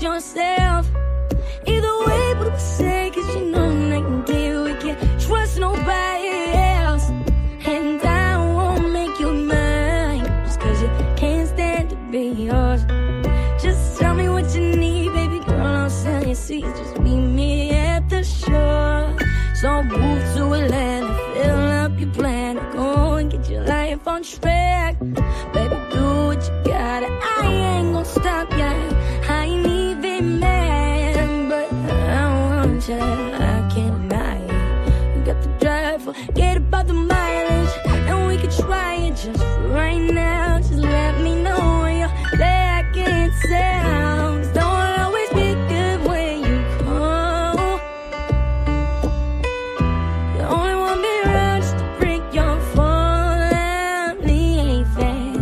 yourself. Either way, but we say, cause you know they can get, we can't trust nobody else. And I won't make you mine, just cause you can't stand to be yours. Just tell me what you need, baby girl, I'll sell your seats. Just meet me at the shore. So move to Atlanta, fill up your plan, go and get your life on track. Baby, do what you gotta, I ain't gonna stop ya. I ain't even mad, but I want ya, I can't deny it. You got the drive, forget about the mileage, and we could try it just right now. Just let me know when you're back in town. 'Cause don't always be good when you come. You only want me around just to break your fall out. Ain't fair,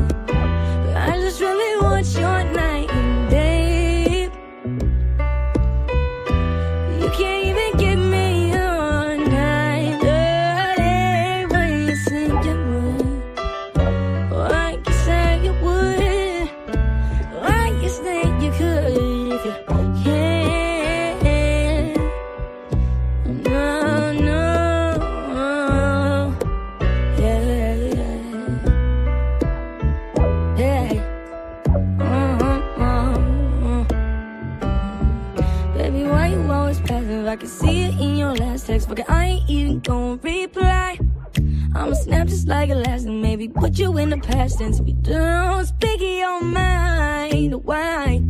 but I just really want your night and day. You can't even give me your night day when you say you would. Like you said you would. Like you said you could if you can. No, no, yeah, yeah. Baby, why you always passive? I can see it in your last text, but I ain't even gonna reply. I'ma snap just like a last and maybe put you in the past tense. If you don't speak in your mind, why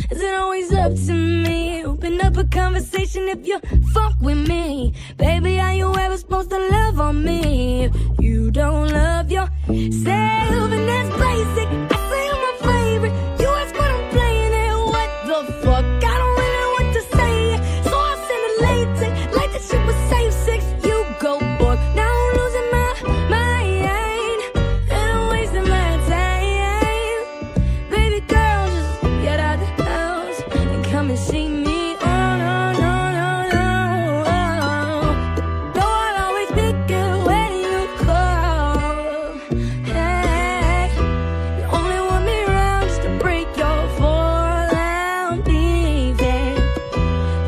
is it always up to me? Open up a conversation if you fuck with me. Baby, how you ever supposed to love on me if you don't love yourself? And that's basic. I say I'm my favorite. You ask what I'm playing and what the fuck? I don't really know what to say, so I'll send a latex like that shit was safe sex. You go boy. Now I'm losing my mind and I'm wasting my time. Baby girl, just get out the house and come and see me. Oh no, no, no, no. Though I'll always be good when you call. Hey, you only want me around just to break your fall out, baby.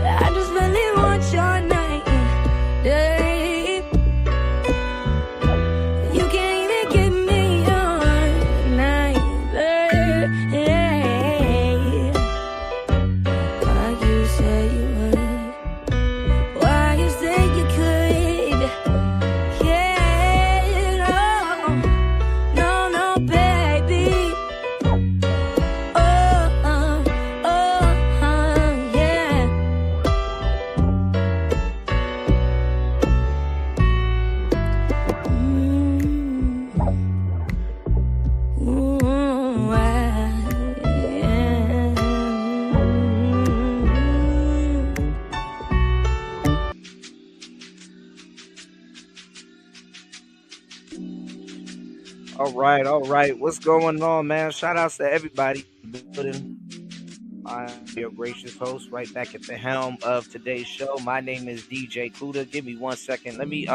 I just really want your night and day. You can't even give me your night, baby. Why you say you would? Why you say you could? Yeah, no, no, baby. Oh, yeah. Ooh, yeah. All right. What's going on, man? Shout outs to everybody. I'm your gracious host, right back at the helm of today's show. My name is DJ Cooley. Give me 1 second. Let me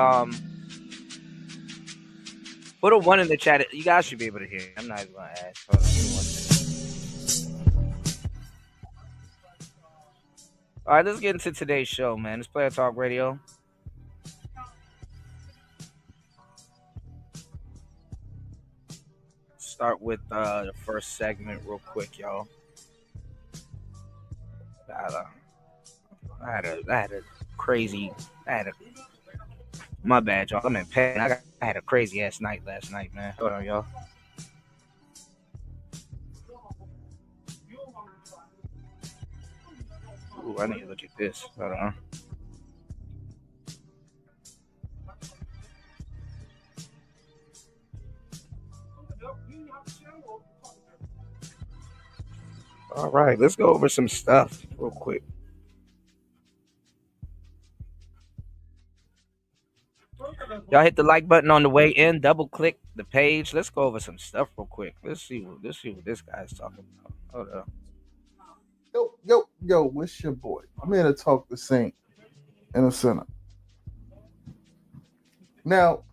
put a one in the chat. You guys should be able to hear. I'm not even gonna ask. Hold on, give me 1 second. All right, let's get into today's show, man. It's Player Talk Radio. Start with the first segment real quick, y'all. I had a crazy. My bad, y'all. I'm in pain. I had a crazy ass night last night, man. Hold on, y'all. Ooh, I need to look at this. Hold on. All right, let's go over some stuff real quick. Y'all hit the like button on the way in. Double click the page. Let's go over some stuff real quick. Let's see what this guy's talking about. Hold up. Yo, what's your boy? I'm here to talk to Saint in the center. Now,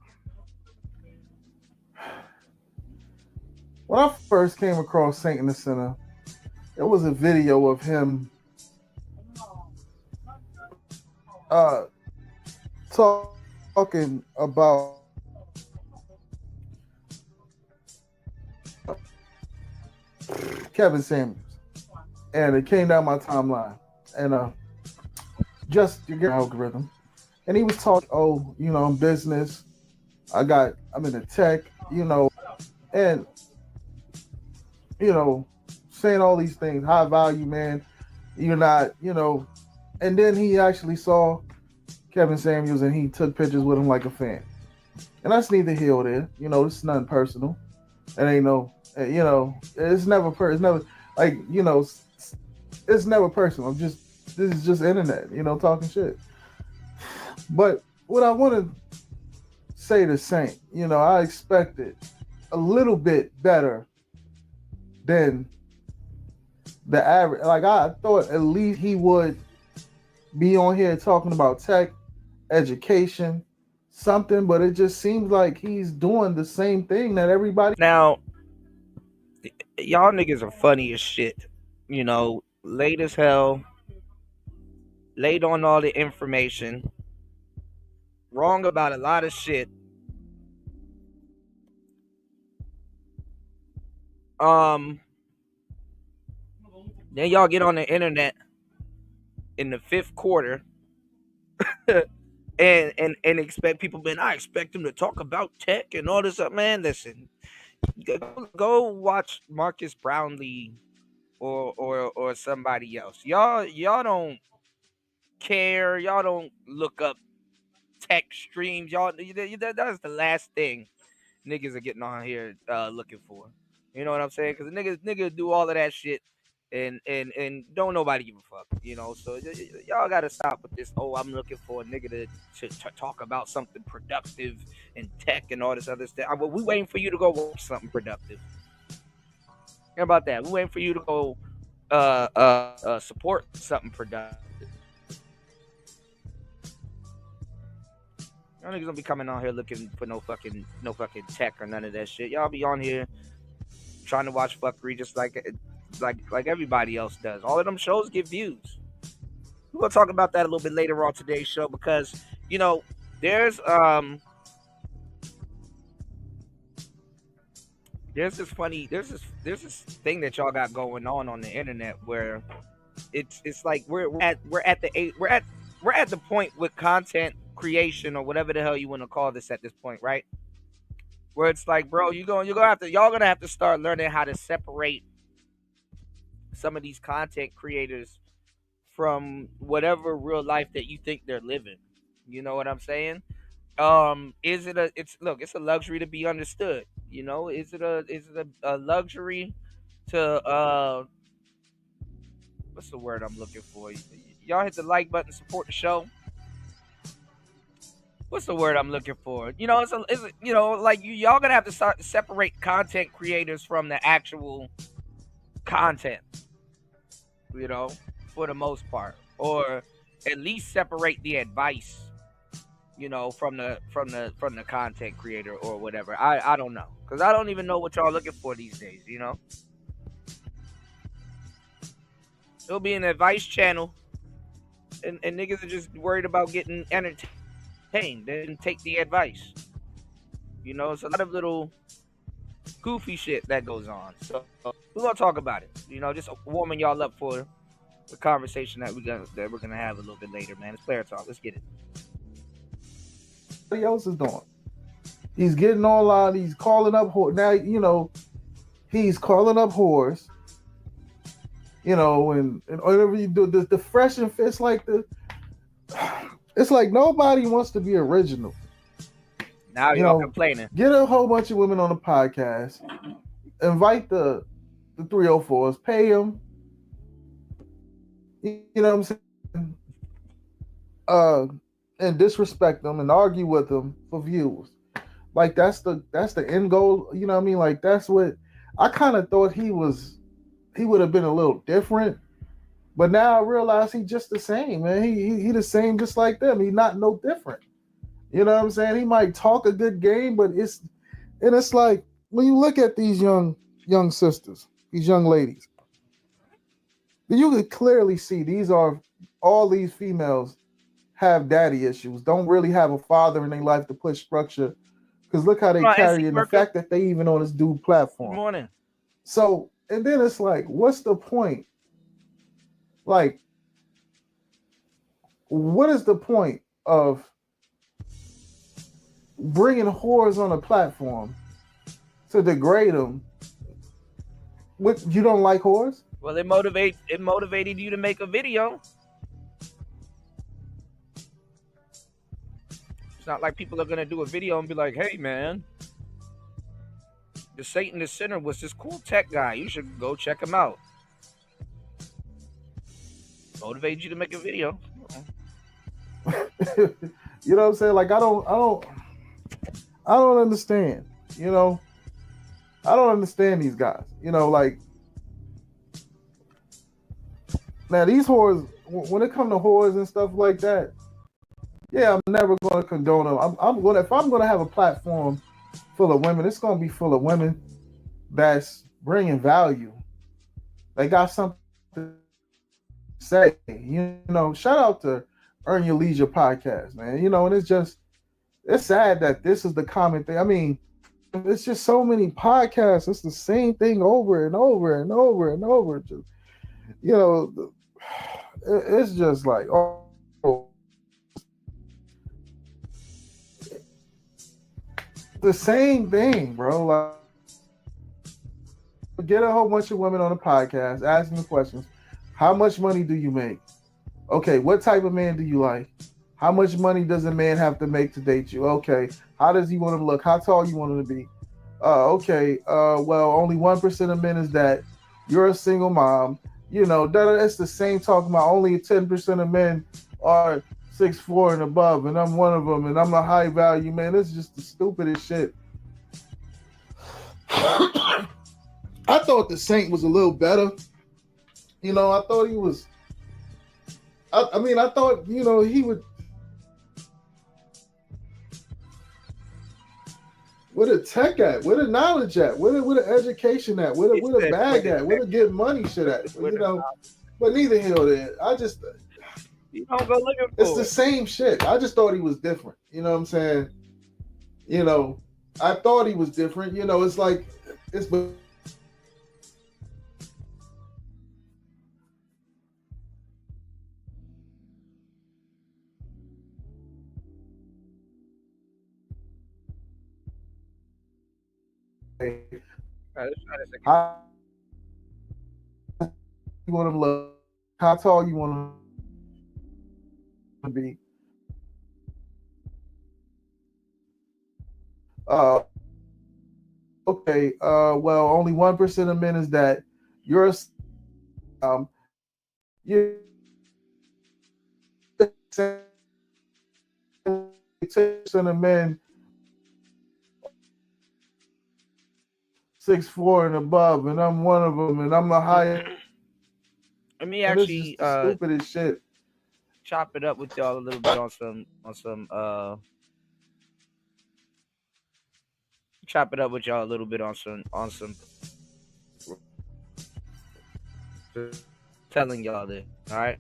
when I first came across Saint in the center, there was a video of him uh talking about Kevin Samuels, and it came down my timeline, and just to get an algorithm, and he was talking, oh, I'm business, I'm in the tech, and saying all these things, high value, man, you're not, and then he actually saw Kevin Samuels and he took pictures with him like a fan. And that's neither here or there. It's nothing personal. It ain't no, it's never it's never like, it's never personal. This is just internet, talking shit. But what I want to say the same, I expected a little bit better than the average. Like, I thought at least he would be on here talking about tech, education, something, but it just seems like he's doing the same thing that everybody. Now, y'all niggas are funny as shit. Late as hell, late on all the information, wrong about a lot of shit. Then y'all get on the internet in the fifth quarter and expect people, man, I expect them to talk about tech and all this stuff. Man, listen, go watch Marcus Brownlee or somebody else. Y'all don't care. Y'all don't look up tech streams. That's the last thing niggas are getting on here looking for. You know what I'm saying? Because niggas do all of that shit and don't nobody give a fuck. So y'all gotta stop with this. Oh, I'm looking for a nigga to talk about something productive and tech and all this other stuff. Well, we waiting for you to go watch something productive. How about that? We waiting for you to go support something productive. Y'all niggas don't be coming on here looking for no fucking tech or none of that shit. Y'all be on here trying to watch fuckery just like everybody else does. All of them shows get views. We're gonna talk about that a little bit later on today's show because there's this thing that y'all got going on the internet where it's like we're at the point with content creation or whatever the hell you want to call this at this point, right? Where it's like, bro, y'all gonna have to start learning how to separate some of these content creators from whatever real life that you think they're living. You know what I'm saying? It's a luxury to be understood. Is it a luxury to what's the word I'm looking for? Y'all hit the like button, support the show. What's the word I'm looking for? Y'all gonna have to start to separate content creators from the actual content. For the most part, or at least separate the advice, from the content creator or whatever. I don't know, because I don't even know what y'all looking for these days. It'll be an advice channel, and niggas are just worried about getting entertained. They didn't take the advice. It's a lot of little goofy shit that goes on. So we're gonna talk about it. Just warming y'all up for the conversation that we're gonna have a little bit later, man. It's player talk. Let's get it. What else is doing? He's getting all out. He's calling up now. He's calling up whores. And whatever you do, the fresh and fit, it's like nobody wants to be original. Now y'all complaining. Get a whole bunch of women on the podcast. Invite the 304s. Pay them. You know what I'm saying? And disrespect them and argue with them for views. Like that's the end goal. You know what I mean? Like that's what I kind of thought he would have been a little different. But now I realize he's just the same, man. He the same just like them. He's not no different. You know what I'm saying? He might talk a good game, but it's like when you look at these young sisters, these young ladies, you could clearly see all these females have daddy issues, don't really have a father in their life to put structure. Because look how they Come on, carry NC it, and the worker. fact that they even on this dude Good platform. morning. So, and then it's like, what's the point? Like, what is the point of bringing whores on a platform to degrade them? What, you don't like whores? Well, it motivated you to make a video. It's not like people are gonna do a video and be like, "Hey, man, the Satanist Center was this cool tech guy. You should go check him out." Motivate you to make a video. You know what I'm saying? Like, I don't understand. You know, I don't understand these guys. You know, like, now these whores, when it comes to whores and stuff like that, yeah, I'm never going to condone them. If I'm going to have a platform full of women, it's going to be full of women that's bringing value. They got something to say. You know, shout out to Earn Your Leisure podcast, man. You know, and it's sad that this is the common thing. I mean, it's just so many podcasts. It's the same thing over and over and over and over. Just, you know, it's just like, oh, the same thing, bro. Like, get a whole bunch of women on a podcast, asking the questions. How much money do you make? Okay, what type of man do you like? How much money does a man have to make to date you? Okay, how does he want to look? How tall you want him to be? Okay, well, only 1% of men is that. You're a single mom. You know, that's the same talking about only 10% of men are 6'4" and above, and I'm one of them, and I'm a high value man. It's just the stupidest shit. I thought the Saint was a little better. You know, I thought he was. I mean, I thought, you know, he would. Where the tech at? Where the knowledge at? Where the education at? Where the bag at? Where the get money shit at? You know, but neither here nor there. I just. You don't go looking for it's the same shit. I just thought he was different. You know what I'm saying? You know, I thought he was different. You know, it's like it's. How you want to look? How tall you want to be? Okay. Well, only 1% of men is that. You're you 10% of men 6'4" and above, and I'm one of them, and I'm the highest. Let me actually this is the stupidest shit. Chop it up with y'all a little bit on some chop it up with y'all a little bit on some telling y'all this. All right,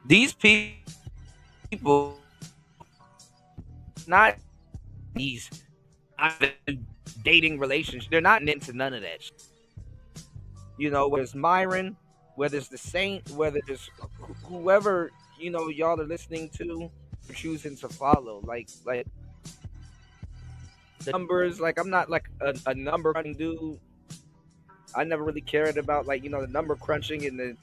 these people, not these dating relationships, they're not into none of that shit. You know, whether it's Myron, whether it's the Saint, whether it's whoever, you know, y'all are listening to, choosing to follow, like the numbers. Like, I'm not like a number crunching dude. I never really cared about, like, you know, the number crunching in the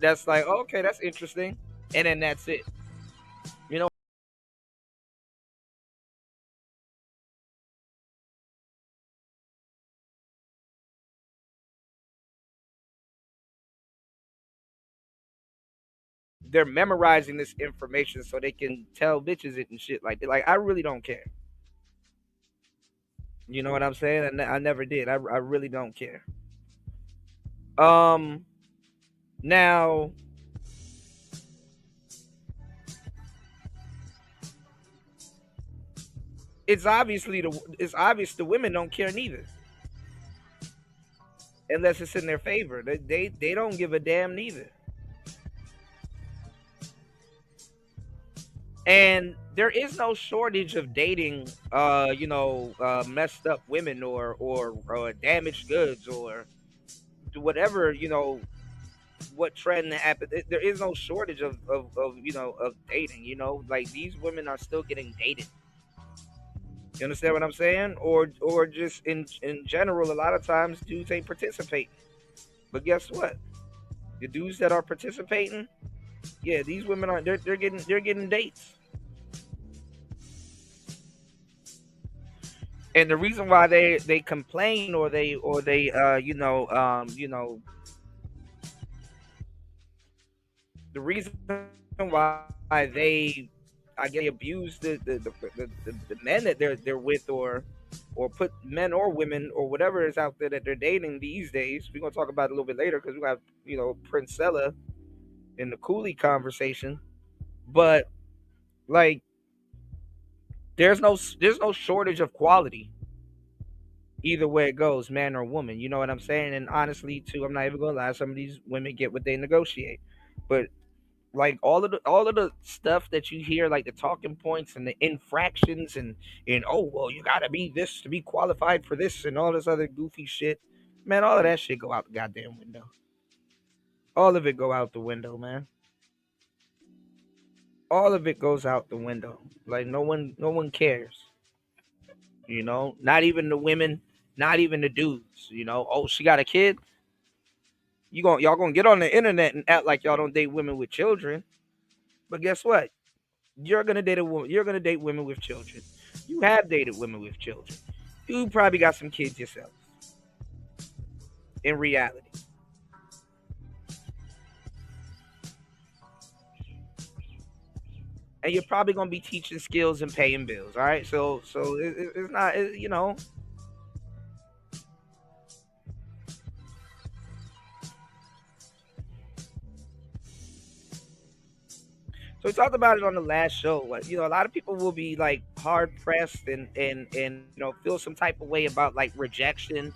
that's like, okay, that's interesting, and then that's it. You know, they're memorizing this information so they can tell bitches it and shit like that. Like, I really don't care. You know what I'm saying? I never did. I really don't care. Now, it's obvious the women don't care neither. unless it's in their favor. They don't give a damn neither. And there is no shortage of dating, messed up women or damaged goods or whatever, what trend that happened. There is no shortage of dating. Like these women are still getting dated. You understand what I'm saying? Or just in general, a lot of times dudes ain't participating. But guess what? The dudes that are participating, yeah, these women are they're getting dates. And the reason why they complain or they the reason why they I guess they abuse the men that they're with or put men or women or whatever is out there that they're dating these days. We're gonna talk about it a little bit later because we have Princella in the Cooley conversation. But like there's no shortage of quality either way it goes, man or woman. You know what I'm saying? And honestly, too, I'm not even gonna lie. Some of these women get what they negotiate, but like all of the stuff that you hear, like the talking points and the infractions and oh well, you gotta be this to be qualified for this and all this other goofy shit. Man, all of that shit go out the goddamn window. All of it go out the window, man. All of it goes out the window. Like no one cares. Not even the women, not even the dudes. Oh, she got a kid. Y'all gonna get on the internet and act like y'all don't date women with children. But guess what? You're gonna date a woman. You're gonna date women with children. You have dated women with children. You probably got some kids yourself. In reality, and you're probably gonna be teaching skills and paying bills. All right, so it's not So we talked about it on the last show. A lot of people will be like hard pressed and feel some type of way about like rejection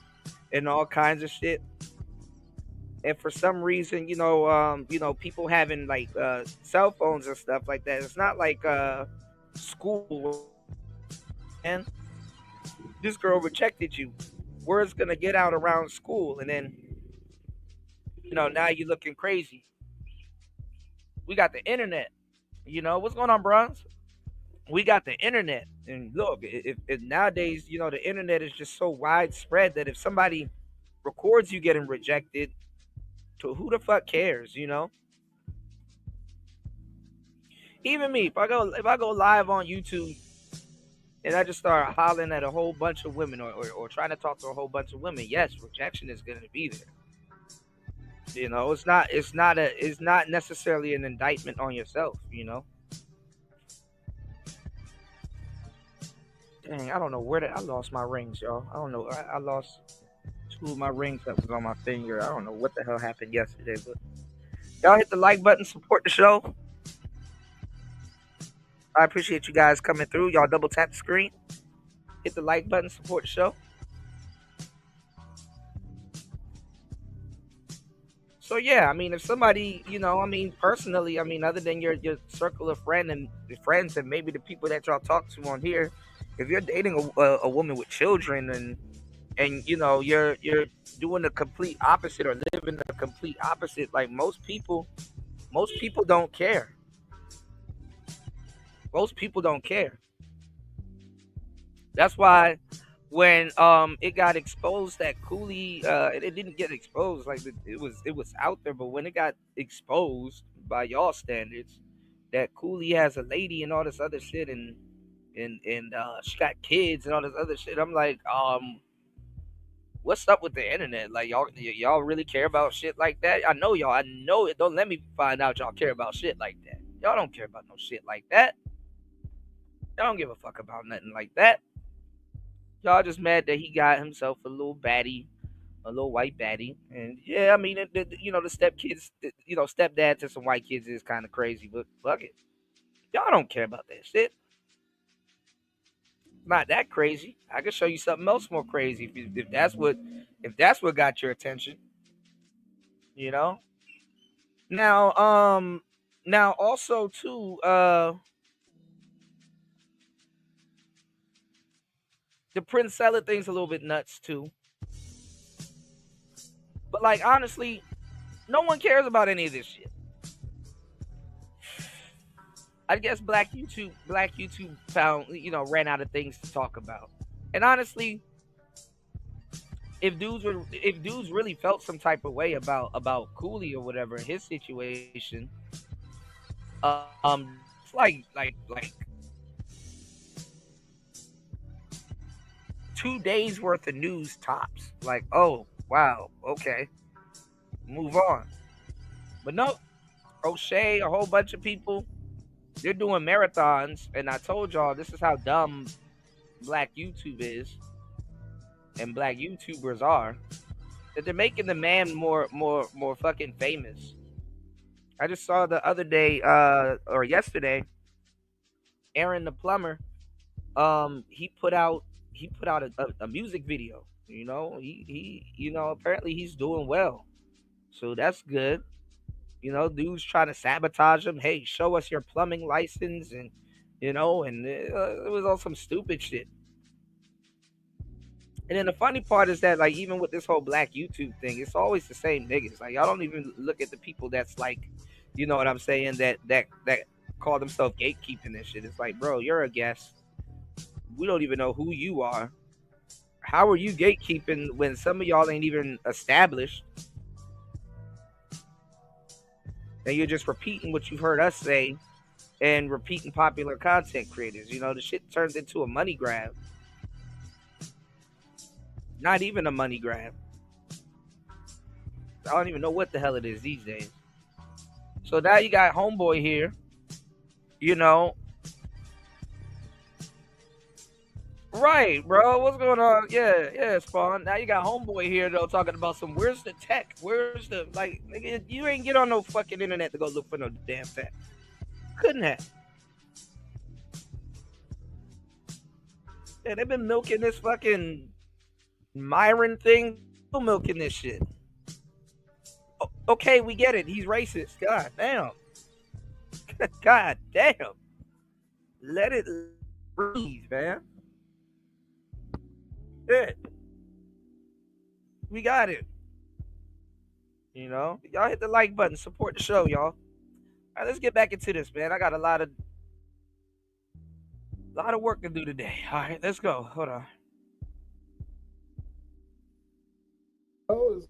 and all kinds of shit. And for some reason, people having like cell phones and stuff like that. It's not like school, and this girl rejected you. Word's gonna get out around school, and then now you're looking crazy. We got the internet. What's going on, bros? We got the internet, and look, if nowadays, the internet is just so widespread that if somebody records you getting rejected, to who the fuck cares? Even me, if I go live on YouTube and I just start hollering at a whole bunch of women or trying to talk to a whole bunch of women, yes, rejection is gonna be there. It's not necessarily an indictment on yourself. Dang, I don't know where I lost my rings, y'all. I don't know. I lost two of my rings that was on my finger. I don't know what the hell happened yesterday, but y'all hit the like button, support the show. I appreciate you guys coming through. Y'all double tap the screen, hit the like button, support the show. So yeah, I mean, if somebody, personally, other than your circle of friends and maybe the people that y'all talk to on here, if you're dating a woman with children and you're doing the complete opposite or living the complete opposite, like most people don't care. Most people don't care. That's why when it got exposed that Cooley it didn't get exposed like it was out there, but when it got exposed by y'all standards that Cooley has a lady and all this other shit and she got kids and all this other shit, I'm like, what's up with the internet? Like y'all really care about shit like that? I know y'all. I know it. Don't let me find out y'all care about shit like that. Y'all don't care about no shit like that. Y'all don't give a fuck about nothing like that. Y'all just mad that he got himself a little baddie, a little white baddie, and yeah, I mean, the stepkids, stepdad to some white kids is kind of crazy, but fuck it, y'all don't care about that shit. Not that crazy. I can show you something else more crazy if that's what got your attention. You know. Now, now also too, the Princella thing's a little bit nuts too. But like honestly, no one cares about any of this shit. I guess Black YouTube found ran out of things to talk about. And honestly, if dudes really felt some type of way about Cooley or whatever his situation, it's like 2 days worth of news tops. Like, oh wow, okay, move on. But no, O'Shea, a whole bunch of people, they're doing marathons, and I told y'all this is how dumb Black YouTube is and Black YouTubers are. That they're making the man more fucking famous. I just saw the other day, or yesterday, Aaron the plumber. He put out a music video. Apparently he's doing well, so that's good. Dudes trying to sabotage him. Hey, show us your plumbing license, and it was all some stupid shit. And then the funny part is that, like, even with this whole Black YouTube thing, it's always the same niggas. Like, y'all don't even look at the people that's like, you know what I'm saying, that call themselves gatekeeping and shit. It's like, bro, you're a guest. We don't even know who you are. How are you gatekeeping when some of y'all ain't even established? And you're just repeating what you've heard us say and repeating popular content creators. The shit turns into a money grab. Not even a money grab. I don't even know what the hell it is these days. So now you got homeboy here, Right, bro. What's going on? Yeah, Spawn. Now you got homeboy here though talking about some. Where's the tech? Where's the nigga? You ain't get on no fucking internet to go look for no damn tech. Couldn't have. Yeah, they've been milking this fucking Myron thing. Still milking this shit. Okay, we get it. He's racist. God damn. God damn. Let it breathe, man. It. We got it. Y'all hit the like button, support the show, y'all. All right, let's get back into this, man. I got a lot of work to do today. All right, let's go. Hold on. All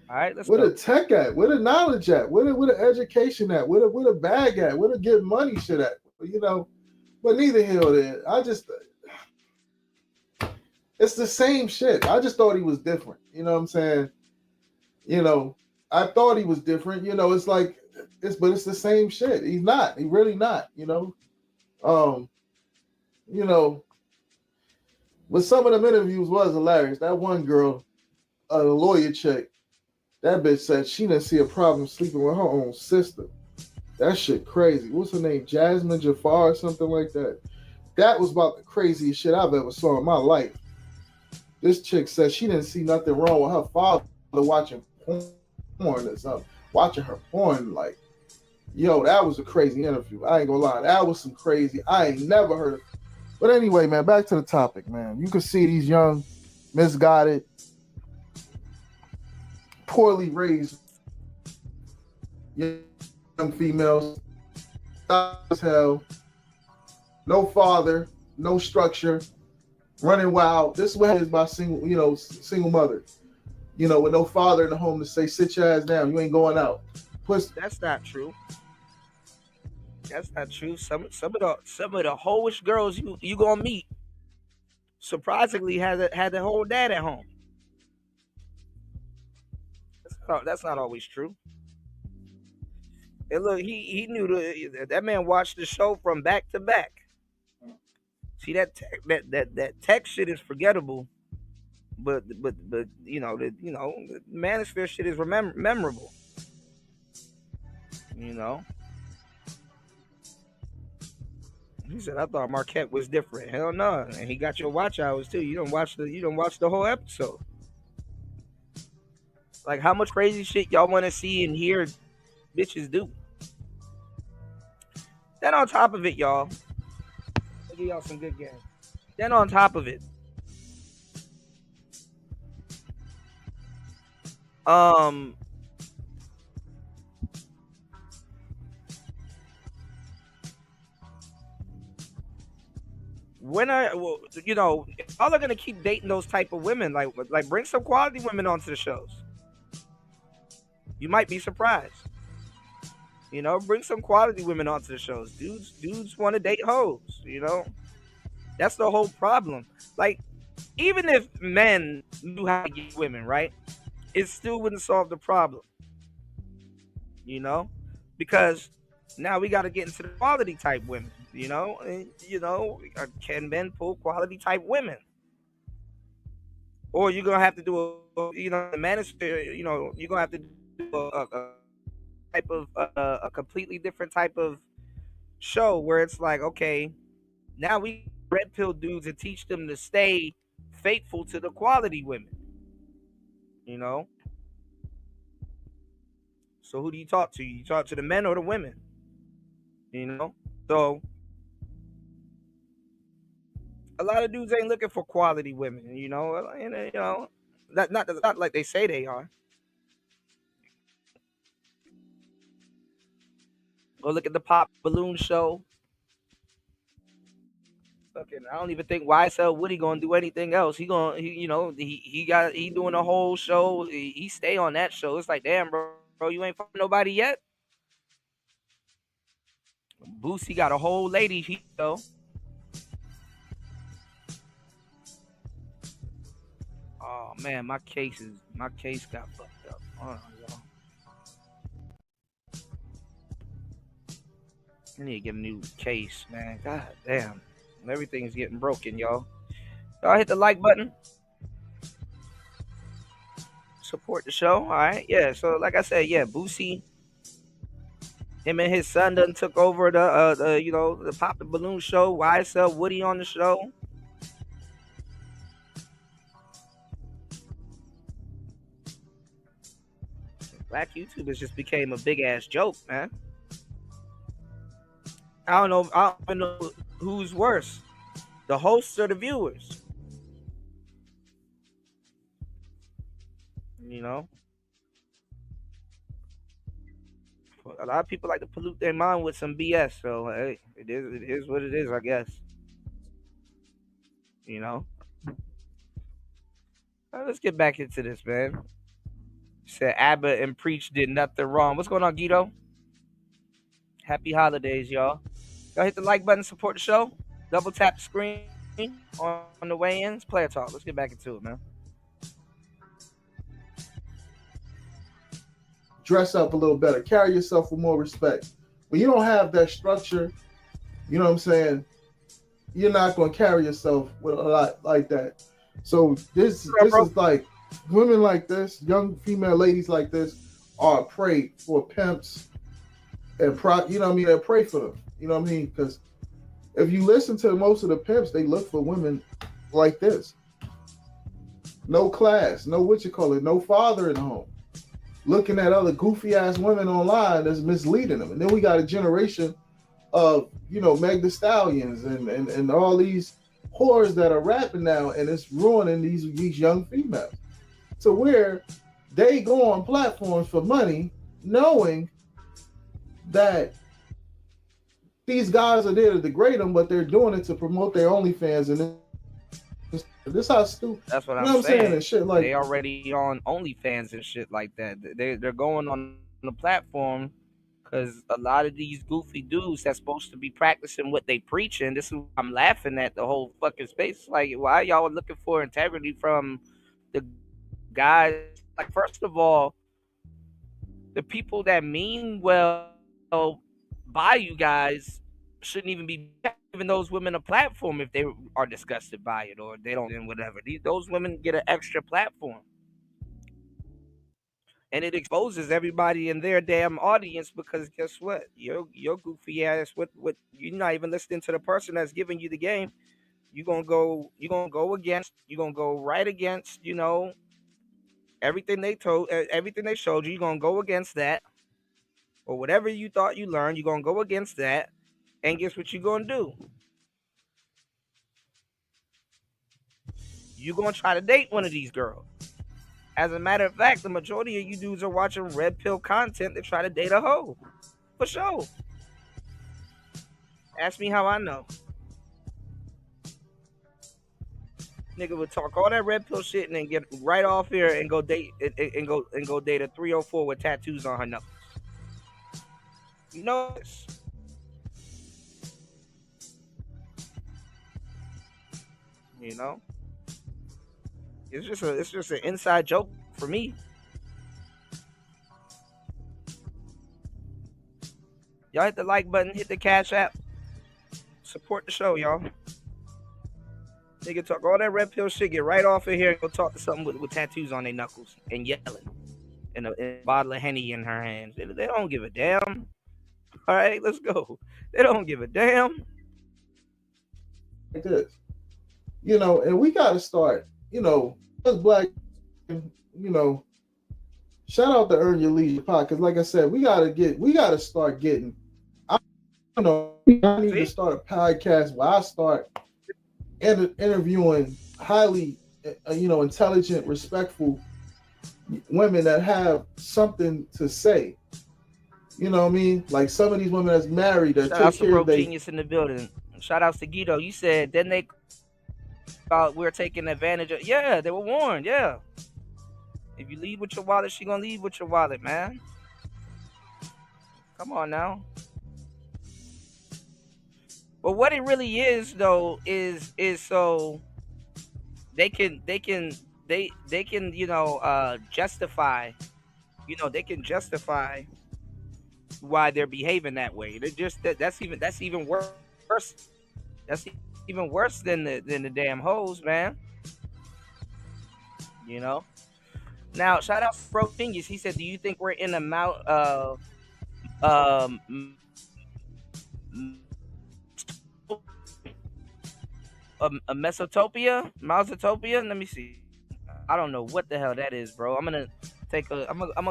right, let's Where go. the tech at? Where the knowledge at? Where the education at? Where the bag at? Where the get money shit at? But neither here nor there. It's the same shit. I just thought he was different. You know what I'm saying? I thought he was different. It's like but it's the same shit. He's not. He really not. But some of them interviews was hilarious. That one girl, the lawyer chick, that bitch said she didn't see a problem sleeping with her own sister. That shit crazy. What's her name? Jasmine Jafar or something like that. That was about the craziest shit I've ever saw in my life. This chick said she didn't see nothing wrong with her father watching porn or something. Watching her porn, like, yo, that was a crazy interview. I ain't gonna lie. That was some crazy. I ain't never heard of it. But anyway, man, back to the topic, man. You can see these young, misguided, poorly raised young females as hell, no father, no structure, running wild. This is what is by single mother, with no father in the home to say, sit your ass down, you ain't going out. That's not true. That's not true. Some of the hoish girls you gonna meet surprisingly had their whole dad at home. That's not always true. And look, he knew that man watched the show from back to back. See that tech shit is forgettable, but the manosphere shit is memorable. He said, "I thought Marquette was different." Hell no, and he got your watch hours too. You don't watch the whole episode. Like how much crazy shit y'all want to see and hear bitches do. Then on top of it, y'all, I'll give y'all some good game. Then on top of it, um, y'all are gonna keep dating those type of women. Like bring some quality women onto the shows. You might be surprised. Bring some quality women onto the shows. Dudes want to date hoes. That's the whole problem. Like, even if men knew how to get women, right? It still wouldn't solve the problem. Because now we got to get into the quality type women. Can men pull quality type women? Or you're gonna have to do the manager. You're gonna have to do a type of a completely different type of show where it's like, okay, now we red pill dudes and teach them to stay faithful to the quality women. So who do you talk to? You talk to the men or the women? So a lot of dudes ain't looking for quality women. Not like they say they are. Go look at the Pop Balloon show. Fucking, I don't even think YSL Woody gonna do anything else. He doing a whole show. He stay on that show. It's like, damn, bro, you ain't fucking nobody yet. Boosie got a whole lady though. Oh man, my case got fucked up. Hold on, y'all. I need to get a new case, man. God damn. Everything's getting broken, y'all. Y'all hit the like button. Support the show. All right. Yeah. So like I said, yeah, Boosie, him and his son done took over the Pop the Balloon show. YSL Woody on the show. Black YouTubers just became a big ass joke, man. I don't even know who's worse, the hosts or the viewers. A lot of people like to pollute their mind with some BS. So hey, it is what it is, I guess. Let's get back into this, man. Said Abba and Preach did nothing wrong. What's going on, Guido? Happy holidays, y'all. Y'all hit the like button, support the show. Double tap the screen on the way-ins. Player talk. Let's get back into it, man. Dress up a little better. Carry yourself with more respect. When you don't have that structure, you know what I'm saying, you're not going to carry yourself with a lot like that. So this is like women like this, young female ladies like this are a prey for pimps and they pray for them. You know what I mean? Because if you listen to most of the pimps, they look for women like this. No class, no no father in the home. Looking at other goofy ass women online that's misleading them. And then we got a generation of, Meg Thee Stallions and all these whores that are rapping now, and it's ruining these young females. To where they go on platforms for money, knowing that these guys are there to degrade them, but they're doing it to promote their OnlyFans. And this how stupid. That's what I'm saying. And shit like they already on OnlyFans and shit like that. They're going on the platform because a lot of these goofy dudes that's supposed to be practicing what they preaching. This is what I'm laughing at the whole fucking space. Like, why y'all are looking for integrity from the guys? Like, first of all, the people that mean well by you guys shouldn't even be giving those women a platform if they are disgusted by it or they don't, and whatever. Those women get an extra platform. and it exposes everybody in their damn audience because guess what? Your goofy ass, what you're not even listening to the person that's giving you the game. You're gonna go right against, everything they showed you. You're gonna go against that, or whatever you thought you learned. You're gonna go against that, and guess what you're gonna do? You're gonna try to date one of these girls. As a matter of fact, the majority of you dudes are watching red pill content to try to date a hoe. For sure. Ask me how I know. Nigga would talk all that red pill shit and then get right off here and go date and go date a 304 with tattoos on her knuckles. You know this. You know? It's just an inside joke for me. Y'all hit the like button, hit the cash app. Support the show, y'all. Nigga talk all that red pill shit, get right off of here and go talk to something with tattoos on their knuckles and yelling. And a bottle of Henny in her hands. They don't give a damn. All right, let's go. They don't give a damn. Like this. And we got to start, as black, shout out to Earn Your Leisure Pod, because like I said, we got to start getting, I need to start a podcast where I start interviewing highly, intelligent, respectful women that have something to say. You know what I mean? Like some of these women that's married that Shout out take to care Bro of their Genius in the building. Shout outs to Guido. You said then they thought we were taking advantage of. Yeah, they were warned. Yeah. If you leave with your wallet, she gonna leave with your wallet, man. Come on now. But what it really is though is so they can justify, they can justify why they're behaving that way. They just that's even worse. That's even worse than the damn hoes, man. Now, shout out to Bro Genius. He said, "Do you think we're in a a Mesotopia? Let me see. I don't know what the hell that is, bro. I'm gonna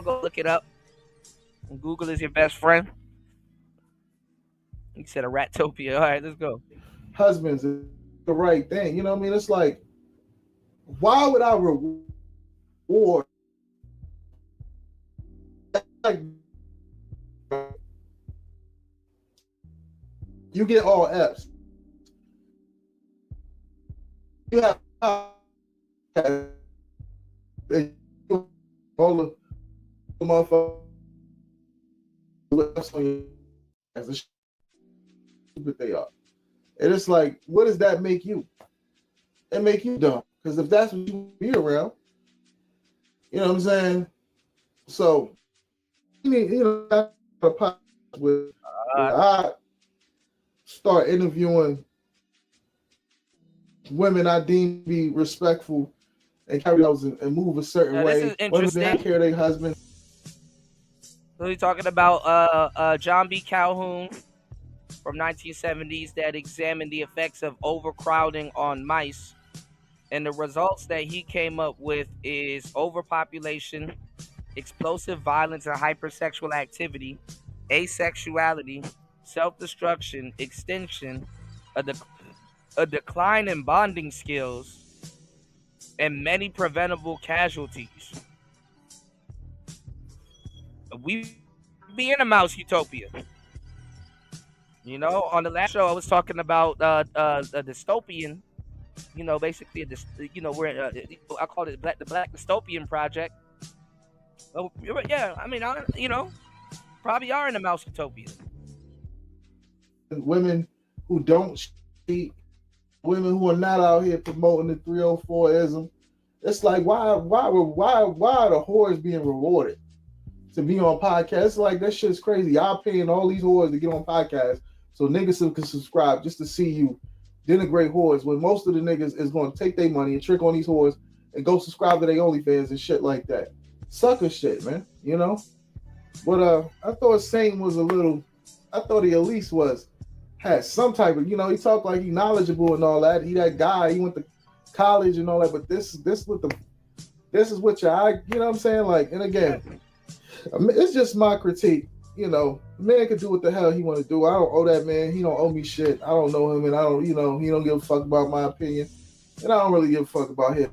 go look it up. Google is your best friend." He said a Ratopia. All right, let's go. Husbands is the right thing. You know what I mean? It's like, why would I reward? Like, you get all F's. You have all the motherfuckers as stupid they are. And it's like, what does that make you? It make you dumb. Because if that's what you be around, you know what I'm saying? So, with I start interviewing women I deem to be respectful and carry those and move a certain way. This is interesting. Women that care their husband. So we're talking about John B. Calhoun from 1970s that examined the effects of overcrowding on mice. And the results that he came up with is overpopulation, explosive violence and hypersexual activity, asexuality, self-destruction, extinction, a decline in bonding skills, and many preventable casualties. We be in a mouse utopia. On the last show I was talking about a dystopian. Basically, we're I call it the Black Dystopian Project. Oh, yeah, I mean, probably are in a mouse utopia. Women who don't cheat, women who are not out here promoting the 304ism. It's like, why are the whores being rewarded to be on podcasts? It's like, that shit's crazy. Y'all paying all these whores to get on podcasts so niggas can subscribe just to see you denigrate whores, when most of the niggas is going to take their money and trick on these whores and go subscribe to their OnlyFans and shit like that. Sucker shit, man. you know. But I thought Saint was a little. I thought he at least was had some type of, he talked like he knowledgeable and all that. He that guy. He went to college and all that. But this is what you know what I'm saying? Like, and again, it's just my critique. Man can do what the hell he want to do. I don't owe that man. He don't owe me shit. I don't know him, and I don't, he don't give a fuck about my opinion, and I don't really give a fuck about him.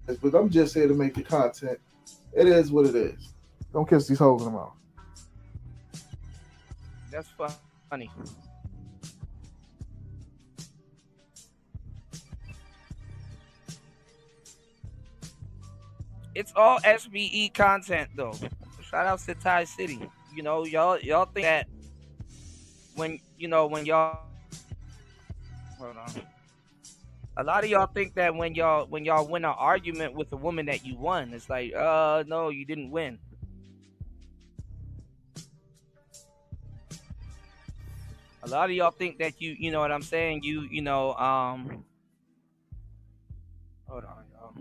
But I'm just here to make the content. It is what it is. Don't kiss these holes in the mouth. That's funny. It's all SBE content though. Shout out to Thai City. Y'all think that when y'all hold on. A lot of y'all think that when y'all win an argument with a woman that you won, it's like, no, you didn't win. A lot of y'all think that you know what I'm saying, hold on, y'all.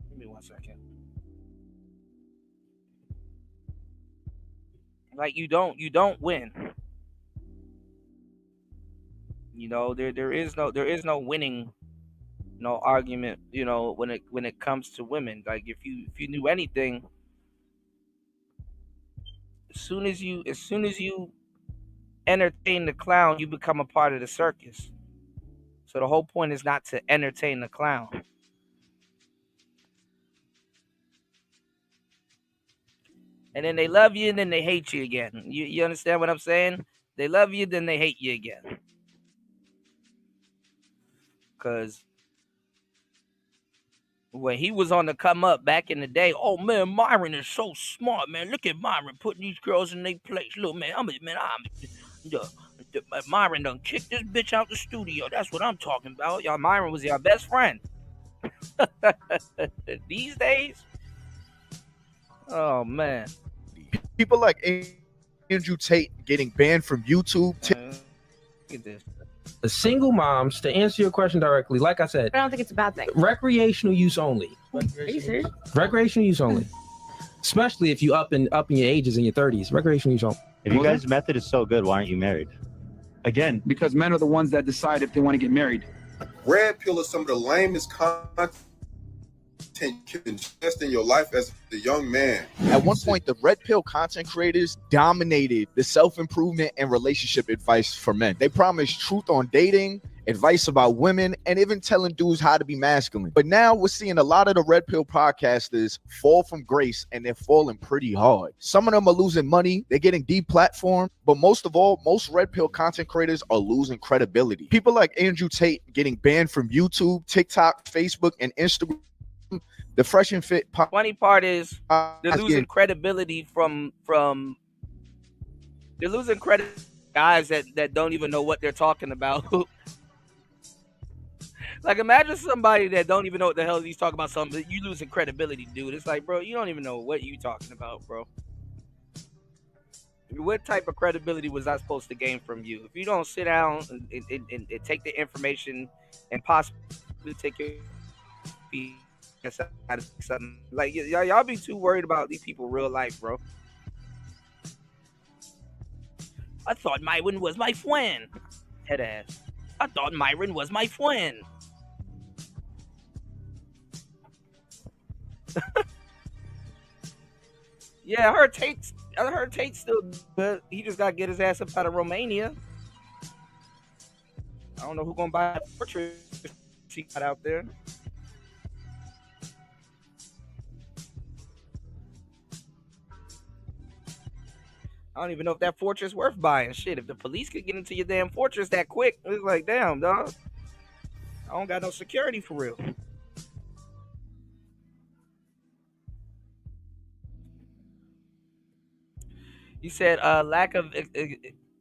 Give me 1 second. Like you don't win. There is no winning, no argument, when it comes to women. Like if you knew anything, as soon as you entertain the clown, you become a part of the circus. So the whole point is not to entertain the clown. And then they love you and then they hate you again. You understand what I'm saying? They love you, then they hate you again. Because when he was on the come up back in the day, oh man, Myron is so smart, man. Look at Myron putting these girls in their place. Look, man, Myron done kicked this bitch out the studio. That's what I'm talking about. Y'all, Myron was your best friend. These days, oh man. People like Andrew Tate getting banned from YouTube. Look at this. The single moms, to answer your question directly, like I said, I don't think it's a bad thing. Recreational use only. Are you serious? Recreational use only. Especially if you up in your ages in your 30s. Recreational use only. If you guys' method is so good, why aren't you married? Again, because men are the ones that decide if they want to get married. Red pill is some of the lamest content you can ingest in your life as a young man. At one point, the red pill content creators dominated the self-improvement and relationship advice for men. They promised truth on dating, advice about women, and even telling dudes how to be masculine. But now we're seeing a lot of the red pill podcasters fall from grace, and they're falling pretty hard. Some of them are losing money, they're getting deplatformed, but most of all, most red pill content creators are losing credibility. People like Andrew Tate getting banned from YouTube, TikTok, Facebook, and Instagram. The Fresh and Fit funny part is they're losing credibility from they're losing credit guys that don't even know what they're talking about. Like imagine somebody that don't even know what the hell he's talking about, something you losing credibility, dude. It's like, bro, you don't even know what you talking about, bro. What type of credibility was I supposed to gain from you? If you don't sit down and take the information and possibly take your feet, like y'all be too worried about these people real life, bro. I thought Myron was my friend. Head ass. I thought Myron was my friend. Yeah, I heard Tate's still good. He just gotta get his ass up out of Romania. I don't know who gonna buy that fortress he got out there. I don't even know if that fortress worth buying. Shit, if the police could get into your damn fortress that quick, it's like, damn, dog. I don't got no security for real. You said lack of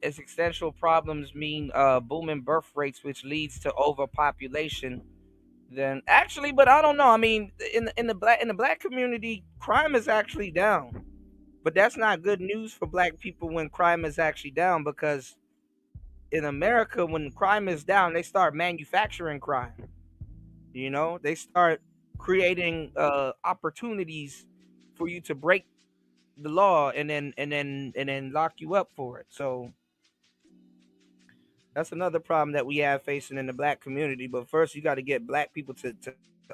existential problems mean booming birth rates, which leads to overpopulation. Then actually, but I don't know. I mean, in the black community, crime is actually down. But that's not good news for black people when crime is actually down, because in America, when crime is down, they start manufacturing crime. They start creating opportunities for you to break the law and then lock you up for it. So that's another problem that we have facing in the black community. But first, you got to get black people to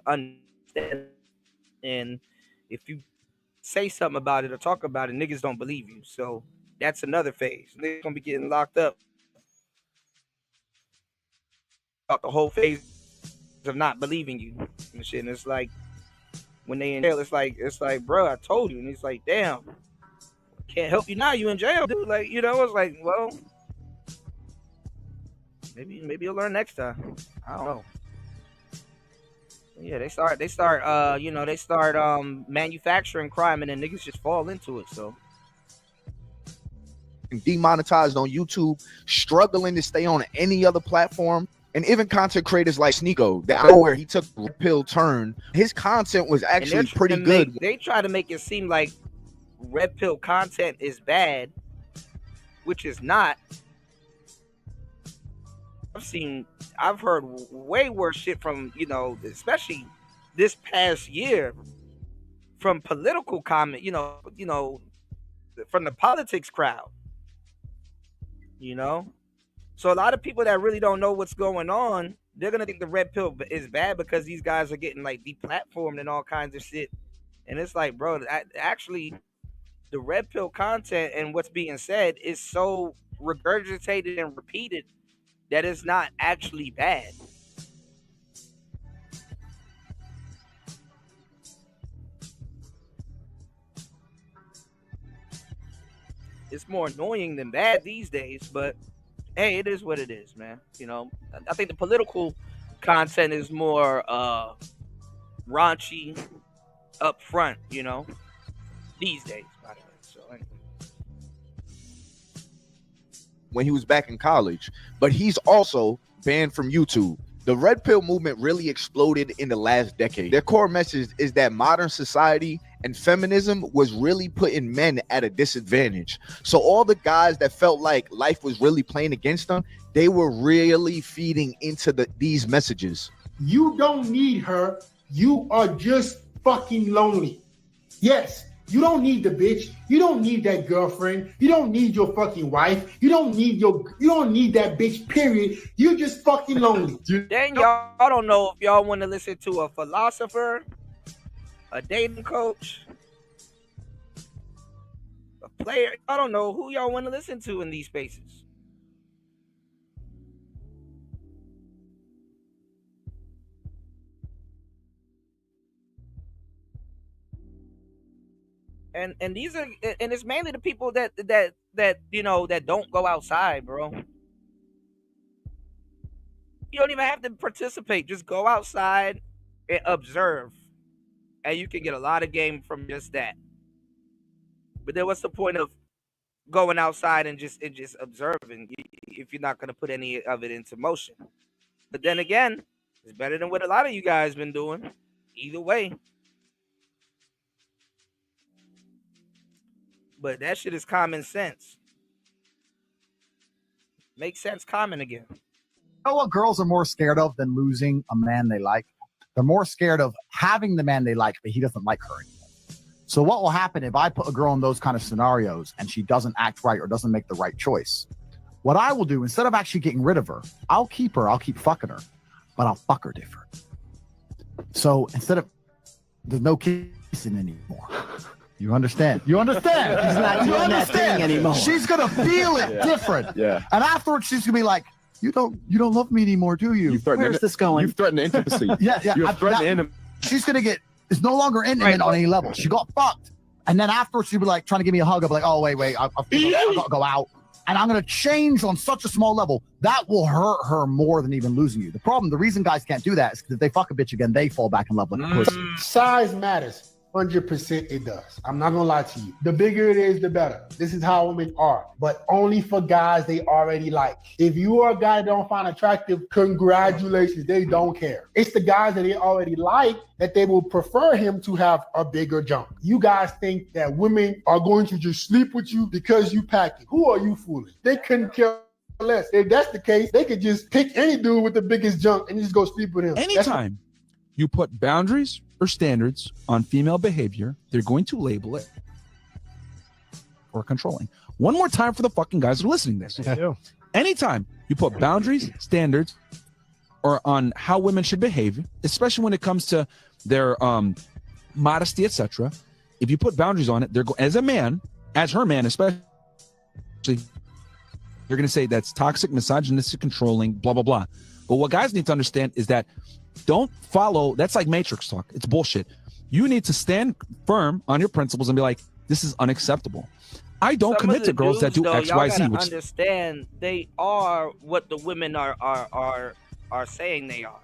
understand. And if you say something about it or talk about it, niggas don't believe you. So that's another phase. Niggas gonna be getting locked up about the whole phase of not believing you and shit. And it's like when they in jail, it's like, bro, I told you. And it's like, damn, can't help you now. You in jail, dude. Like, you know, it's like, well, maybe you'll learn next time. I don't know. Yeah, they start manufacturing crime and then niggas just fall into it. So demonetized on YouTube, struggling to stay on any other platform. And even content creators like Sneeko, that where he took a red pill turn, his content was actually pretty good. They try to make it seem like red pill content is bad, which is not. I've heard way worse shit from, you know, especially this past year, from political comment, you know, from the politics crowd, you know. So a lot of people that really don't know what's going on, they're gonna think the red pill is bad because these guys are getting like deplatformed and all kinds of shit. And it's like, bro, actually, the red pill content and what's being said is so regurgitated and repeated that it's not actually bad. It's more annoying than bad these days, but hey, it is what it is, man. You know, I think the political content is more raunchy up front, you know, these days, by the way. So anyway. When he was back in college, but he's also banned from YouTube. The red pill movement really exploded in the last decade. Their core message is that modern society and feminism was really putting men at a disadvantage. So all the guys that felt like life was really playing against them, they were really feeding into these messages. You don't need her. You are just fucking lonely. Yes. You don't need the bitch. You don't need that girlfriend. You don't need your fucking wife. You don't need that bitch, period. You're just fucking lonely. Then y'all don't know if y'all want to listen to a philosopher, a dating coach, a player. I don't know who y'all want to listen to in these spaces. And these are, and it's mainly the people that you know, that don't go outside, bro. You don't even have to participate. Just go outside and observe, and you can get a lot of game from just that. But then, what's the point of going outside and just observing if you're not going to put any of it into motion? But then again, it's better than what a lot of you guys been doing. Either way. But that shit is common sense. Make sense common again. You know what girls are more scared of than losing a man they like? They're more scared of having the man they like, but he doesn't like her anymore. So what will happen if I put a girl in those kind of scenarios and she doesn't act right or doesn't make the right choice? What I will do, instead of actually getting rid of her, I'll keep fucking her, but I'll fuck her different. So instead of, there's no kissing anymore. You understand? You understand? He's not doing that thing anymore. She's gonna feel it different. Yeah. And afterwards, she's gonna be like, "You don't love me anymore, do you?" Where's this going? You've threatened intimacy. Yeah. You've threatened intimacy. She's gonna get. It's no longer intimate on any level. She got fucked, and then afterwards, she'll be like trying to give me a hug. I'll be like, "Oh wait, I've got to go out," and I'm gonna change on such a small level that will hurt her more than even losing you. The reason guys can't do that is because if they fuck a bitch again, they fall back in love with a pussy. Size matters. 100% it does. I'm not gonna lie to you. The bigger it is, the better. This is how women are, but only for guys they already like. If you are a guy they don't find attractive, congratulations, they don't care. It's the guys that they already like that they will prefer him to have a bigger jump. You guys think that women are going to just sleep with you because you pack it. Who are you fooling? They couldn't care less. If that's the case, they could just pick any dude with the biggest junk and just go sleep with him. Anytime you put boundaries or standards on female behavior, they're going to label it or controlling. One more time for the fucking guys who are listening to this. Anytime you put boundaries, standards, or on how women should behave, especially when it comes to their modesty, etc. If you put boundaries on it, they're as a man, as her man, especially, you're going to say that's toxic, misogynistic, controlling, blah blah blah. But what guys need to understand is that don't follow. That's like Matrix talk. It's bullshit. You need to stand firm on your principles and be like, this is unacceptable. I don't commit to girls that do X, Y, Z. Y'all gotta understand they are what the women are saying they are.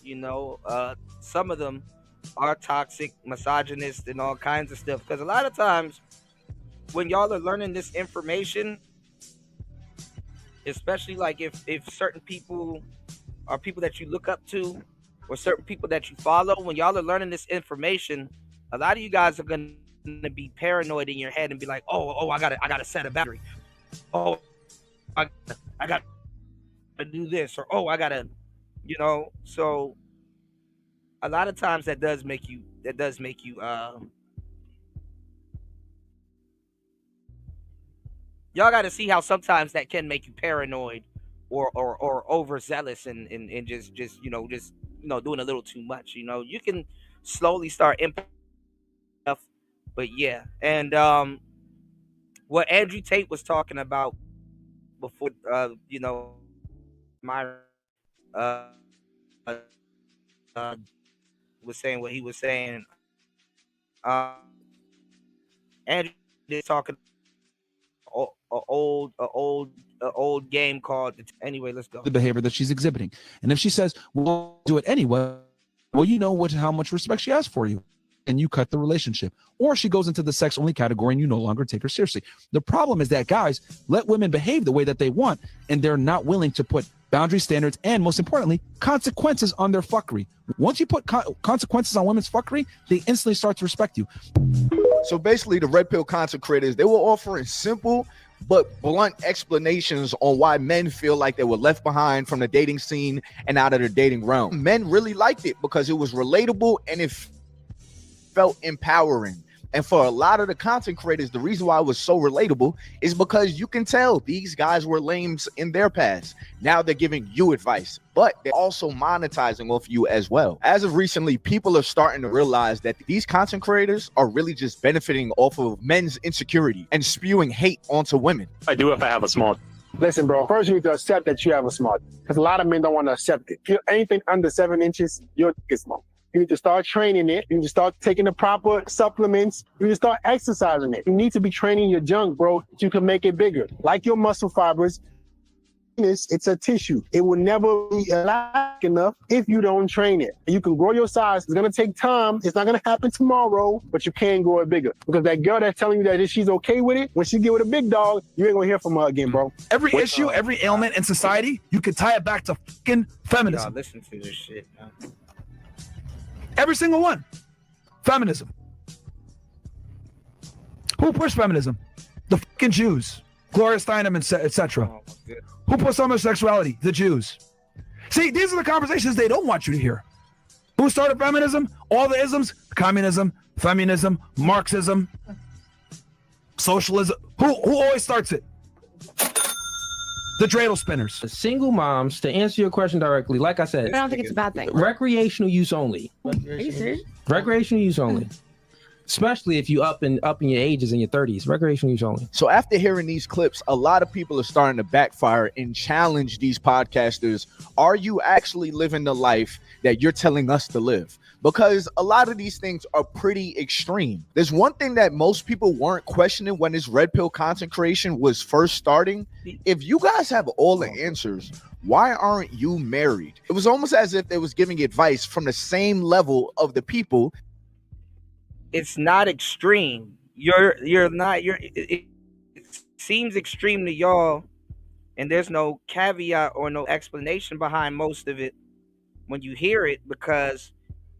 You know, some of them are toxic, misogynist, and all kinds of stuff. Because a lot of times when y'all are learning this information, especially like if certain people are people that you look up to or certain people that you follow, when y'all are learning this information, a lot of you guys are gonna be paranoid in your head and be like, oh, I gotta set a boundary. Oh, I gotta do this, or oh, I gotta, you know. So a lot of times that does make you y'all got to see how sometimes that can make you paranoid or overzealous and just doing a little too much. You know, you can slowly start stuff, but yeah. And what Andrew Tate was talking about before, my was saying what he was saying. Andrew is talking old game called. Anyway, let's go. The behavior that she's exhibiting, and if she says, "Well, do it anyway," well, you know how much respect she has for you, and you cut the relationship. Or she goes into the sex only category, and you no longer take her seriously. The problem is that guys let women behave the way that they want, and they're not willing to put boundary standards and, most importantly, consequences on their fuckery. Once you put consequences on women's fuckery, they instantly start to respect you. So basically, the red pill content creators, they were offering simple but blunt explanations on why men feel like they were left behind from the dating scene and out of the dating realm. Men really liked it because it was relatable and it felt empowering. And for a lot of the content creators, the reason why it was so relatable is because you can tell these guys were lames in their past. Now they're giving you advice, but they're also monetizing off you as well. As of recently, people are starting to realize that these content creators are really just benefiting off of men's insecurity and spewing hate onto women. I do if I have a small. Listen, bro, first you need to accept that you have a small, because a lot of men don't want to accept it. If you're anything under 7 inches, your dick is small. You need to start training it. You need to start taking the proper supplements. You need to start exercising it. You need to be training your junk, bro, so you can make it bigger. Like your muscle fibers, it's a tissue. It will never be elastic enough if you don't train it. You can grow your size. It's going to take time. It's not going to happen tomorrow, but you can grow it bigger. Because that girl that's telling you that she's okay with it, when she get with a big dog, you ain't going to hear from her again, bro. Every issue, every ailment in society, you can tie it back to fucking feminism. Listen to this shit, man. Every single one. Feminism. Who pushed feminism? The fucking Jews. Gloria Steinem, etc. Oh, Who pushed homosexuality? The Jews. See, these are the conversations they don't want you to hear. Who started feminism? All the isms? Communism, feminism, Marxism, socialism. Who always starts it? The dreidel spinners. The single moms, to answer your question directly, like I said, I don't think it's a bad thing. Recreational use only. Are you serious? Recreational use only. Especially if you up in your ages in your 30s. Recreational use only. So after hearing these clips, a lot of people are starting to backfire and challenge these podcasters. Are you actually living the life that you're telling us to live? Because a lot of these things are pretty extreme. There's one thing that most people weren't questioning when this red pill content creation was first starting. If you guys have all the answers, why aren't you married? It was almost as if they was giving advice from the same level of the people. It's not extreme. It seems extreme to y'all, and there's no caveat or no explanation behind most of it when you hear it, because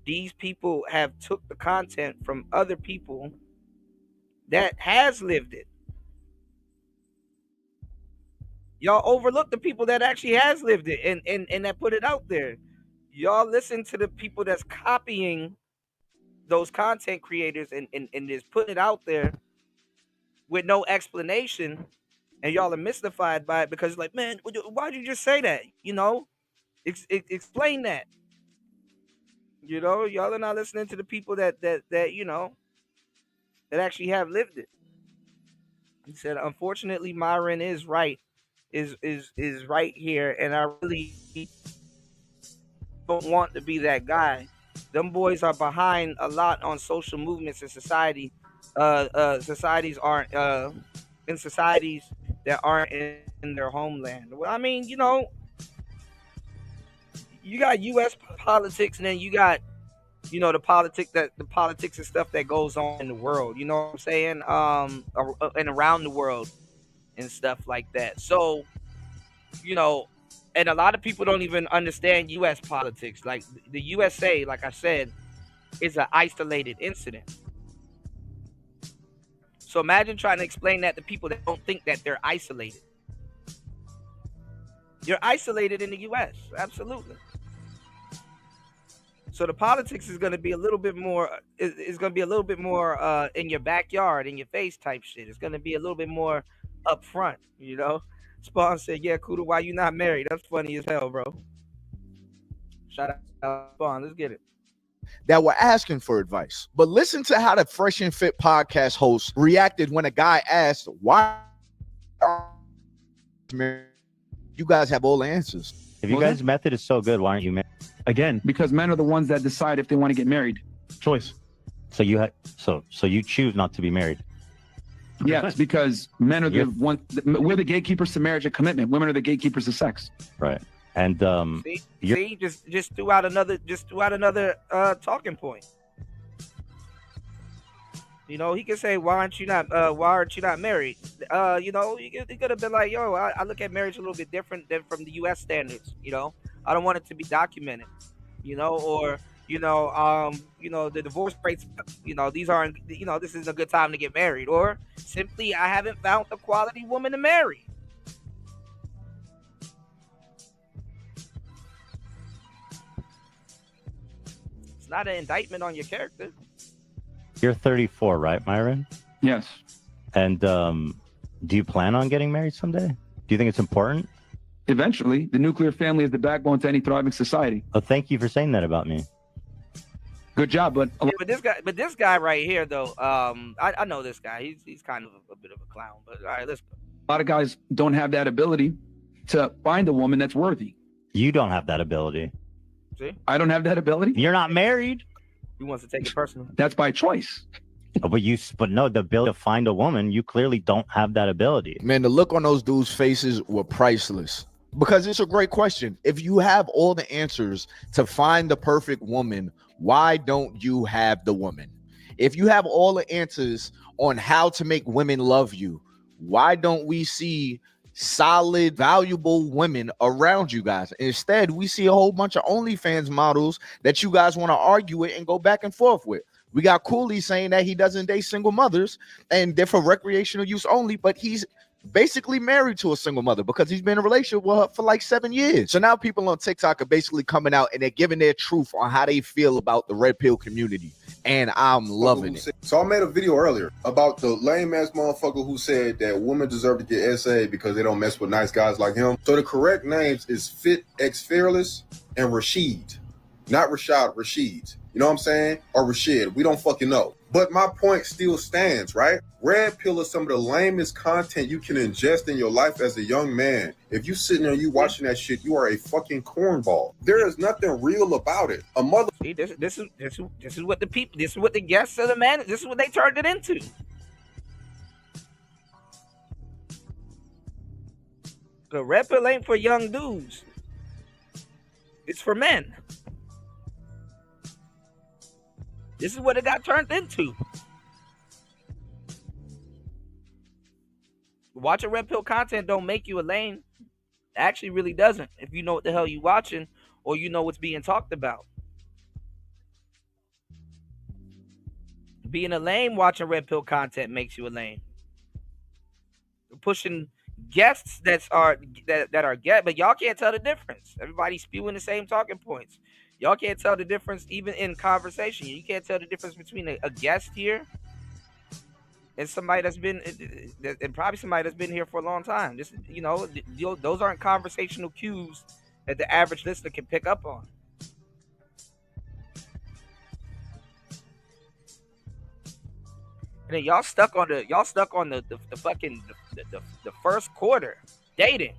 these people have took the content from other people that has lived it. Y'all overlook the people that actually has lived it and that put it out there. Y'all listen to the people that's copying those content creators and just putting it out there with no explanation, and y'all are mystified by it because, like, man, why'd you just say that? You know, explain that. You know, y'all are not listening to the people that you know that actually have lived it. He said, unfortunately, Myron is right, is right here, and I really don't want to be that guy. Them boys are behind a lot on social movements in society. Societies aren't in societies that aren't in their homeland. Well, I mean, you know, you got U.S. politics, and then you got, you know, the politics and stuff that goes on in the world. You know what I'm saying? And around the world and stuff like that. So, you know, and a lot of people don't even understand U.S. politics. Like the USA, like I said, is an isolated incident. So imagine trying to explain that to people that don't think that they're isolated. You're isolated in the U.S. Absolutely. So the politics is going to be a little bit more. Is going to be a little bit more in your backyard, in your face type shit. It's going to be a little bit more upfront. You know. Spawn said, "Yeah, Kuda, why you not married? That's funny as hell, bro." Shout out Spawn. Let's get it. That were asking for advice. But listen to how the Fresh and Fit podcast host reacted when a guy asked, "Why are you married? You guys have all the answers." If you guys' method is so good, why aren't you married? Again, because men are the ones that decide if they want to get married. Choice. So you choose not to be married. Yes, because men are the ones. We're the gatekeepers to marriage and commitment. Women are the gatekeepers to sex. Right. And see, just threw out another talking point. You know, he could say, why aren't you not married? You know, he could have been like, yo, I look at marriage a little bit different than from the U.S. standards. You know, I don't want it to be documented. You know, or you know, the divorce rates. You know, these aren't. You know, this isn't a good time to get married. Or simply, I haven't found a quality woman to marry. It's not an indictment on your character. you're 34, right, Myron? Yes. And do you plan on getting married someday? Do you think it's important? Eventually, the nuclear family is the backbone to any thriving society. Oh, thank you for saying that about me. Good job, but this guy right here, though, I know this guy. He's kind of a bit of a clown. But all right, let's go. A lot of guys don't have that ability to find a woman that's worthy. You don't have that ability. See, I don't have that ability. You're not married. He wants to take it personal. That's by choice. But no, the ability to find a woman, you clearly don't have that ability. Man, the look on those dudes' faces were priceless. Because it's a great question. If you have all the answers to find the perfect woman, why don't you have the woman? If you have all the answers on how to make women love you, why don't we see solid, valuable women around you guys? Instead, we see a whole bunch of OnlyFans models that you guys want to argue with and go back and forth with. We got Cooley saying that he doesn't date single mothers and they're for recreational use only, but he's basically married to a single mother because he's been in a relationship with her for like 7 years. So now people on TikTok are basically coming out and they're giving their truth on how they feel about the red pill community. And I'm loving it. So I made a video earlier about the lame ass motherfucker who said that women deserve to get SA because they don't mess with nice guys like him. So the correct names is Fit X Fearless and Rashid, not Rashad, Rashid. You know what I'm saying? Or Rashid. We don't fucking know. But my point still stands, right? Red pill is some of the lamest content you can ingest in your life as a young man. If you sitting there, you watching that shit, you are a fucking cornball. There is nothing real about it. A mother. See, this is what the people. This is what the guests of the man. This is what they turned it into. The red pill ain't for young dudes. It's for men. This is what it got turned into. Watching red pill content don't make you a lame. It actually really doesn't. If you know what the hell you watching or you know what's being talked about. Being a lame watching red pill content makes you a lame. Pushing guests that are guests, but y'all can't tell the difference. Everybody's spewing the same talking points. Y'all can't tell the difference even in conversation. You can't tell the difference between a guest here and somebody that's been, and probably somebody that's been here for a long time. Just, you know, those aren't conversational cues that the average listener can pick up on. And then y'all stuck on the fucking the first quarter dating.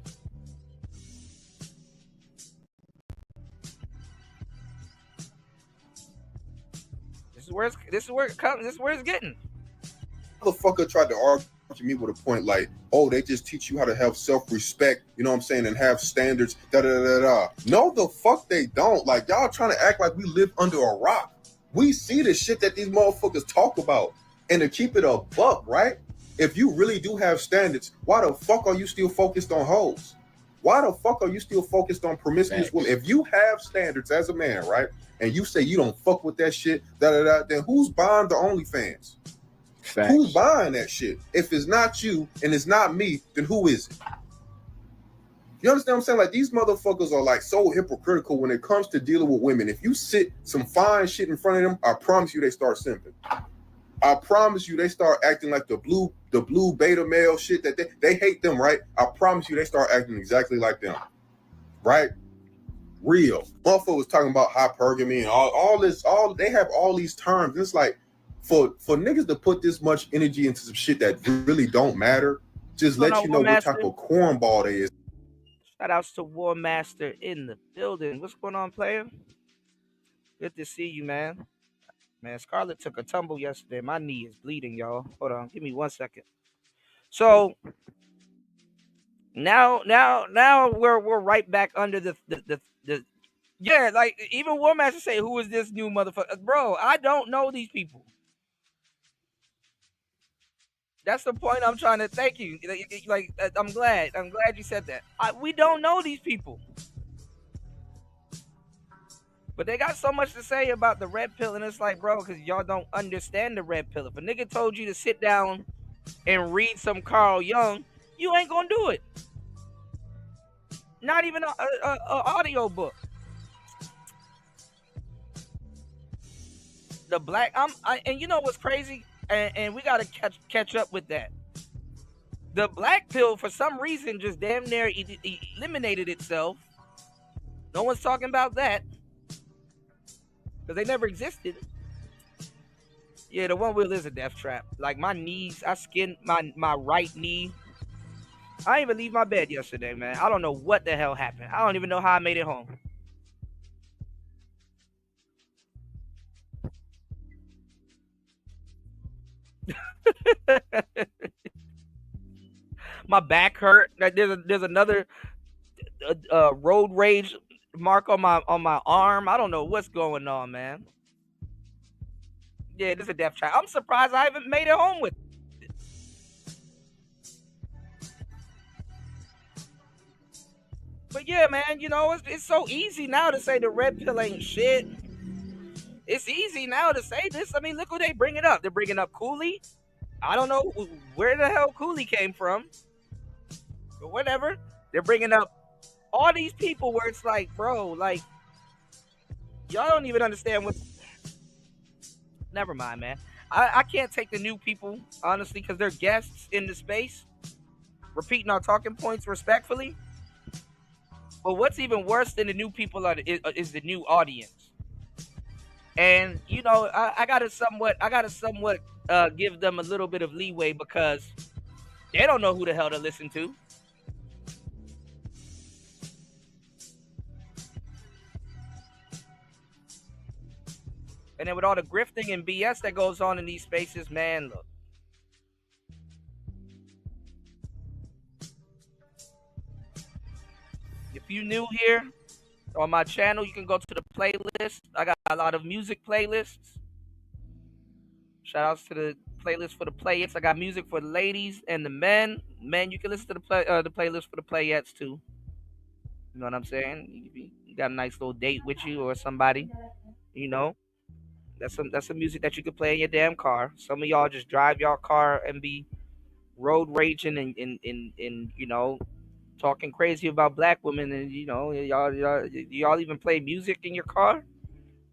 This is where it comes. This is where it's getting. Motherfucker tried to argue me with a point like, oh, they just teach you how to have self-respect, you know what I'm saying, and have standards, da-da-da-da. No, the fuck they don't. Like, y'all trying to act like we live under a rock. We see the shit that these motherfuckers talk about. And to keep it a buck, right? If you really do have standards, why the fuck are you still focused on hoes? Why the fuck are you still focused on promiscuous women? If you have standards as a man, right, and you say you don't fuck with that shit, da-da-da, then who's buying the OnlyFans? Facts. Who's buying that shit? If it's not you and it's not me, then who is it? You understand what I'm saying? Like, these motherfuckers are like so hypocritical when it comes to dealing with women. If you sit some fine shit in front of them, I promise you they start simping. I promise you they start acting like the blue beta male shit that they hate them, right? I promise you they start acting exactly like them, right? Real. Motherfucker was talking about hypergamy and all this, they have all these terms. It's like, for niggas to put this much energy into some shit that really don't matter, just let you know what type of cornball they is. Shout outs to War Master in the building. What's going on, player? Good to see you, man. Man, Scarlett took a tumble yesterday. My knee is bleeding, y'all. Hold on, give me 1 second. So now we're right back under the yeah, like even War Master say, who is this new motherfucker? Bro, I don't know these people. That's the point I'm trying to thank you. Like, I'm glad you said that. We don't know these people. But they got so much to say about the red pill, and it's like, bro, because y'all don't understand the red pill. If a nigga told you to sit down and read some Carl Jung, you ain't gonna do it. Not even a audio book. The black, and you know what's crazy? And we gotta catch up with that. The black pill, for some reason, just damn near eliminated itself. No one's talking about that. Because they never existed. Yeah, the one wheel is a death trap. Like, my knees, I skinned my right knee. I didn't even leave my bed yesterday, man. I don't know what the hell happened. I don't even know how I made it home. My back hurt. Like, there's another road rage mark on my arm. I don't know what's going on, man. Yeah, this is a death trap. I'm surprised I haven't made it home with it. But yeah, man, you know, it's so easy now to say the red pill ain't shit. It's easy now to say this. I mean, look who they bring it up. They're bringing up Cooley. I don't know where the hell Cooley came from. But whatever. They're bringing up all these people where it's like, bro, like, y'all don't even understand what's... Never mind, man. I can't take the new people, honestly, because they're guests in the space, repeating our talking points respectfully. But what's even worse than the new people is the new audience. And, you know, I gotta somewhat give them a little bit of leeway because they don't know who the hell to listen to. And then with all the grifting and BS that goes on in these spaces, man, look. If you new here on my channel, you can go to the playlist. I got a lot of music playlists. Shout outs to the playlist for the playettes. I got music for the ladies and the men. Men, you can listen to the playlist for the playettes too. You know what I'm saying? You got a nice little date with you or somebody, you know. That's some music that you could play in your damn car. Some of y'all just drive your car and be road raging and you know, talking crazy about black women, and you know, y'all even play music in your car.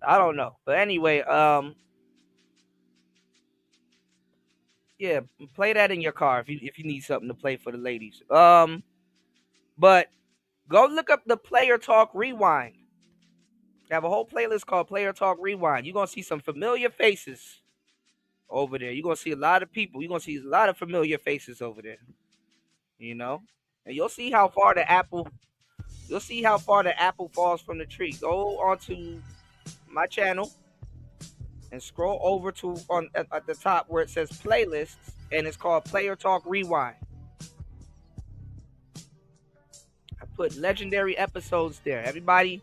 I don't know, but anyway, Yeah, play that in your car if you need something to play for the ladies. But go look up the Player Talk Rewind. I have a whole playlist called Player Talk Rewind. You're gonna see some familiar faces over there. You're gonna see a lot of people. You're gonna see a lot of familiar faces over there. You know? And you'll see how far the apple falls from the tree. Go onto my channel and scroll over to at the top where it says playlists, and it's called Player Talk Rewind. I put legendary episodes there. Everybody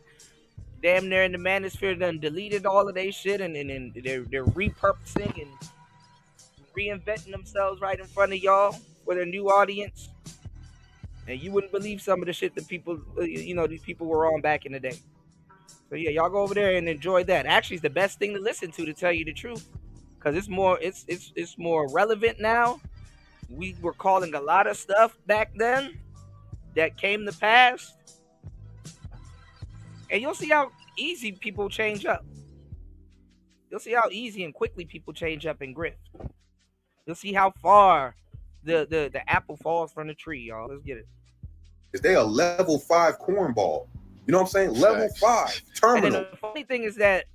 damn near in the manosphere done deleted all of their shit, and they're repurposing and reinventing themselves right in front of y'all for their new audience. And you wouldn't believe some of the shit that people, these people were on back in the day. So yeah, y'all go over there and enjoy that. Actually, it's the best thing to listen to tell you the truth, because it's more relevant now. We were calling a lot of stuff back then that came to pass, and you'll see how easy people change up. You'll see how easy and quickly people change up and grift. You'll see how far the apple falls from the tree, y'all. Let's get it. Is they a level 5 cornball? You know what I'm saying? Level 5 terminal. And then the funny thing is that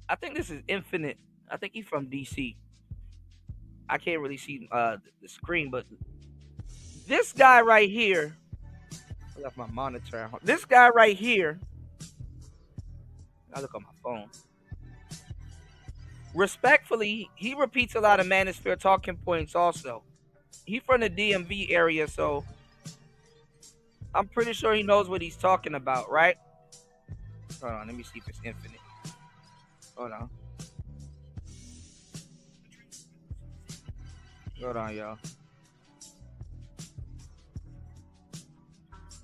I think this is Infinite. I think he's from DC. I can't really see the screen, but this guy right here, I left my monitor at home. This guy right here, I look on my phone. Respectfully, he repeats a lot of Manosphere talking points also. He's from the DMV area, so I'm pretty sure he knows what he's talking about, right? Hold on, let me see if it's Infinite. Hold on. Hold on, y'all.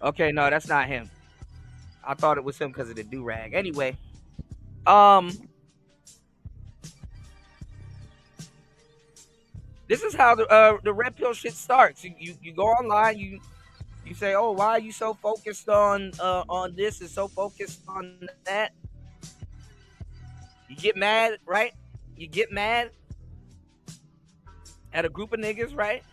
Okay, no, that's not him. I thought it was him because of the do-rag. Anyway, this is how the red pill shit starts. You go online, you say, oh, why are you so focused on this and so focused on that? You get mad, right? You get mad at a group of niggas, right?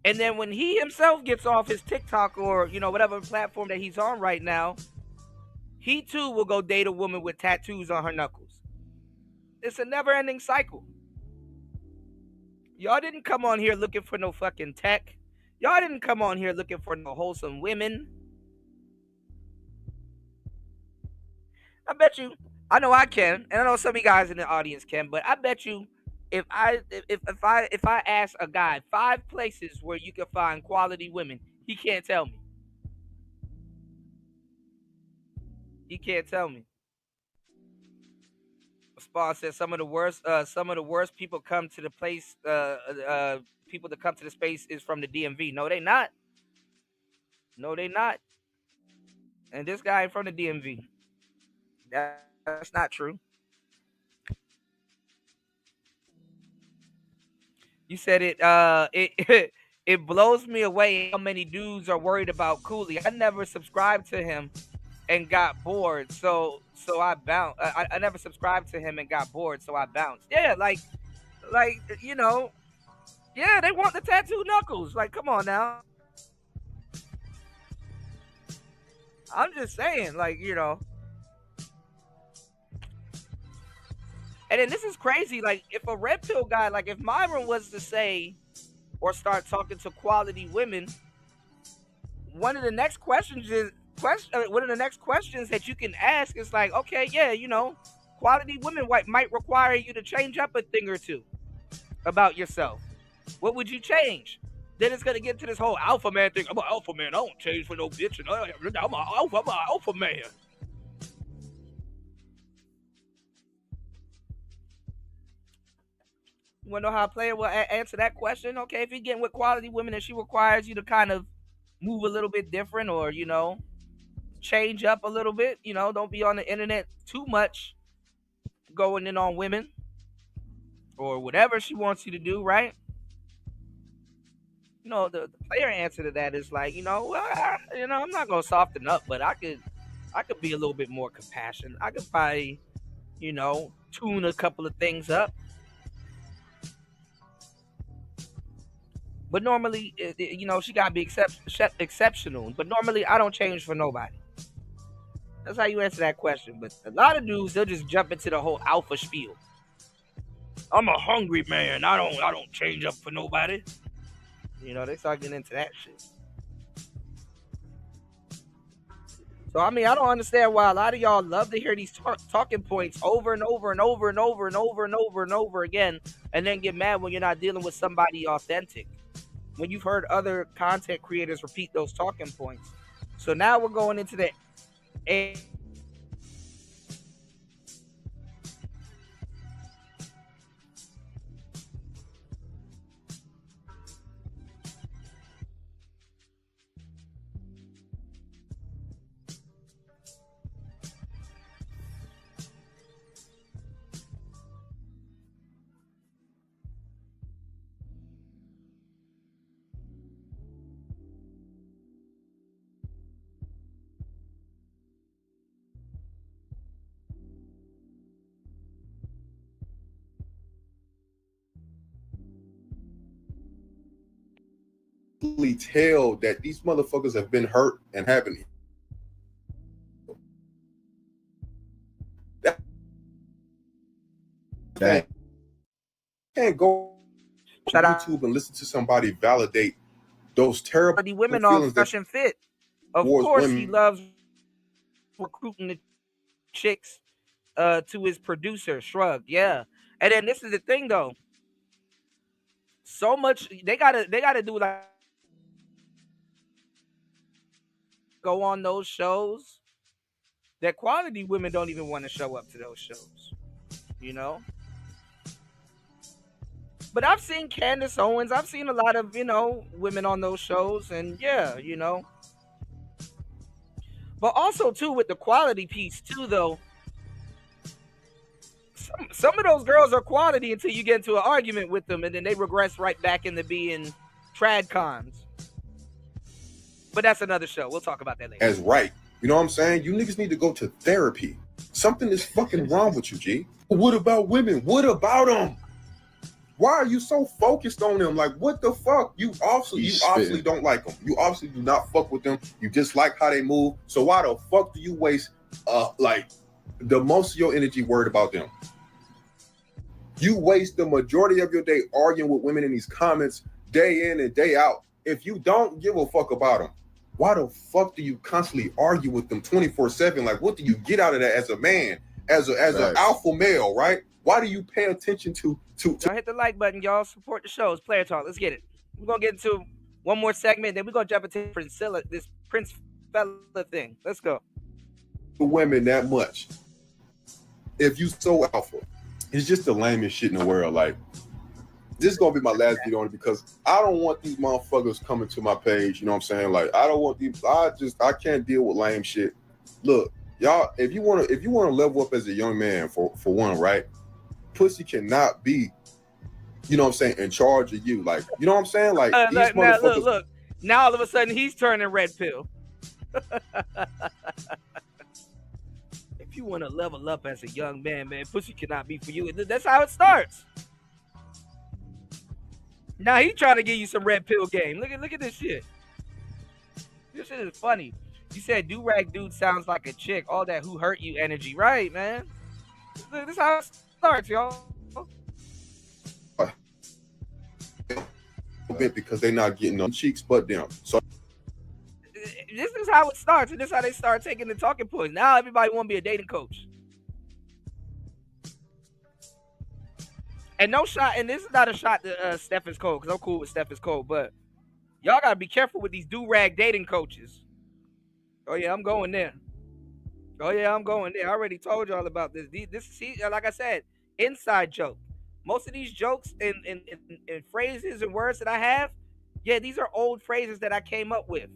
And then when he himself gets off his TikTok or, whatever platform that he's on right now, he too will go date a woman with tattoos on her knuckles. It's a never-ending cycle. Y'all didn't come on here looking for no fucking tech. Y'all didn't come on here looking for no wholesome women. I bet you, I know I can, and I know some of you guys in the audience can, but I bet you if I ask a guy 5 places where you can find quality women, he can't tell me. He can't tell me. Spawn says some of the worst people come to the place. People that come to the space is from the DMV. No, they not. No, they not. And this guy ain't from the DMV. That's not true. You said it. It blows me away how many dudes are worried about Cooley. I never subscribed to him and got bored, so I bounced. I never subscribed to him and got bored, so I bounced. Yeah, like yeah, they want the tattoo knuckles. Like, come on now. I'm just saying, like, And then this is crazy. Like, if a red pill guy, like if Myron was to say or start talking to quality women, one of the next questions that you can ask is like, okay, yeah, quality women might require you to change up a thing or two about yourself. What would you change? Then it's gonna get to this whole alpha man thing. I'm an alpha man. I don't change for no bitch. I'm an alpha man. You wanna know how a player will answer that question? Okay, if you're getting with quality women and she requires you to kind of move a little bit different or, change up a little bit, don't be on the internet too much going in on women or whatever she wants you to do, right? The player answer to that is like, I'm not gonna soften up, but I I could be a little bit more compassionate. I could probably, tune a couple of things up. But normally, she gotta be exceptional. But normally, I don't change for nobody. That's how you answer that question. But a lot of dudes, they'll just jump into the whole alpha spiel. I'm a hungry man. I don't change up for nobody. They start getting into that shit. So I don't understand why a lot of y'all love to hear these talking points over and over and over and over and over and over and over again, and then get mad when you're not dealing with somebody authentic. When you've heard other content creators repeat those talking points. So now we're going into the tell that these motherfuckers have been hurt and haven't. That can't go on YouTube and listen to somebody validate those terrible the women on Fresh and Fit. Of course, he loves recruiting the chicks to his producer. Shrug, yeah. And then this is the thing, though. So much they gotta do like go on those shows that quality women don't even want to show up to those shows, But I've seen Candace Owens. I've seen a lot of, women on those shows, and yeah, But also too with the quality piece too, though. Some of those girls are quality until you get into an argument with them, and then they regress right back into being trad cons. But that's another show. We'll talk about that later. As right. You know what I'm saying? You niggas need to go to therapy. Something is fucking wrong with you, G. What about women? What about them? Why are you so focused on them? Like, what the fuck? You obviously don't like them. You obviously do not fuck with them. You just like how they move. So why the fuck do you waste the most of your energy worried about them? You waste the majority of your day arguing with women in these comments day in and day out. If you don't give a fuck about them, why the fuck do you constantly argue with them 24/7? Like, what do you get out of that as a man, as an alpha male, right? Why do you pay attention to? Y'all hit the like button, y'all. Support the show. It's Player Talk. Let's get it. We're gonna get into one more segment, then we're gonna jump into Princella, this Princella thing. Let's go. Women that much. If you so alpha, it's just the lamest shit in the world. Like, this is gonna be my last video on it because I don't want these motherfuckers coming to my page. You know what I'm saying? Like, I don't want these. I can't deal with lame shit. Look, y'all, if you wanna level up as a young man, for one, right? Pussy cannot be, you know what I'm saying, in charge of you. Like, you know what I'm saying? Like, these motherfuckers. Look. Now all of a sudden he's turning red pill. If you want to level up as a young man, pussy cannot be for you. That's how it starts. Now he trying to give you some red pill game. Look at this shit. This shit is funny. You said do-rag dude sounds like a chick. All that who hurt you energy. Right, man. This is how it starts, y'all. Because they're not getting no cheeks but them. So this is how it starts, and this is how they start taking the talking points. Now everybody want to be a dating coach. And no shot, and this is not a shot to Stephen's Cole, because I'm cool with Stephen's Cole, but y'all gotta be careful with these do-rag dating coaches. Oh yeah, I'm going there. I already told y'all about this. Like I said, inside joke. Most of these jokes and phrases and words that I have, yeah, these are old phrases that I came up with.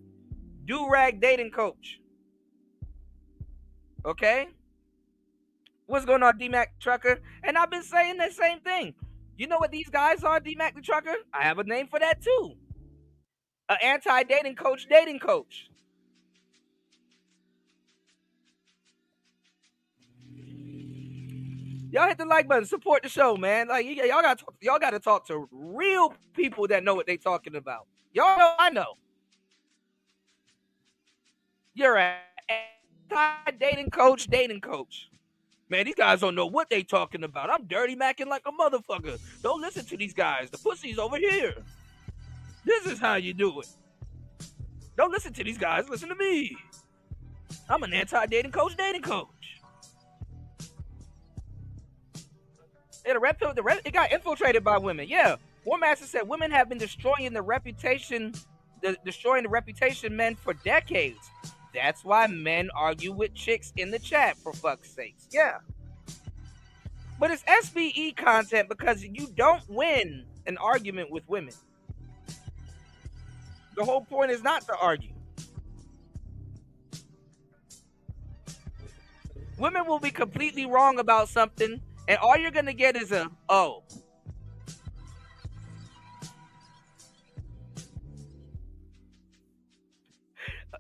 Do-rag dating coach. Okay? What's going on, D-Mac Trucker? And I've been saying the same thing. You know what these guys are, D-Mac the Trucker? I have a name for that too. An anti-dating coach dating coach. Y'all hit the like button. Support the show, man. Like y'all got to talk to real people that know what they talking about. Y'all know I know. You're an dating coach. Man, these guys don't know what they talking about. I'm dirty macking like a motherfucker. Don't listen to these guys. The pussy's over here. This is how you do it. Don't listen to these guys. Listen to me. I'm an anti-dating coach. Yeah, it got infiltrated by women. Yeah, War Master said women have been destroying the reputation men for decades. That's why men argue with chicks in the chat, for fuck's sakes. Yeah. But it's SBE content because you don't win an argument with women. The whole point is not to argue. Women will be completely wrong about something, and all you're going to get is a, oh.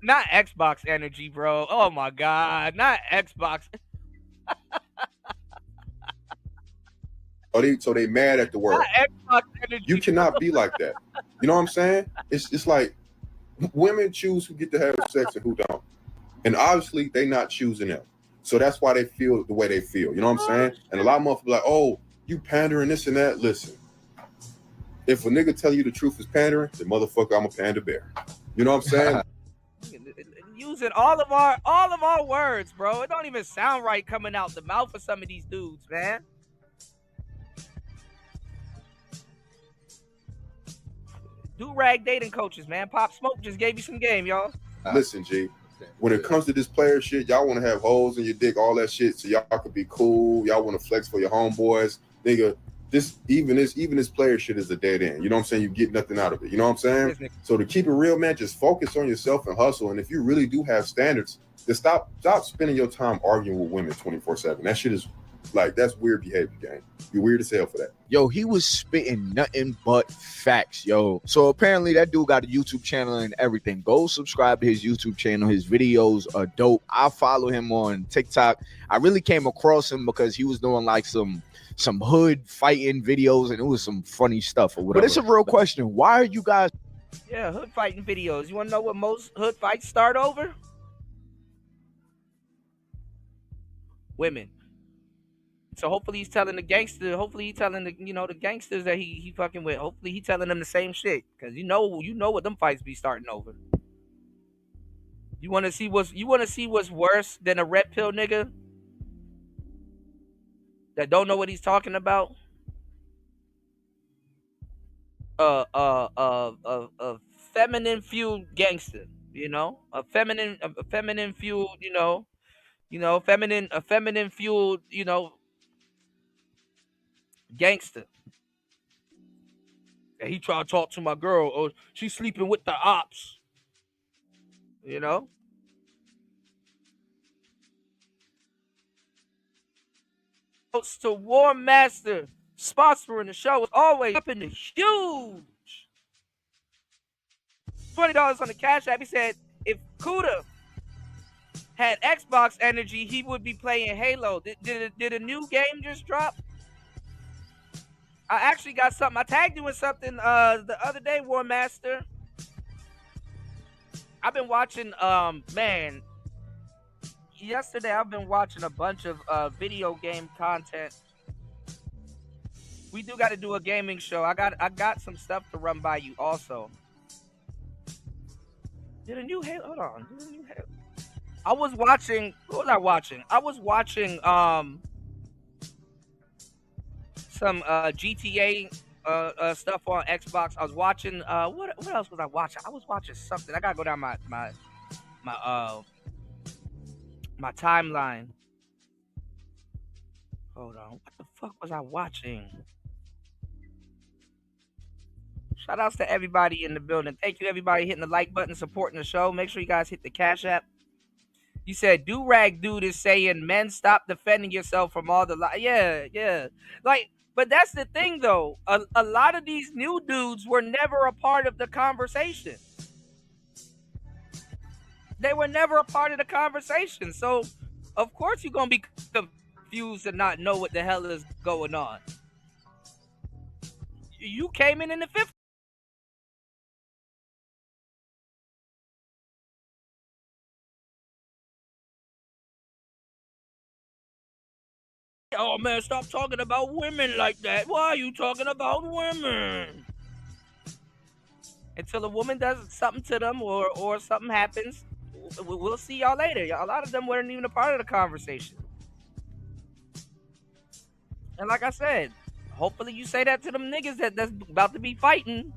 Not Xbox energy, bro. Oh my God. Not Xbox. So they mad at the word. Not Xbox energy. You cannot be like that. You know what I'm saying? It's like women choose who get to have sex and who don't. And obviously they not choosing them. So that's why they feel the way they feel. You know what I'm saying? And a lot of motherfuckers be like, oh, you pandering this and that. Listen, if a nigga tell you the truth is pandering, then motherfucker, I'm a panda bear. You know what I'm saying? Using all of our words, bro. It don't even sound right coming out the mouth of some of these dudes, man. Do-rag dating coaches, man. Pop Smoke just gave you some game, y'all. Listen, G. When it comes to this player shit, y'all want to have holes in your dick, all that shit, so y'all could be cool. Y'all want to flex for your homeboys, nigga. Even this player shit is a dead end. You know what I'm saying? You get nothing out of it. You know what I'm saying? So to keep it real, man, just focus on yourself and hustle. And if you really do have standards, then stop spending your time arguing with women 24/7. That shit is like, that's weird behavior, gang. You're weird as hell for that. Yo, he was spitting nothing but facts, yo. So apparently that dude got a YouTube channel and everything. Go subscribe to his YouTube channel. His videos are dope. I follow him on TikTok. I really came across him because he was doing like some hood fighting videos, and it was some funny stuff or whatever. But it's a real question. Why are you guys? Yeah, hood fighting videos. You want to know what most hood fights start over? Women. So hopefully he's telling the gangster. Hopefully he's telling the gangsters that he fucking with. Hopefully he telling them the same shit, because you know what them fights be starting over. You want to see what's worse than a red pill nigga that don't know what he's talking about? A feminine fueled gangster, a feminine fueled, a feminine fueled, gangster. And he tried to talk to my girl, or she's sleeping with the ops, To War Master sponsoring the show is always up in the huge. $20 on the Cash App. He said if Kuda had Xbox energy, he would be playing Halo. Did a new game just drop? I actually got something. I tagged you with something the other day, War Master. I've been watching yesterday I've been watching a bunch of video game content. We do got to do a gaming show. I got some stuff to run by you also. Did a new Halo? Hold on. Did a new Halo? I was watching. What was I watching? I was watching some GTA stuff on Xbox. I was watching what else was I watching? I was watching something. I gotta go down my timeline. Hold on. What the fuck was I watching? Shout outs to everybody in the building. Thank you, everybody hitting the like button, supporting the show. Make sure you guys hit the Cash App. You said Do-Rag Dude is saying, men, stop defending yourself from all the yeah. But that's the thing, though. A lot of these new dudes were never a part of the conversation. They were never a part of the conversation. So, of course, you're going to be confused and not know what the hell is going on. You came in the 50s. Oh man, stop talking about women like that. Why are you talking about women? Until a woman does something to them or something happens, we'll see y'all later. A lot of them weren't even a part of the conversation. And like I said, hopefully you say that to them niggas that's about to be fighting.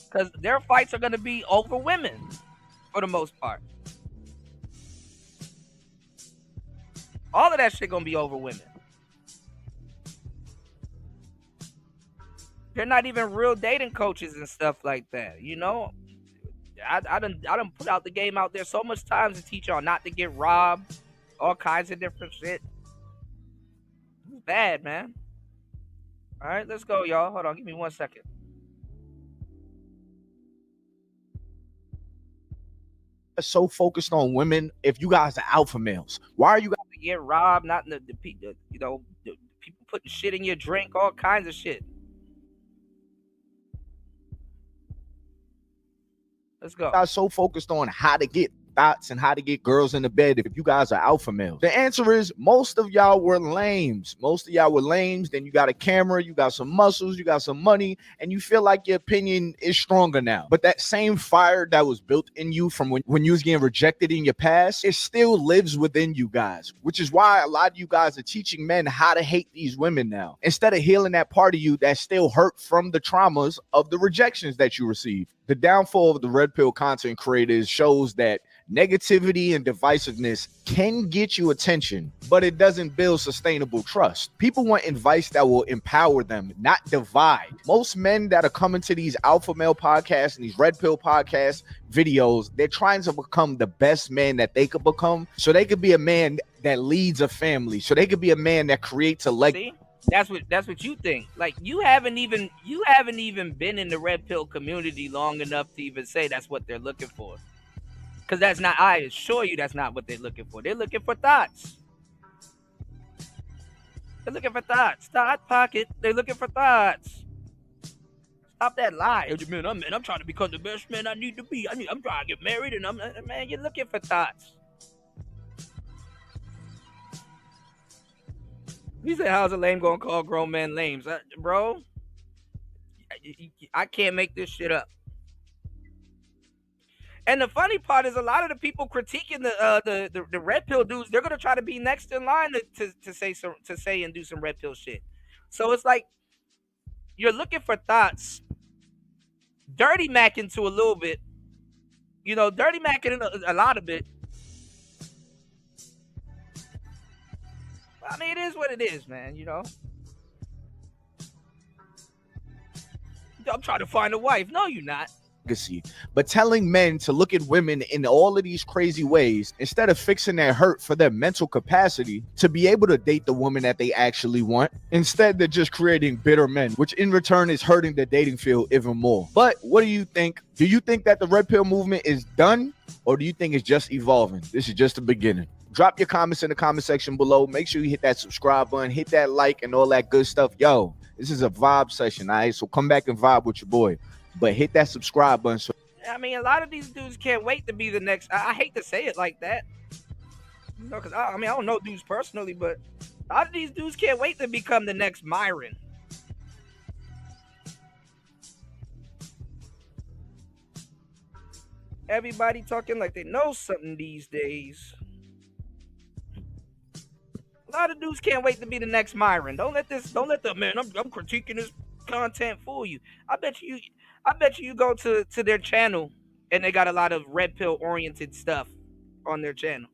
Because their fights are going to be over women for the most part. All of that shit going to be over women. They're not even real dating coaches and stuff like that, you know? I done put out the game out there so much times to teach y'all not to get robbed, all kinds of different shit. It's bad, man. All right, let's go, y'all. Hold on, give me 1 second. So focused on women if you guys are alpha males? Why are you guys get robbed? Not the people putting shit in your drink, all kinds of shit. Let's go. guys so focused on how to get thoughts and how to get girls into bed if you guys are alpha males? The answer is most of y'all were lames. Then you got a camera, you got some muscles, you got some money, and you feel like your opinion is stronger now. But that same fire that was built in you from when you was getting rejected in your past, it still lives within you guys, which is why a lot of you guys are teaching men how to hate these women now, instead of healing that part of you that's still hurt from the traumas of the rejections that you received. The downfall of the red pill content creators shows that negativity and divisiveness can get you attention, but it doesn't build sustainable trust. People want advice that will empower them, not divide. Most men that are coming to these alpha male podcasts and these red pill podcast videos, they're trying to become the best man that they could become, so they could be a man that leads a family, so they could be a man that creates a legacy. That's what you think. Like you haven't even been in the red pill community long enough to even say that's what they're looking for. Because that's not, I assure you that's not what they're looking for. They're looking for thoughts. They're looking for thoughts. Thought pocket. They're looking for thoughts. Stop that lie. Man, I'm trying to become the best man I need to be. I'm trying to get married and man, you're looking for thoughts. He said, how's a lame gonna call grown men lames? Bro, I can't make this shit up. And the funny part is a lot of the people critiquing the red pill dudes, they're gonna try to be next in line to say and do some red pill shit. So it's like you're looking for thoughts, dirty macking to a little bit, dirty macking a lot of it. I mean, it is what it is, man, I'm trying to find a wife. No, you're not. But telling men to look at women in all of these crazy ways instead of fixing their hurt for their mental capacity to be able to date the woman that they actually want. Instead, they're just creating bitter men, which in return is hurting the dating field even more. But what do you think? Do you think that the red pill movement is done, or do you think it's just evolving? This is just the beginning. Drop your comments in the comment section below. Make sure you hit that subscribe button, hit that like and all that good stuff. Yo, this is a vibe session, all right? So come back and vibe with your boy. But hit that subscribe button. I mean, a lot of these dudes can't wait to be the next. I hate to say it like that, because I don't know dudes personally, but a lot of these dudes can't wait to become the next Myron. Everybody talking like they know something these days. A lot of dudes can't wait to be the next Myron. Don't let the man. I'm critiquing this content fool you. I bet you go to their channel and they got a lot of red pill oriented stuff on their channel.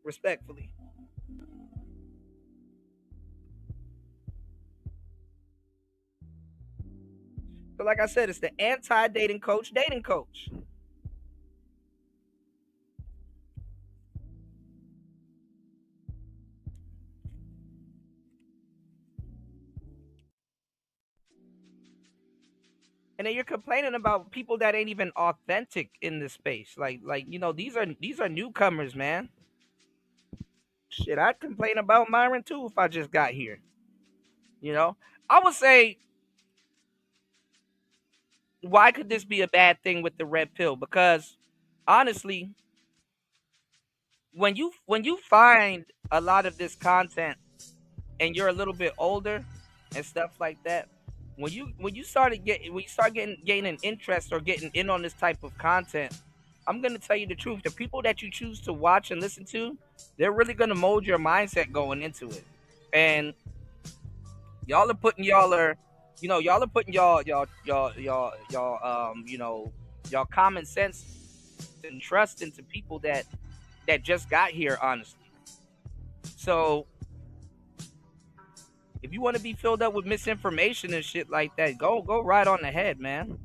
Respectfully. So like I said, it's the anti-dating coach, dating coach. And then you're complaining about people that ain't even authentic in this space. Like these are newcomers, man. Shit, I'd complain about Myron too if I just got here. You know, I would say, why could this be a bad thing with the red pill? Because honestly, when you find a lot of this content and you're a little bit older and stuff like that, when you start gaining interest or getting in on this type of content, I'm gonna tell you the truth. The people that you choose to watch and listen to, they're really gonna mold your mindset going into it. And y'all are putting y'all common sense and trust into people that just got here, honestly. So if you want to be filled up with misinformation and shit like that, go right on ahead, man.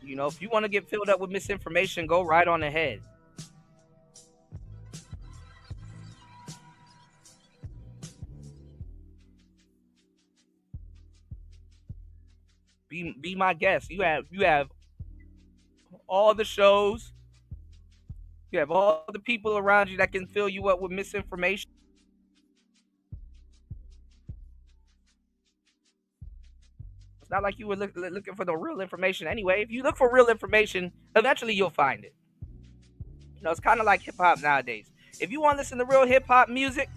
You know, if you want to get filled up with misinformation, go right on ahead. Be my guest. You have all the shows. You have all the people around you that can fill you up with misinformation. It's not like you were looking for the real information anyway. If you look for real information, eventually you'll find it. You know, it's kind of like hip hop nowadays. If you want to listen to real hip hop music,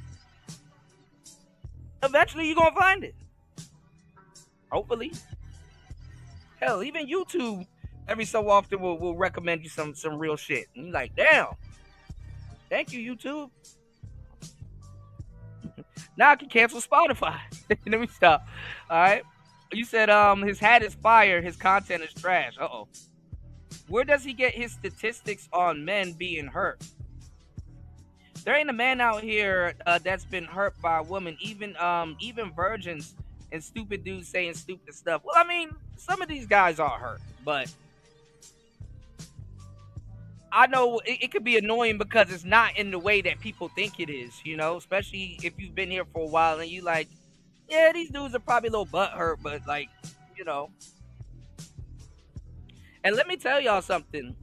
eventually you're gonna find it. Hopefully. Hell, even YouTube every so often will recommend you some real shit. And you're like, damn. Thank you, YouTube. Now I can cancel Spotify. Let me stop. All right. You said his hat is fire, his content is trash. Uh-oh. Where does he get his statistics on men being hurt? There ain't a man out here that's been hurt by a woman, even virgins and stupid dudes saying stupid stuff. Well, I mean, some of these guys are hurt, but I know it could be annoying because it's not in the way that people think it is, you know, especially if you've been here for a while and you like, yeah, these dudes are probably a little butthurt, but like, you know. And let me tell y'all something.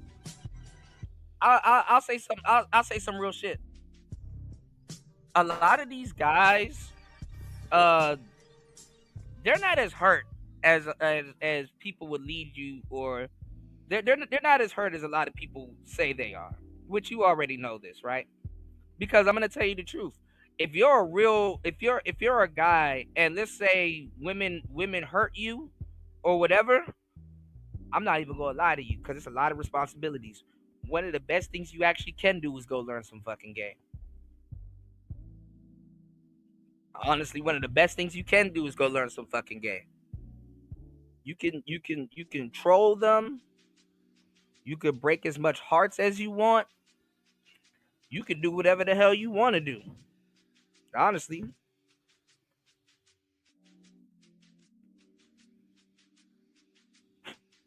I'll say some. I'll say some real shit. A lot of these guys, they're not as hurt as people would lead you, or they're not as hurt as a lot of people say they are. Which you already know this, right? Because I'm gonna tell you the truth. If you're a guy and let's say women hurt you or whatever, I'm not even gonna lie to you because it's a lot of responsibilities. One of the best things you actually can do is go learn some fucking game. Honestly, one of the best things you can do is go learn some fucking game. You can troll them. You could break as much hearts as you want. You can do whatever the hell you want to do. Honestly.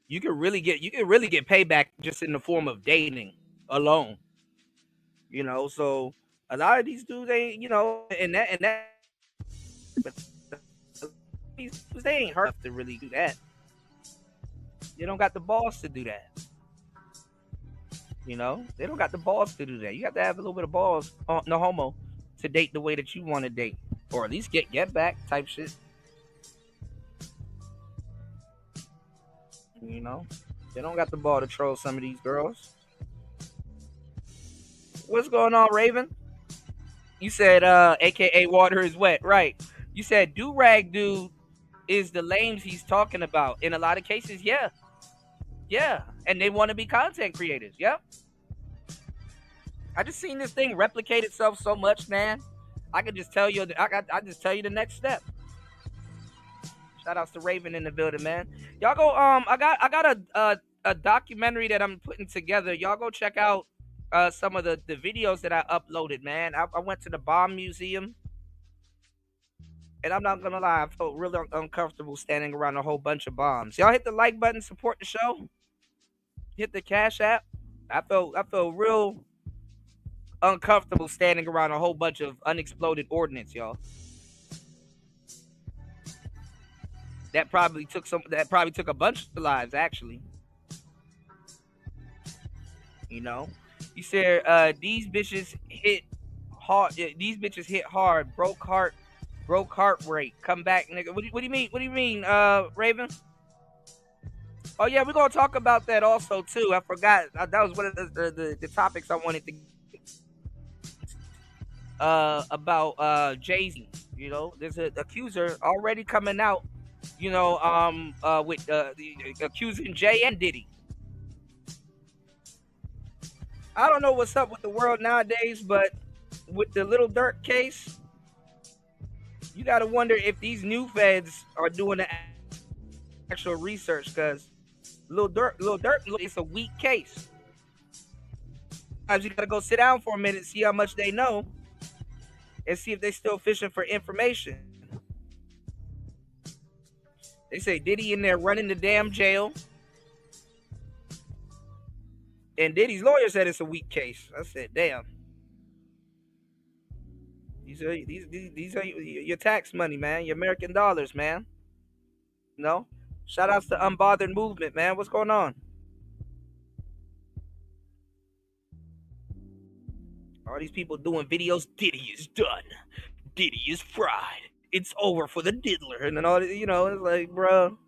You can really get payback just in the form of dating alone. You know, so a lot of these dudes ain't, you know, and that but they ain't hurt enough to really do that. They don't got the balls to do that. You know, they don't got the balls to do that. You have to have a little bit of balls, no homo, to date the way that you want to date, or at least get back type shit. You know, they don't got the ball to troll some of these girls. What's going on, Raven? You said, AKA water is wet, right? You said do-rag dude is the lames he's talking about. In a lot of cases, yeah. Yeah, and they want to be content creators, yep. I just seen this thing replicate itself so much, man. I could just tell you, I just tell you the next step. Shout outs to Raven in the building, man. Y'all go, I got a documentary that I'm putting together. Y'all go check out some of the videos that I uploaded, man. I went to the bomb museum. And I'm not gonna lie, I felt really uncomfortable standing around a whole bunch of bombs. Y'all hit the like button, support the show. Hit the Cash App. I felt real uncomfortable standing around a whole bunch of unexploded ordnance, y'all. That probably took a bunch of lives, actually. You know, You said these bitches hit hard. These bitches hit hard. Broke heart rate. Come back, nigga. What do you mean? What do you mean, Raven? Oh yeah, we're gonna talk about that also too. I forgot. That was one of the topics I wanted to about Jay-Z. You know, there's an accuser already coming out. You know, with accusing Jay and Diddy. I don't know what's up with the world nowadays, but with the Little Dirk case, you got to wonder if these new feds are doing the actual research, because Little Dirk, it's a weak case. Sometimes you got to go sit down for a minute, see how much they know, and see if they still fishing for information. They say Diddy in there running the damn jail. And Diddy's lawyer said it's a weak case. I said, damn. These are your tax money, man. Your American dollars, man. You know? Shout outs to Unbothered Movement, man. What's going on? All these people doing videos. Diddy is done. Diddy is fried. It's over for the diddler. And then all, you know, it's like, bro.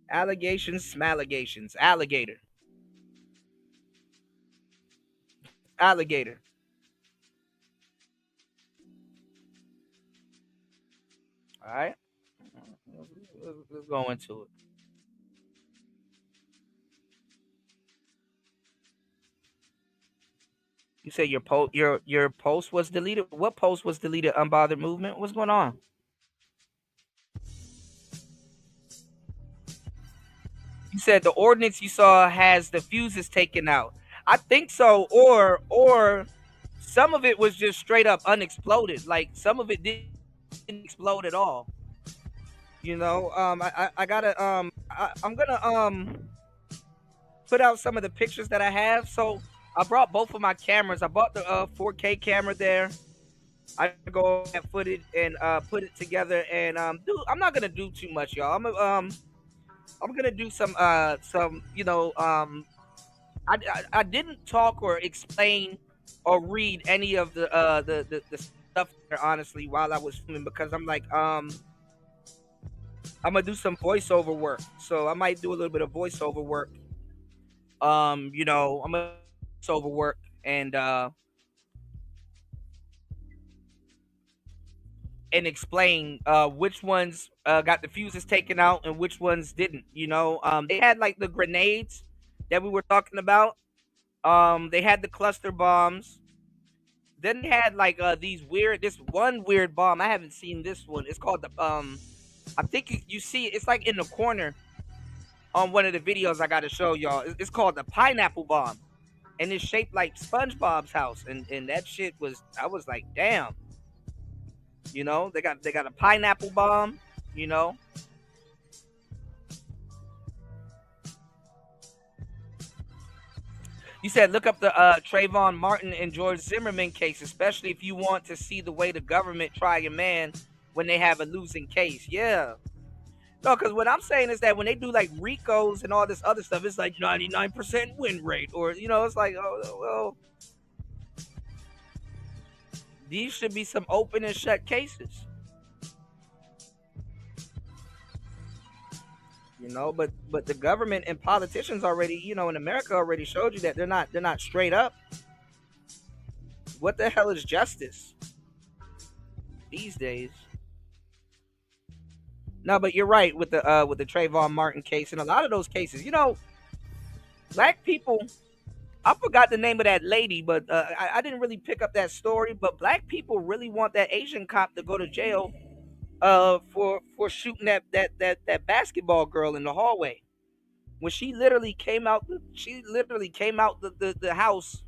Allegations, smallegations. Alligator. Alligator. All right. Let's go into it. You say your post was deleted. What post was deleted? Unbothered Movement. What's going on? You said the ordinance you saw has the fuses taken out. I think so, or some of it was just straight up unexploded. Like some of it didn't explode at all. You know, I gotta I'm gonna put out some of the pictures that I have. So I brought both of my cameras. I bought the 4K camera there. I go at footage and put it together, and I'm not gonna do too much, y'all. I'm gonna do some you know, I didn't talk or explain or read any of the stuff there, honestly, while I was filming, because I'm like I'm gonna do some voiceover work, so I might do a little bit of voiceover work. You know, I'm gonna do voiceover work and explain which ones got the fuses taken out and which ones didn't. You know, they had like the grenades that we were talking about. They had the cluster bombs. Then they had like this one weird bomb. I haven't seen this one. It's called the I think you see it. It's like in the corner on one of the videos I got to show y'all. It's called the pineapple bomb, and it's shaped like SpongeBob's house. And that shit was, I was like, damn. You know, they got a pineapple bomb. You know. You said look up the Trayvon Martin and George Zimmerman case, especially if you want to see the way the government try a man when they have a losing case. Yeah. No, because what I'm saying is that when they do like RICOs and all this other stuff, it's like 99% win rate. Or, you know, it's like, oh, well, these should be some open and shut cases. You know, but the government and politicians already, you know, in America already showed you that they're not straight up. What the hell is justice these days? No, but you're right with the Trayvon Martin case and a lot of those cases. You know, black people, I forgot the name of that lady, but I didn't really pick up that story. But black people really want that Asian cop to go to jail for shooting that basketball girl in the hallway. When she literally came out the house,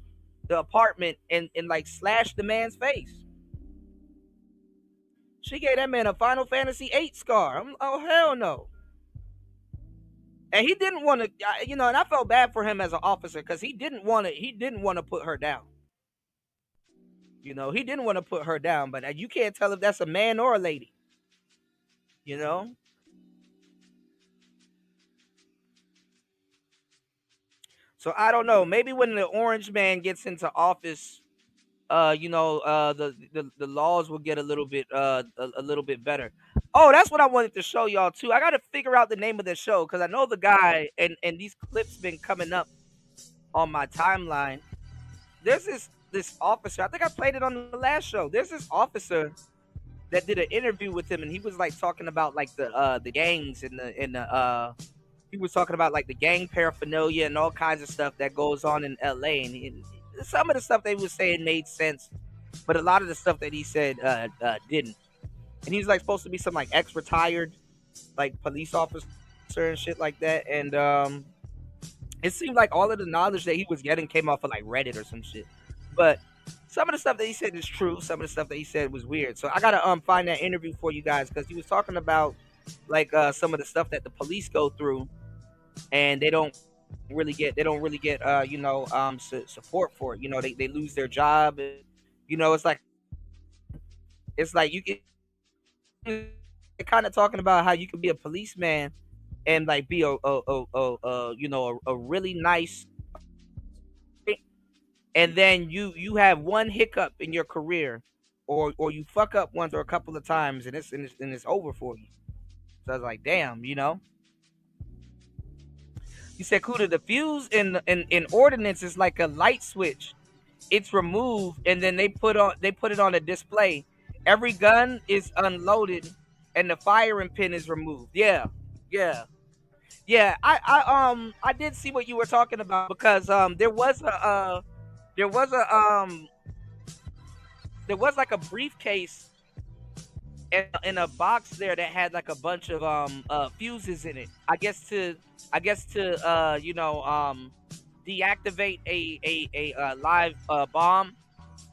the apartment, and like slashed the man's face. She gave that man a Final Fantasy VIII scar. Oh hell no. And he didn't want to, you know, and I felt bad for him as an officer because he didn't want to put her down. You know, he didn't want to put her down, but you can't tell if that's a man or a lady. You know? So I don't know. Maybe when the orange man gets into office, the laws will get a little bit better. Oh, that's what I wanted to show y'all too. I got to figure out the name of the show because I know the guy, and these clips been coming up on my timeline. There's this officer. I think I played it on the last show. There's this officer that did an interview with him, and he was like talking about like the gangs and the he was talking about like the gang paraphernalia and all kinds of stuff that goes on in LA, and some of the stuff they was saying made sense, but a lot of the stuff that he said didn't. And he's like supposed to be some like ex-retired like police officer and shit like that, and it seemed like all of the knowledge that he was getting came off of like Reddit or some shit. But some of the stuff that he said is true. Some of the stuff that he said was weird. So I gotta find that interview for you guys because he was talking about like some of the stuff that the police go through, and they don't really get support for it. You know, they lose their job. And, you know, it's like you can kind of talking about how you can be a policeman and like be a really nice, and then you have one hiccup in your career, or you fuck up once or a couple of times, and it's over for you. So I was like, damn, you know. You said, Kuda, the fuse in ordinance is like a light switch. It's removed, and then they put it on a display. Every gun is unloaded, and the firing pin is removed. Yeah. I did see what you were talking about because there was like a briefcase in a box there that had like a bunch of fuses in it. I guess to deactivate a live bomb,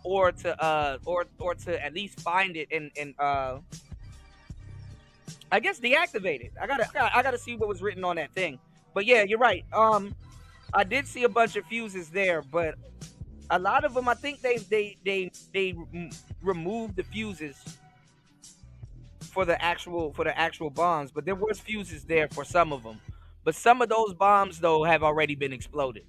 or to at least find it and I guess deactivate it. I gotta see what was written on that thing. But yeah, you're right. I did see a bunch of fuses there, but a lot of them, I think they removed the fuses for the actual bombs, but there was fuses there for some of them. But some of those bombs though have already been exploded.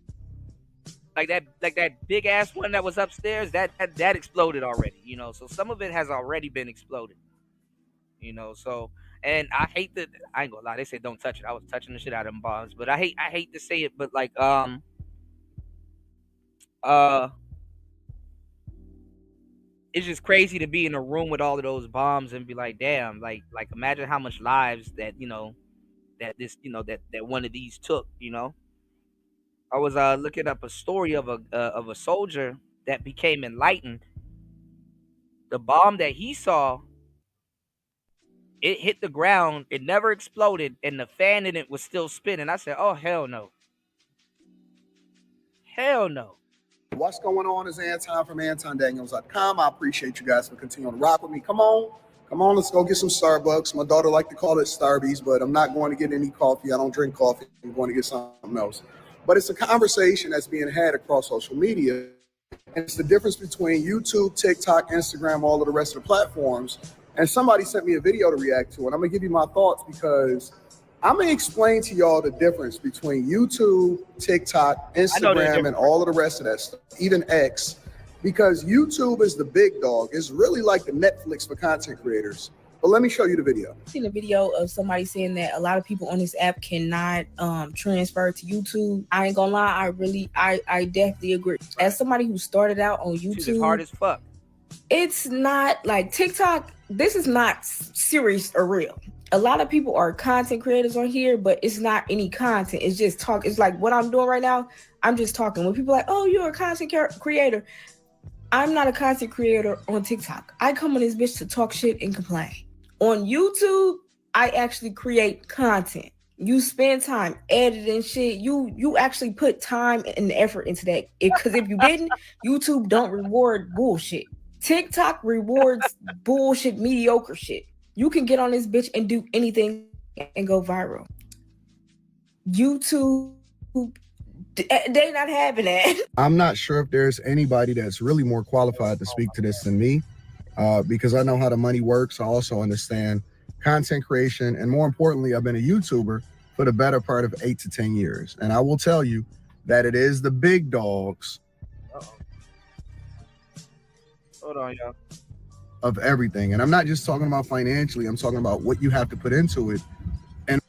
Like that big ass one that was upstairs, that exploded already, you know. So some of it has already been exploded. You know, so, and I hate that, I ain't gonna lie, they said don't touch it. I was touching the shit out of them bombs, but I hate to say it, but like it's just crazy to be in a room with all of those bombs and be like, damn, like imagine how much lives that, you know, that this, you know, that one of these took, you know. I was looking up a story of a soldier that became enlightened. The bomb that he saw, it hit the ground, it never exploded, and the fan in it was still spinning. I said, oh, hell no. Hell no. What's going on is Anton from AntonDaniels.com. I appreciate you guys for continuing to rock with me. Come on, let's go get some Starbucks. My daughter like to call it Starbies, but I'm not going to get any coffee. I don't drink coffee. I'm going to get something else. But it's a conversation that's being had across social media. And it's the difference between YouTube, TikTok, Instagram, all of the rest of the platforms. And somebody sent me a video to react to, and I'm gonna give you my thoughts because I'm gonna explain to y'all the difference between YouTube, TikTok, Instagram, and all of the rest of that stuff, even X, because YouTube is the big dog. It's really like the Netflix for content creators. But let me show you the video. I've seen a video of somebody saying that a lot of people on this app cannot transfer to YouTube. I ain't gonna lie, I definitely agree. As somebody who started out on YouTube, it's hard as fuck. It's not like TikTok. This is not serious or real. A lot of people are content creators on here, but it's not any content. It's just talk. It's like what I'm doing right now. I'm just talking. When people are like, oh, you're a content creator. I'm not a content creator on TikTok. I come on this bitch to talk shit and complain. On YouTube, I actually create content. You spend time editing shit. You actually put time and effort into that. Because if you didn't, YouTube don't reward bullshit. TikTok rewards bullshit, mediocre shit. You can get on this bitch and do anything and go viral. YouTube, they not having that. I'm not sure if there's anybody that's really more qualified to speak to this than me, because I know how the money works. I also understand content creation, and more importantly, I've been a YouTuber for the better part of 8 to 10 years. And I will tell you that it is the big dogs Hold on, y'all. of everything. And I'm not just talking about financially, I'm talking about what you have to put into it in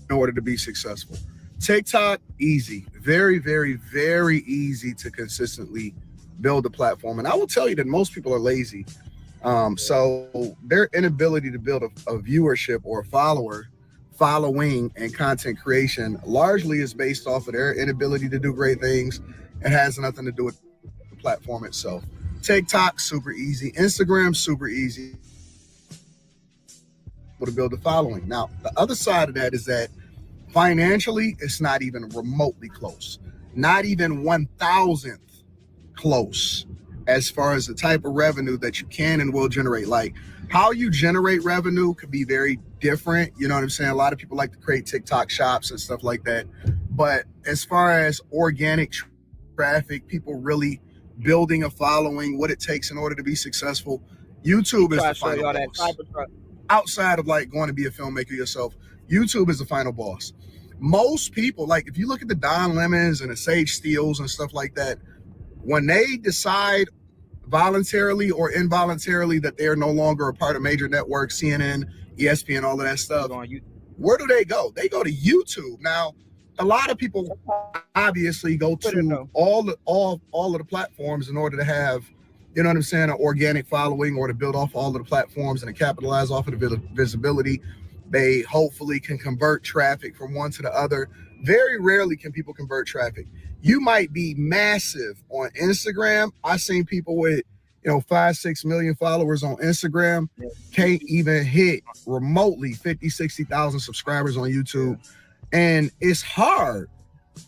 order to be successful. TikTok, easy. Very, very, very easy to consistently build a platform. And I will tell you that most people are lazy. So their inability to build a viewership or a following and content creation largely is based off of their inability to do great things. It has nothing to do with the platform itself. TikTok, super easy. Instagram, super easy to build a following. Now, the other side of that is that financially, it's not even remotely close. Not even 1,000th close as far as the type of revenue that you can and will generate. Like, how you generate revenue could be very different. You know what I'm saying? A lot of people like to create TikTok shops and stuff like that. But as far as organic traffic, people really building a following, what it takes in order to be successful, YouTube is the final boss. Outside of like going to be a filmmaker yourself, YouTube is the final boss. Most people, like if you look at the Don Lemons and the Sage Steels and stuff like that, when they decide voluntarily or involuntarily that they're no longer a part of major networks, CNN, ESPN, all of that stuff, where do they go? They go to YouTube. Now, a lot of people obviously go to all of the platforms in order to have, you know what I'm saying, an organic following or to build off all of the platforms and to capitalize off of the visibility. They hopefully can convert traffic from one to the other. Very rarely can people convert traffic. You might be massive on Instagram. I've seen people with, 5-6 million followers on Instagram can't even hit remotely 50, 60,000 subscribers on YouTube. And it's hard.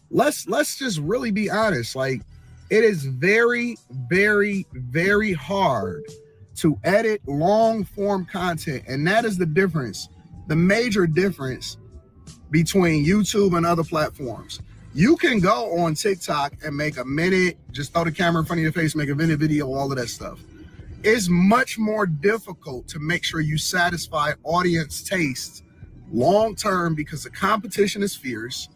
Let's just really be honest. Like, it is very, very, very hard to edit long form content. And that is the difference, the major difference between YouTube and other platforms. You can go on TikTok and make a minute, just throw the camera in front of your face, make a minute video, all of that stuff. It's much more difficult to make sure you satisfy audience tastes long term because the competition is fierce.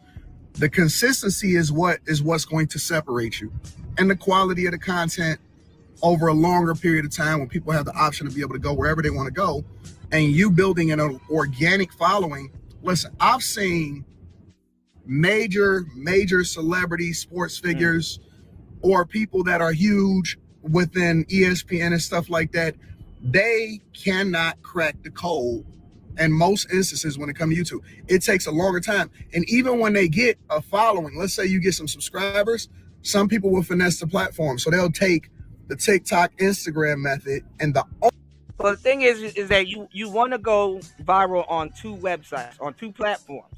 The consistency is what's going to separate you, and the quality of the content over a longer period of time when people have the option to be able to go wherever they want to go, and you building an organic following. Listen, I've seen major celebrities, sports figures, or people that are huge within ESPN and stuff like that. They cannot crack the code. In most instances, when it comes to YouTube, it takes a longer time. And even when they get a following, let's say you get some subscribers, some people will finesse the platform. So they'll take the TikTok, Instagram method and Well, the thing is that you want to go viral on two websites, on two platforms,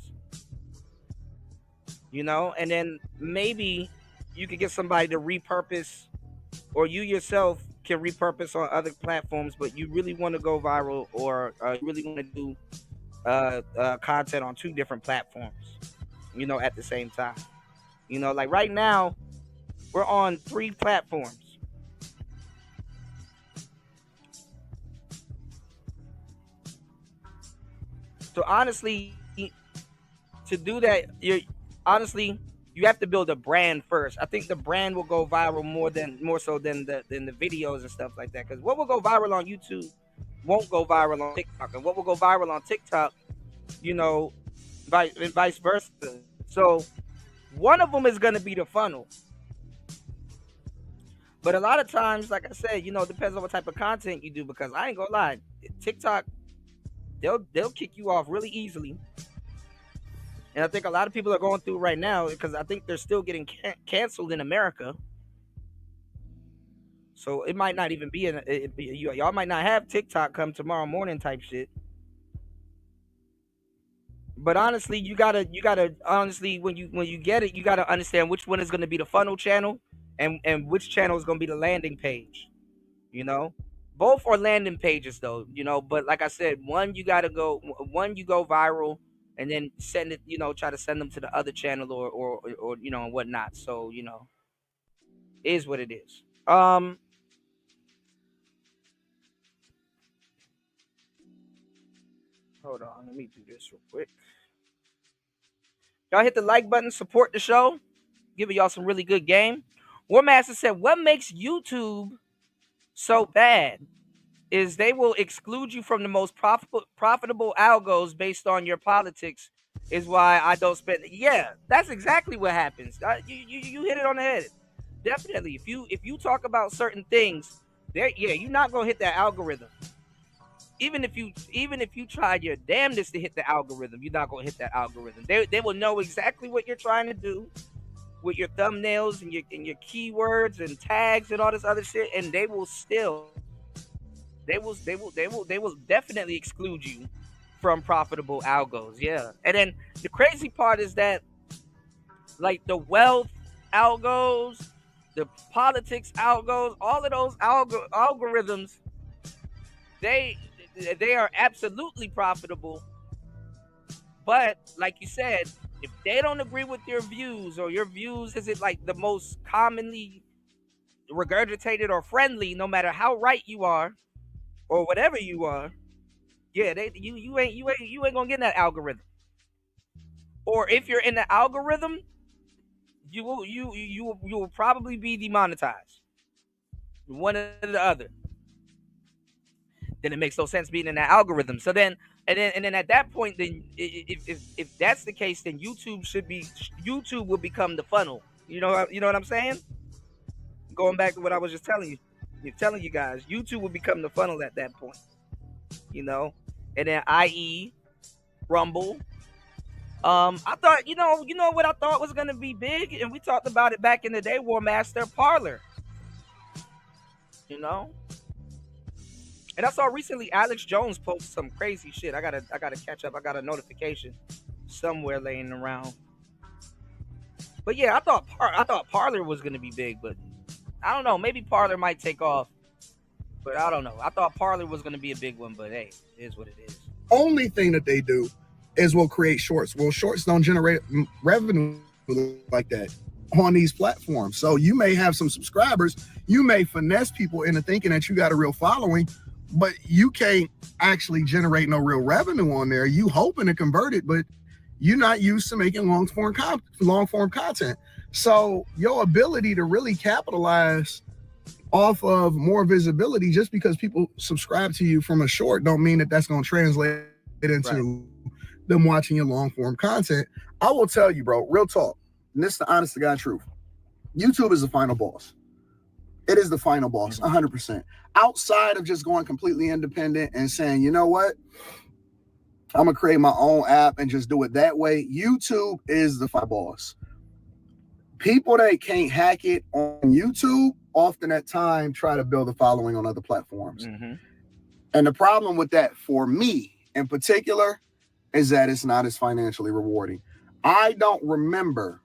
and then maybe you could get somebody to repurpose, or you yourself can repurpose on other platforms, but you really want to go viral, or you really want to do content on two different platforms, at the same time. Like right now, we're on 3 platforms. So honestly, to do that, you have to build a brand first. I think the brand will go viral more so than the videos and stuff like that. Because what will go viral on YouTube won't go viral on TikTok, and what will go viral on TikTok, vice versa. So one of them is going to be the funnel. But a lot of times, like I said, it depends on what type of content you do. Because I ain't gonna lie, TikTok, they'll kick you off really easily. And I think a lot of people are going through right now because I think they're still getting canceled in America. So it might not even be y'all might not have TikTok come tomorrow morning type shit. But honestly, you gotta honestly when you get it, you gotta understand which one is gonna be the funnel channel and which channel is gonna be the landing page. Both are landing pages though. But like I said, one you go viral. And then send it, try to send them to the other channel or and whatnot. So, it is what it is. Hold on, let me do this real quick. Y'all hit the like button, support the show. giving y'all some really good game. War Master said, what makes YouTube so bad is they will exclude you from the most profitable algos based on your politics. Is why I don't spend. Yeah, that's exactly what happens. You hit it on the head. Definitely, if you talk about certain things, you're not gonna hit that algorithm. Even if you tried your damnedest to hit the algorithm, you're not gonna hit that algorithm. They will know exactly what you're trying to do with your thumbnails and your keywords and tags and all this other shit, and they will definitely exclude you from profitable algos. Yeah. And then the crazy part is that, like, the wealth algos, the politics algos, all of those algorithms, they are absolutely profitable. But like you said, if they don't agree with your views, or your views isn't like the most commonly regurgitated or friendly, no matter how right you are or whatever you are, yeah, you ain't gonna get in that algorithm. Or if you're in the algorithm, you will probably be demonetized. One or the other. Then it makes no sense being in that algorithm. So then at that point, then if that's the case, then YouTube will become the funnel. You know what I'm saying? Going back to what I was just telling you guys, YouTube will become the funnel at that point. You know, and then i.e. Rumble. I thought, you know what I thought was gonna be big, and we talked about it back in the day, War Master, Parler. You know? And I saw recently Alex Jones post some crazy shit. I gotta catch up. I got a notification somewhere laying around. But yeah, I thought Parler was gonna be big, but I don't know. Maybe Parler might take off, but I don't know. I thought Parler was gonna be a big one, but hey, it is what it is. Only thing that they do is we'll create shorts. Well, shorts don't generate revenue like that on these platforms. So you may have some subscribers, you may finesse people into thinking that you got a real following, but you can't actually generate no real revenue on there. You hoping to convert it, but you're not used to making long form content. So your ability to really capitalize off of more visibility, just because people subscribe to you from a short, don't mean that that's going to translate into them watching your long form content. I will tell you, bro, real talk, and this is the honest to God truth. YouTube is the final boss. It is the final boss, 100%. Outside of just going completely independent and saying, you know what, I'm gonna create my own app and just do it that way, YouTube is the final boss. People that can't hack it on YouTube often at time try to build a following on other platforms. And the problem with that, for me in particular, is that it's not as financially rewarding. I don't remember.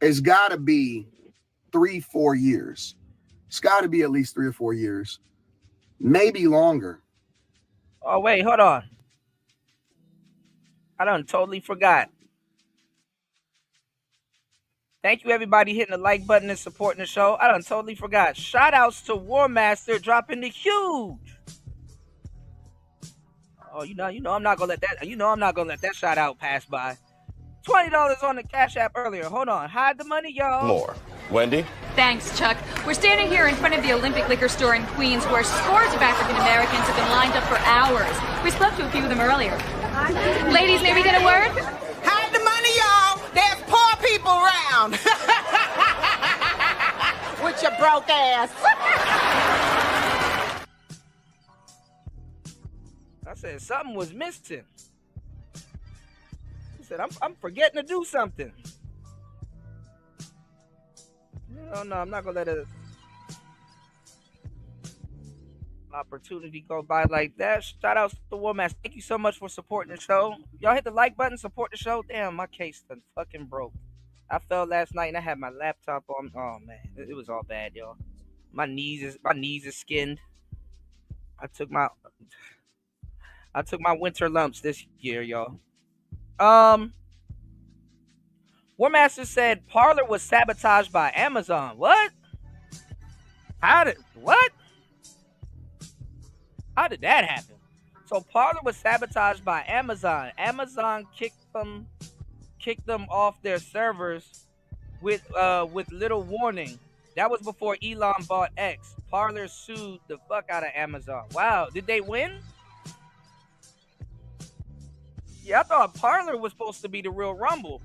It's got to be 3-4 years. It's got to be at least 3 or 4 years, maybe longer. Oh, wait, hold on. I done totally forgot. Thank you, everybody, hitting the like button and supporting the show. I done totally forgot. Shout outs to War Master dropping the huge. Oh, you know, I'm not gonna let that shout out pass by. $20 on the Cash App earlier. Hold on. Hide the money, y'all. More. Wendy? Thanks, Chuck. We're standing here in front of the Olympic Liquor Store in Queens, where scores of African Americans have been lined up for hours. We spoke to a few of them earlier. Ladies, may we get a word? Hide the money, y'all. There's poor people around. With your broke ass. I said something was missing. He said, I'm forgetting to do something. No, I'm not gonna let an opportunity go by like that. Shout out to War Master. Thank you so much for supporting the show. Y'all hit the like button, support the show. Damn, my case done fucking broke. I fell last night and I had my laptop on. Oh man, it was all bad, y'all. My knees is skinned. I took my winter lumps this year, y'all. War Master said Parler was sabotaged by Amazon. What? How did that happen? So Parler was sabotaged by Amazon. Amazon kicked them off their servers with little warning. That was before Elon bought X. Parler sued the fuck out of Amazon. Wow, did they win? Yeah, I thought Parler was supposed to be the real Rumble.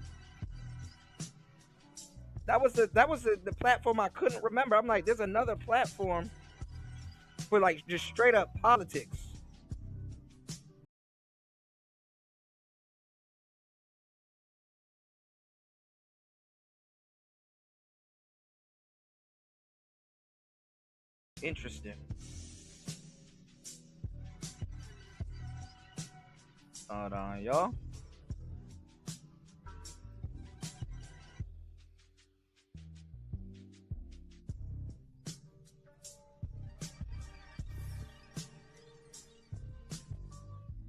That was the platform I couldn't remember. I'm like, there's another platform for like just straight up politics. Interesting. Hold on, y'all.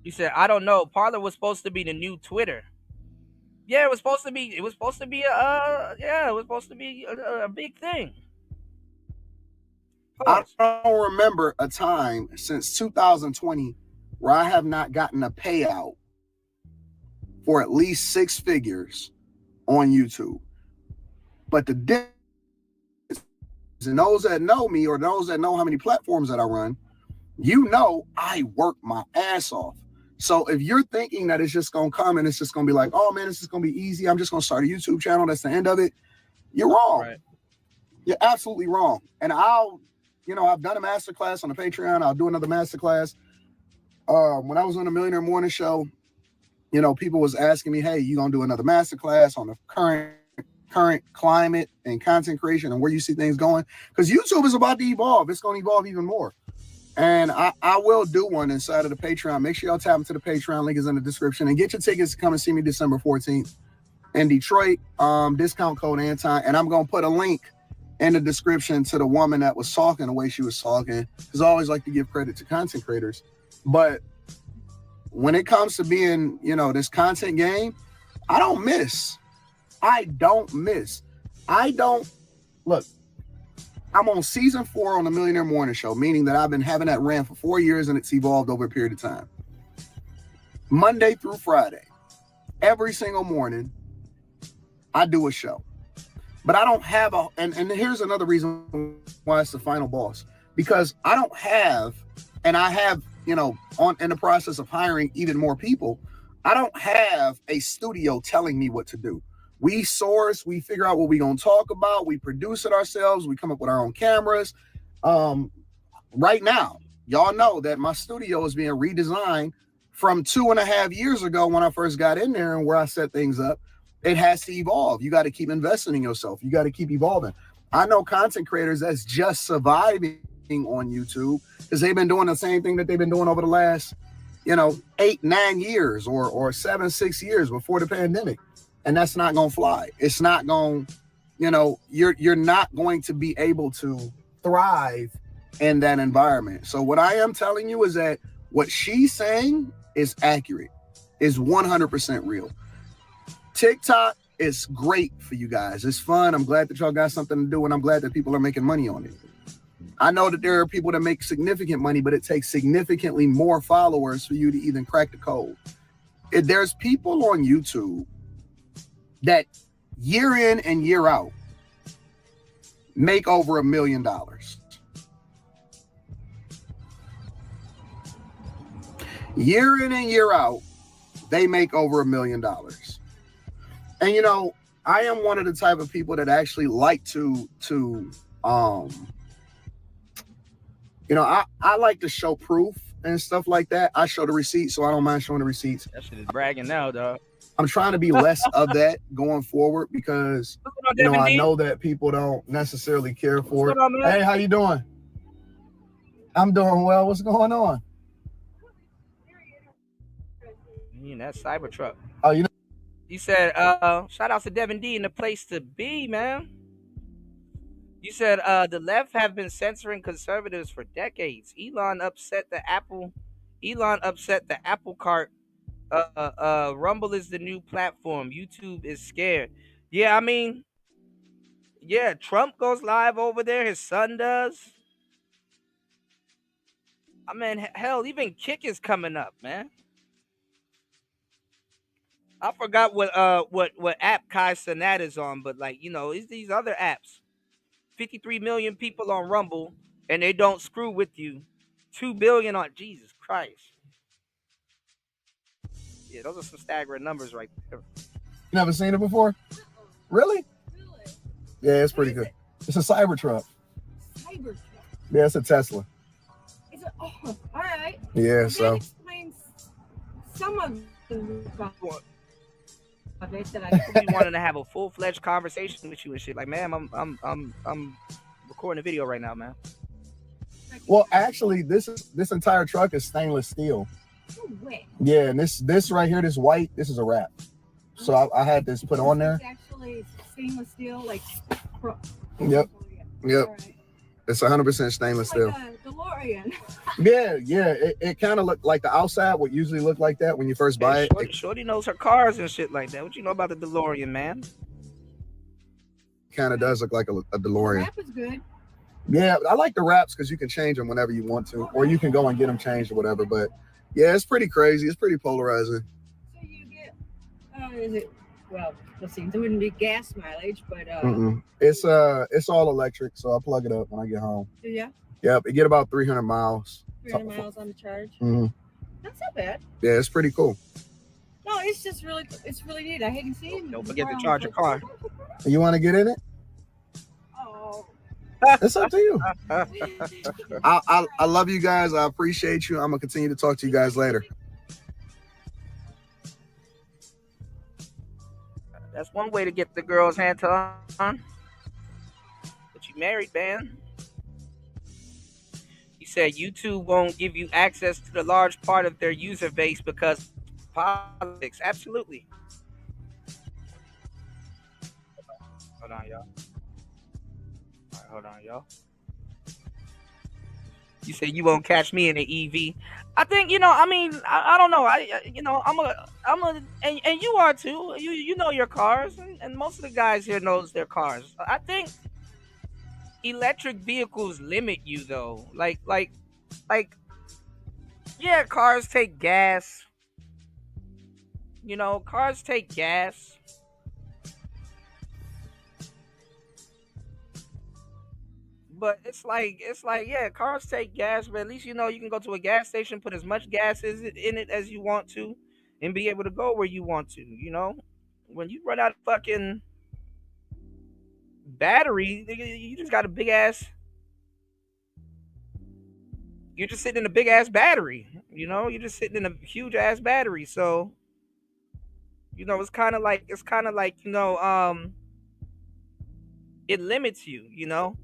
You said, I don't know. Parler was supposed to be the new Twitter. Yeah, it was supposed to be. It was supposed to be a big thing. I don't remember a time since 2020 where I have not gotten a payout for at least 6 figures on YouTube. But the difference, and those that know me or those that know how many platforms that I run, you know I work my ass off. So if you're thinking that it's just going to come and it's just going to be like, oh man, this is going to be easy, I'm just going to start a YouTube channel, that's the end of it, you're wrong. Right. You're absolutely wrong. And I've done a masterclass on the Patreon. I'll do another masterclass. When I was on the Millionaire Morning Show, people was asking me, hey, you going to do another masterclass on the current climate and content creation and where you see things going? Because YouTube is about to evolve. It's going to evolve even more. And I will do one inside of the Patreon. Make sure y'all tap into the Patreon. Link is in the description. And get your tickets to come and see me December 14th in Detroit. Discount code Anton. And I'm going to put a link in the description to the woman that was talking the way she was talking. Because I always like to give credit to content creators. But when it comes to being, this content game, I don't miss. Look, I'm on season 4 on the Millionaire Morning Show, meaning that I've been having that rant for 4 years and it's evolved over a period of time. Monday through Friday, every single morning, I do a show. But I don't have and here's another reason why it's the final boss. Because I don't have, and I have, in the process of hiring even more people, I don't have a studio telling me what to do. We source, we figure out what we're going to talk about, we produce it ourselves, we come up with our own cameras. Right now, y'all know that my studio is being redesigned from 2.5 years ago when I first got in there and where I set things up. It has to evolve. You got to keep investing in yourself. You got to keep evolving. I know content creators that's just surviving on YouTube because they've been doing the same thing that they've been doing over the last, 8-9 years or 7-6 years before the pandemic. And that's not going to fly. It's not going, you're not going to be able to thrive in that environment. So what I am telling you is that what she's saying is accurate, is 100% real. TikTok is great for you guys. It's fun. I'm glad that y'all got something to do, and I'm glad that people are making money on it. I know that there are people that make significant money, but it takes significantly more followers for you to even crack the code. There's people on YouTube that year in and year out make over $1 million. Year in and year out, they make over $1 million. And I am one of the type of people that actually like to I like to show proof and stuff like that. I show the receipts, so I don't mind showing the receipts. That shit is bragging now, dog. I'm trying to be less of that going forward because I know that people don't necessarily care for it. Hey, how you doing? I'm doing well. What's going on? That Cybertruck. Oh, you said shout out to Devin D in the place to be, man. You said the left have been censoring conservatives for decades. Elon upset the apple cart. Rumble is the new platform. YouTube is scared. Yeah, Trump goes live over there. His son does. Hell, even Kick is coming up, man. I forgot what app Kai Cenat is on, but like, you know, it's these other apps. 53 million people on Rumble, and they don't screw with you. 2 billion on Jesus Christ. Yeah, those are some staggering numbers right there. You never seen it before? Really? Yeah, it's pretty good. It's a Cybertruck. Cybertruck. Yeah, it's a Tesla. Is it? Oh, all right. Yeah, That so explains some of the of it that I We wanted to have a full-fledged conversation with you and shit. Like, man, I'm recording a video right now, man. well, actually, this entire truck is stainless steel. No way. Yeah, and this right here, this white, this is a wrap. So I had this put on there. It's actually stainless steel, like. Yep. It's 100% stainless steel. Like a DeLorean. Yeah. It kind of looked like the outside would usually look like that when you first buy it. Shorty knows her cars and shit like that. What you know about the DeLorean, man? Kind of does look like a DeLorean. Wrap is good. Yeah, I like the wraps because you can change them whenever you want to, or you can go and get them changed or whatever. But yeah, it's pretty crazy. It's pretty polarizing. So you get, is it? Well, let's see. There wouldn't be gas mileage, but It's all electric, so I plug it up when I get home. do ya? Yep, it get about 300 miles. 300 miles on the charge. Mhm. That's not bad. Yeah, it's pretty cool. No, it's just really neat. I hadn't seen. Don't forget to charge your car. You want to get in it? Oh. It's up to you. I love you guys. I appreciate you. I'm gonna continue to talk to you guys later. That's one way to get the girl's hand on. But you married, man. He said YouTube won't give you access to the large part of their user base because politics. Absolutely. Hold on, y'all. All right, hold on, y'all. You said you won't catch me in an EV. I think, you know, I mean, I don't know. And you are too. You know your cars, and most of the guys here knows their cars. I think electric vehicles limit you though. Like, yeah, cars take gas. You know, cars take gas. But it's like, yeah, cars take gas, but at least, you know, you can go to a gas station, put as much gas in it as you want to, and be able to go where you want to, you know? When you run out of fucking battery, you just got a big ass, you're just sitting in a big ass battery, you know? You're just sitting in a huge ass battery, so, you know, it's kind of like, you know, it limits you, you know?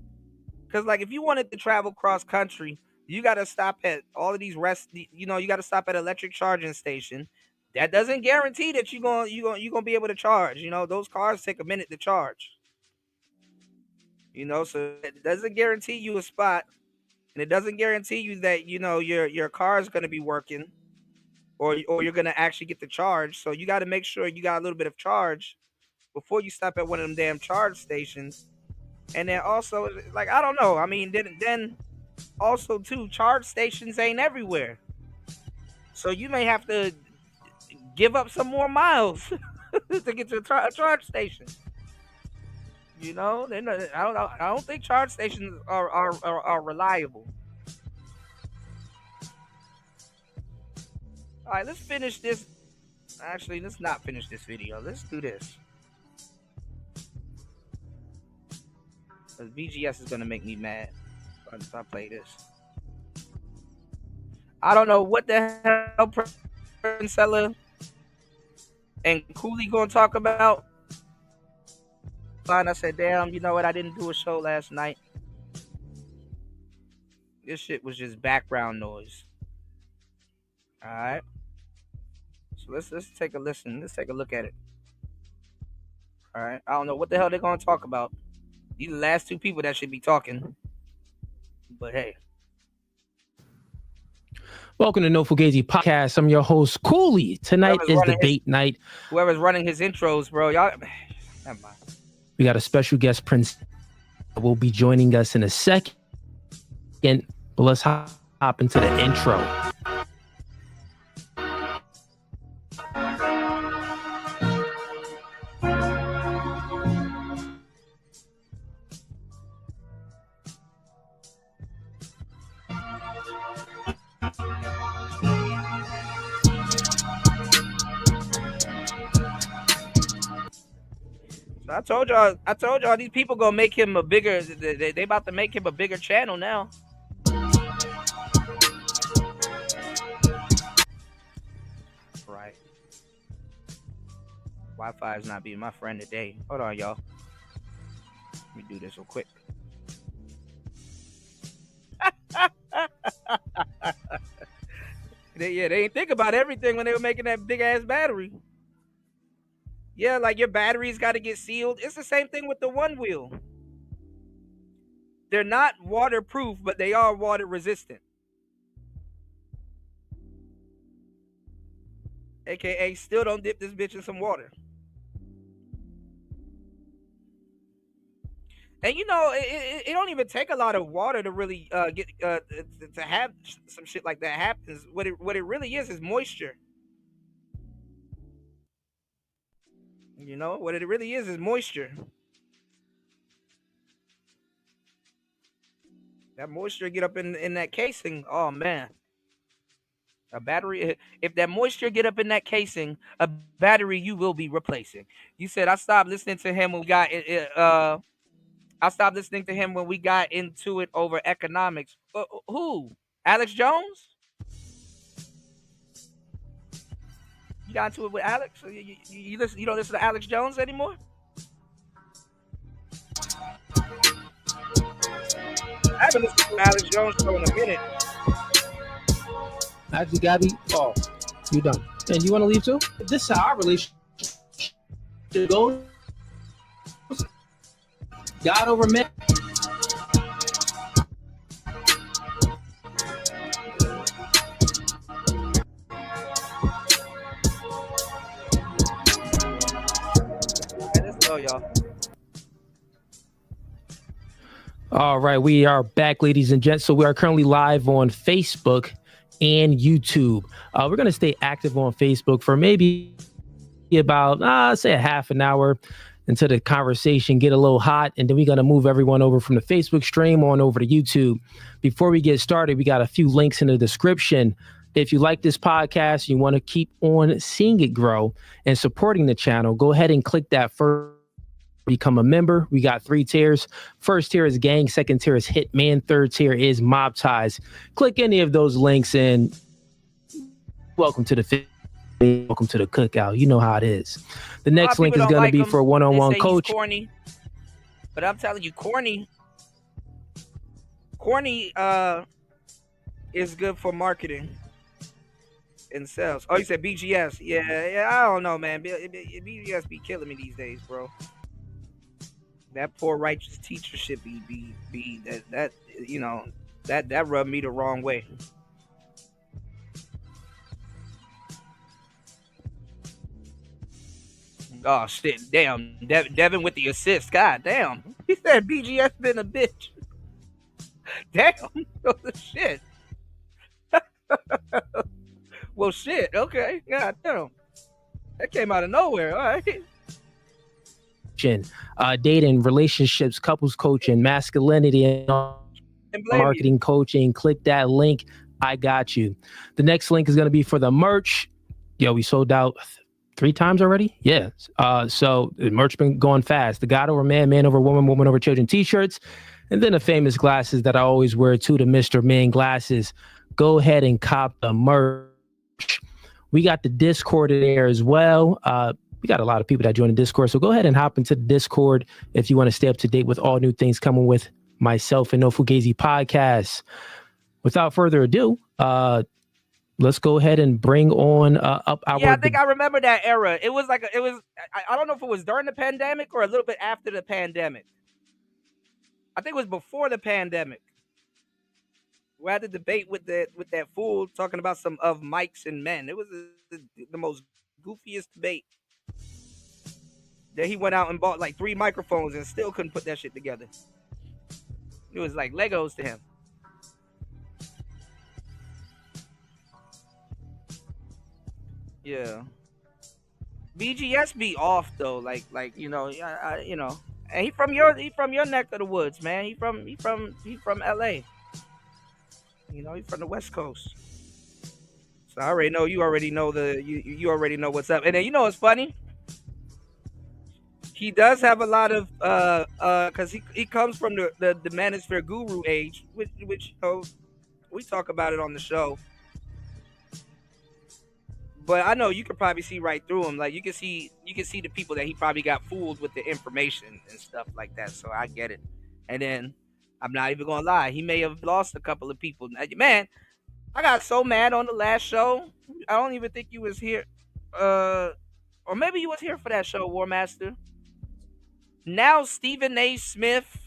Because, like, if you wanted to travel cross country, you got to stop at all of these you know, you got to stop at electric charging station. That doesn't guarantee that you're going to be able to charge. You know, those cars take a minute to charge. You know, so it doesn't guarantee you a spot, and it doesn't guarantee you that, you know, your car is going to be working, or you're going to actually get the charge. So you got to make sure you got a little bit of charge before you stop at one of them damn charge stations. And then also, like, I don't know. I mean, then also too, charge stations ain't everywhere. So you may have to give up some more miles to get to a charge station. You know, I don't think charge stations are reliable. All right, let's finish this. Actually, let's not finish this video. Let's do this. VGS is gonna make me mad if I play this. I don't know what the hell Princella and Cooley gonna talk about. And I said, damn, you know what? I didn't do a show last night. This shit was just background noise. All right. So let's take a listen. Let's take a look at it. All right. I don't know what the hell they're gonna talk about. These are the last two people that should be talking. But hey. Welcome to No Fugazi Podcast. I'm your host, Cooley. Tonight is debate night. Whoever's running his intros, bro, y'all. Never mind. We got a special guest, Prince, will be joining us in a second. But let's hop into the intro. I told y'all these people gonna make him a bigger. They about to make him a bigger channel now. Right. Wi-Fi is not being my friend today. Hold on, y'all. Let me do this real quick. They didn't think about everything when they were making that big ass battery. Yeah, like your batteries got to get sealed. It's the same thing with the one wheel. They're not waterproof, but they are water resistant. AKA, still don't dip this bitch in some water. And you know, it don't even take a lot of water to really get to have some shit like that happens. What it really is moisture. You know what it really is moisture. That moisture get up in that casing. Oh man, a battery. If that moisture get up in that casing, a battery you will be replacing. You said I stopped listening to him when we got I stopped listening to him when we got into it over economics. Who? Alex Jones? You got into it with Alex? You listen? You don't listen to Alex Jones anymore? I haven't listened to Alex Jones show in a minute. Actually, Gabby, you done. And you want to leave too? This is how our relationship goes. God over man. Let's go, y'all. All right, we are back, ladies and gents. So we are currently live on Facebook and YouTube. We're going to stay active on Facebook for maybe about, say, a half an hour until the conversation get a little hot, and then we're going to move everyone over from the Facebook stream on over to YouTube. Before we get started, we got a few links in the description. If you like this podcast, you want to keep on seeing it grow and supporting the channel, go ahead and click that first. Become a member. We got 3 tiers. First tier is gang. Second tier is hitman. Third tier is mob ties. Click any of those links and welcome to the cookout. You know how it is. The next link is going to be for one-on-one coach. Corny, but I'm telling you, corny is good for marketing and sales. Oh, you said BGS? Yeah. I don't know, man. BGS be killing me these days, bro. That poor righteous teacher should be that you know that rubbed me the wrong way. Oh shit! Damn, Devin with the assist. God damn, he said BGS been a bitch. Damn, shit. Well, shit. Okay, god damn, that came out of nowhere. All right. Dating, relationships, couples coaching, masculinity, and marketing coaching. Click that link. I got you. The next link is going to be for the merch. Yo, we sold out 3 times already. Yeah. So the merch been going fast. The God over man, man over woman, woman over children t-shirts, and then the famous glasses that I always wear too, the Mr. Man glasses. Go ahead and cop the merch. We got the Discord in there as well. We got a lot of people that join the Discord, so go ahead and hop into the Discord if you want to stay up to date with all new things coming with myself and No Fugazi Podcast. Without further ado, let's go ahead and bring on up our. Yeah, I think I remember that era. It was like I don't know if it was during the pandemic or a little bit after the pandemic. I think it was before the pandemic. We had the debate with that fool talking about some of mics and men. It was the most goofiest debate. That he went out and bought like 3 microphones and still couldn't put that shit together. It was like Legos to him. Yeah. BGS be off though, like you know, you know, and he from your neck of the woods, man. He from LA. You know, he's from the West Coast. So I already know you already know what's up. And then you know what's funny? he does have a lot of because he comes from the manosphere guru age, which you know, we talk about it on the show. But I know you could probably see right through him. Like you can see the people that he probably got fooled with the information and stuff like that. So I get it. And then I'm not even gonna lie, he may have lost a couple of people. Man, I got so mad on the last show. I don't even think you was here. Or maybe you was here for that show, War Master. Now Stephen A. Smith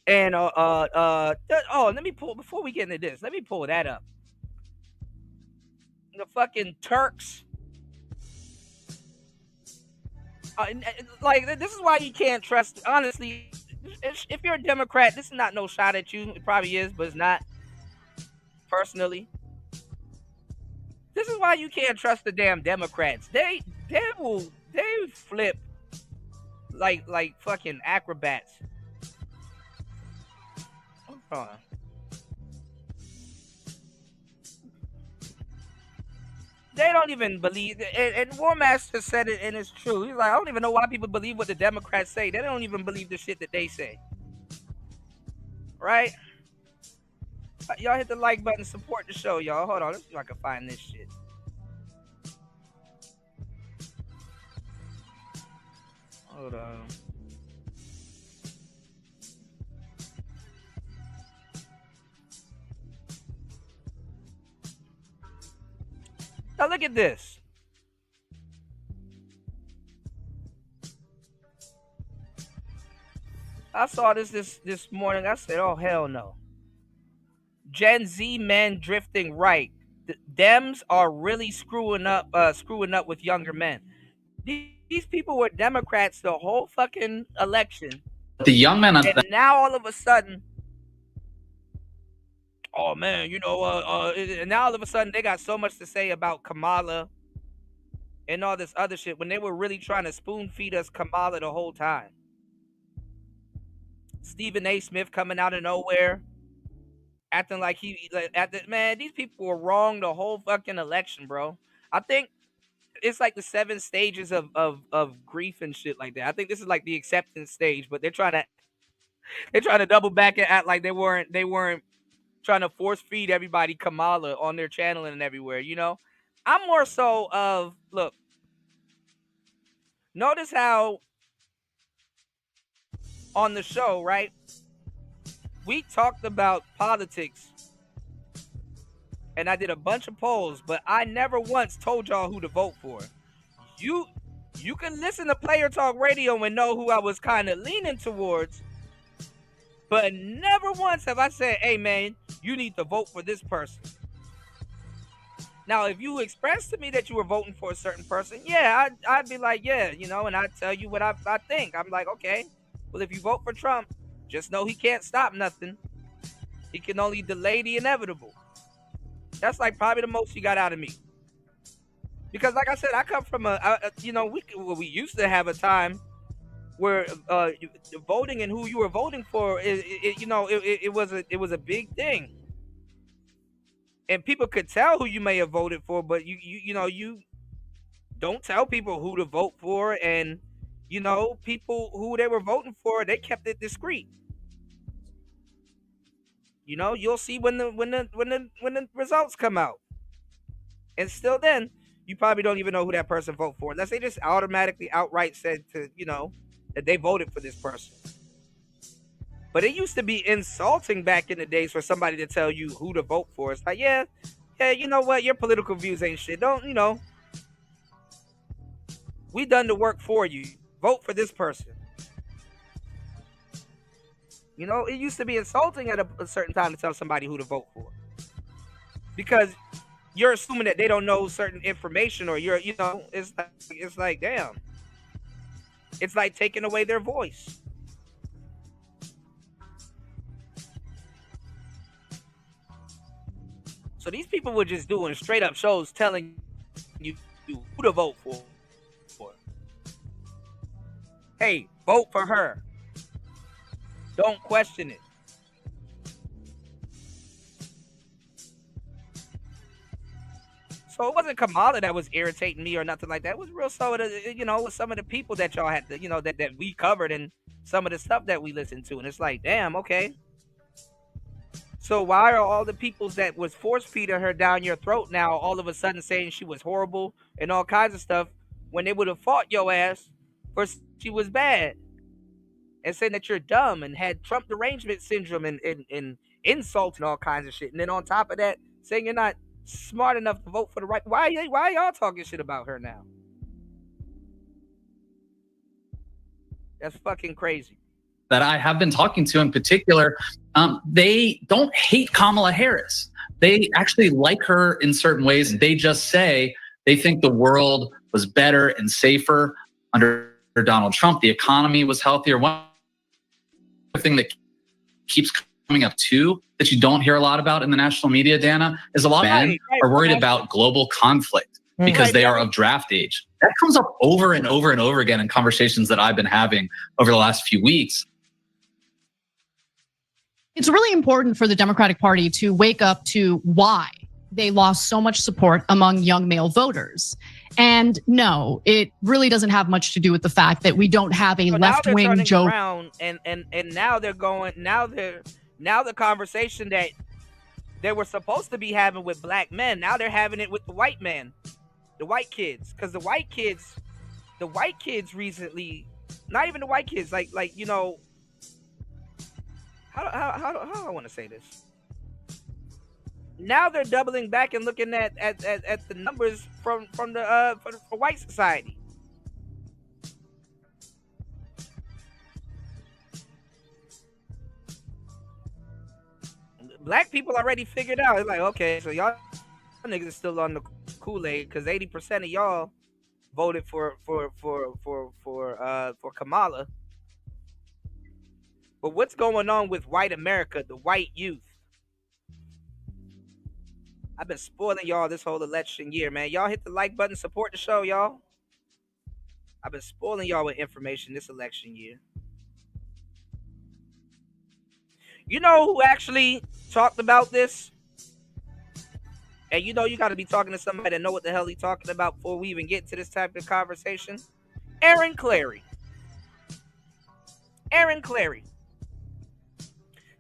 and let me pull before we get into this. Let me pull that up. The fucking Turks. Like this is why you can't trust. Honestly, if you're a Democrat, this is not no shot at you. It probably is, but it's not. Personally, this is why you can't trust the damn Democrats. They flip like fucking acrobats. Hold on. They don't even believe, and War Master said it, and it's true. He's like, I don't even know why people believe what the Democrats say. They don't even believe the shit that they say. Right? Y'all hit the like button, support the show, y'all. Hold on, let's see if I can find this shit. Hold on. Now look at this. I saw this morning. I said, "Oh hell no." Gen Z men drifting right. The Dems are really screwing up with younger men. These people were Democrats the whole fucking election. The young men, and now all of a sudden, oh man, you know, and now all of a sudden they got so much to say about Kamala and all this other shit when they were really trying to spoon feed us Kamala the whole time. Stephen A. Smith coming out of nowhere, acting like man, these people were wrong the whole fucking election, bro. I think it's like the 7 stages of grief and shit like that. I think this is like the acceptance stage, but they're trying to double back and act like they weren't trying to force feed everybody Kamala on their channel and everywhere, you know? I'm more so of, look, notice how on the show, right, we talked about politics and I did a bunch of polls, but I never once told y'all who to vote for. You can listen to Player Talk Radio and know who I was kind of leaning towards, but never once have I said, hey man, you need to vote for this person. Now, if you express to me that you were voting for a certain person, yeah, I'd be like, yeah, you know, and I'd tell you what I think. I'm like, okay, well, if you vote for Trump, just know he can't stop nothing. He can only delay the inevitable. That's like probably the most you got out of me. Because like I said, I come from we used to have a time where voting and who you were voting for, it was a big thing. And people could tell who you may have voted for, but you don't tell people who to vote for, and people who they were voting for, they kept it discreet. You'll see when the results come out, and still then you probably don't even know who that person voted for, unless they just automatically outright said that they voted for this person. But it used to be insulting back in the days for somebody to tell you who to vote for. It's like, yeah, you know what? Your political views ain't shit. We done the work for you. Vote for this person. It used to be insulting at a certain time to tell somebody who to vote for, because you're assuming that they don't know certain information, or it's like, damn. It's like taking away their voice. So these people were just doing straight up shows telling you who to vote for. Hey, vote for her. Don't question it. So So it wasn't Kamala that was irritating me or nothing like that. It was real some of the, with some of the people that y'all had to, that we covered and some of the stuff that we listened to. And it's like, damn, okay. So why are all the peoples that was force feeding her down your throat now all of a sudden saying she was horrible and all kinds of stuff when they would have fought your ass for she was bad and saying that you're dumb and had Trump derangement syndrome and insult and all kinds of shit. And then on top of that, saying you're not smart enough to vote for the right. Why y'all talking shit about her now? That's fucking crazy. That I have been talking to in particular, they don't hate Kamala Harris. They actually like her in certain ways. They just say they think the world was better and safer under Donald Trump. The economy was healthier. One thing that keeps coming up too, that you don't hear a lot about in the national media, Dana, is a lot of men are worried about global conflict because they are of draft age. That comes up over and over and over again in conversations that I've been having over the last few weeks. It's really important for the Democratic Party to wake up to why they lost so much support among young male voters. And no, it really doesn't have much to do with the fact that we don't have a left-wing Joe. And now they're going. Now the conversation that they were supposed to be having with black men, now they're having it with the white men, the white kids, because the white kids recently, not even the white kids, like how do I want to say this? Now they're doubling back and looking at the numbers for white society. Black people already figured out. It's like, okay, so y'all niggas is still on the Kool-Aid because 80% of y'all voted for Kamala. But what's going on with white America, the white youth? I've been spoiling y'all this whole election year, man. Y'all hit the like button, support the show, y'all. I've been spoiling y'all with information this election year. You know who actually talked about this? And you know you got to be talking to somebody that know what the hell he's talking about before we even get to this type of conversation. Aaron Clary. Aaron Clary.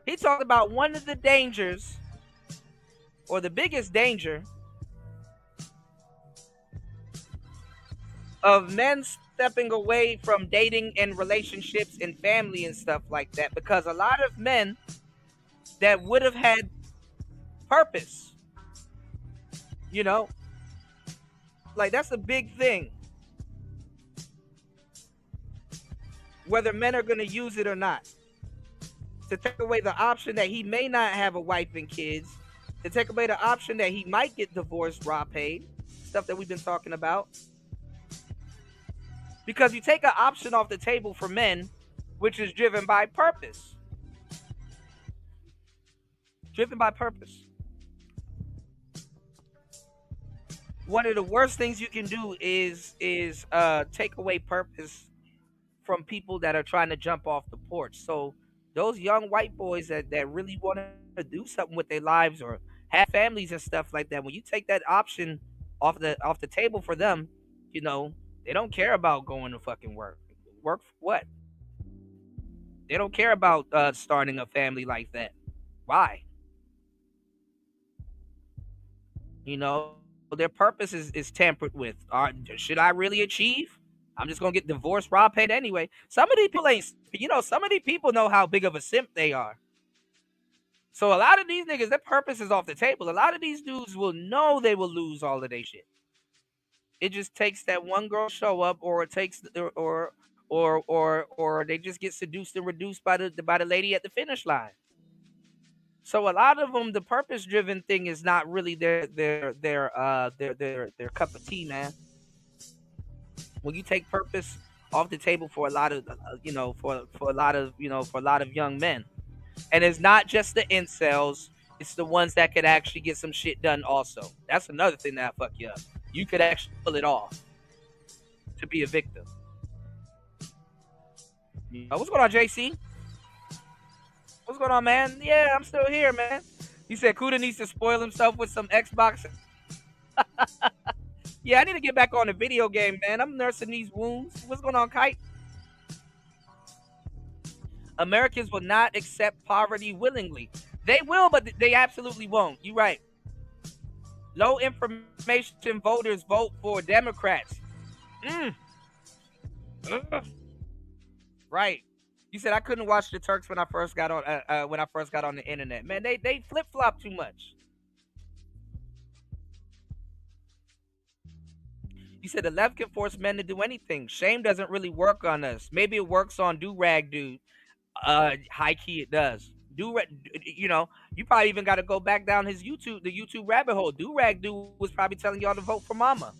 He talked about one of the dangers, or the biggest danger, of men stepping away from dating and relationships and family and stuff like that, because a lot of men that would have had purpose, like that's a big thing, whether men are going to use it or not, to take away the option that he may not have a wife and kids, to take away the option that he might get divorced, raw paid, stuff that we've been talking about. Because you take an option off the table for men, which is driven by purpose. Driven by purpose. One of the worst things you can do is take away purpose from people that are trying to jump off the porch. So those young white boys that really want to do something with their lives or have families and stuff like that, when you take that option off the table for them, they don't care about going to fucking work. Work for what? They don't care about starting a family like that. Why? Their purpose is tampered with. Should I really achieve? I'm just gonna get divorced, raw paid anyway. Some of these people ain't, some of these people know how big of a simp they are. So a lot of these niggas, their purpose is off the table. A lot of these dudes will know they will lose all of their shit. It just takes that one girl show up, or it takes, or they just get seduced and reduced by the lady at the finish line. So a lot of them, the purpose-driven thing is not really their cup of tea, man. When you take purpose off the table for a lot of, for a lot of young men, and it's not just the incels, it's the ones that could actually get some shit done also. That's another thing that fuck you up. You could actually pull it off to be a victim. What's going on, JC? What's going on, man? Yeah, I'm still here, man. He said Kuda needs to spoil himself with some Xbox Yeah, I need to get back on the video game, man. I'm nursing these wounds. What's going on, Kite? Americans will not accept poverty willingly. They will, but they absolutely won't. You're right. Low information voters vote for Democrats. Right. You said I couldn't watch the Turks when I first got on the internet. Man, they flip flop too much. You said the left can force men to do anything. Shame doesn't really work on us. Maybe it works on Do-Rag Dude. High key it does. You probably even got to go back down the YouTube rabbit hole. Do-Rag Dude was probably telling y'all to vote for Mama.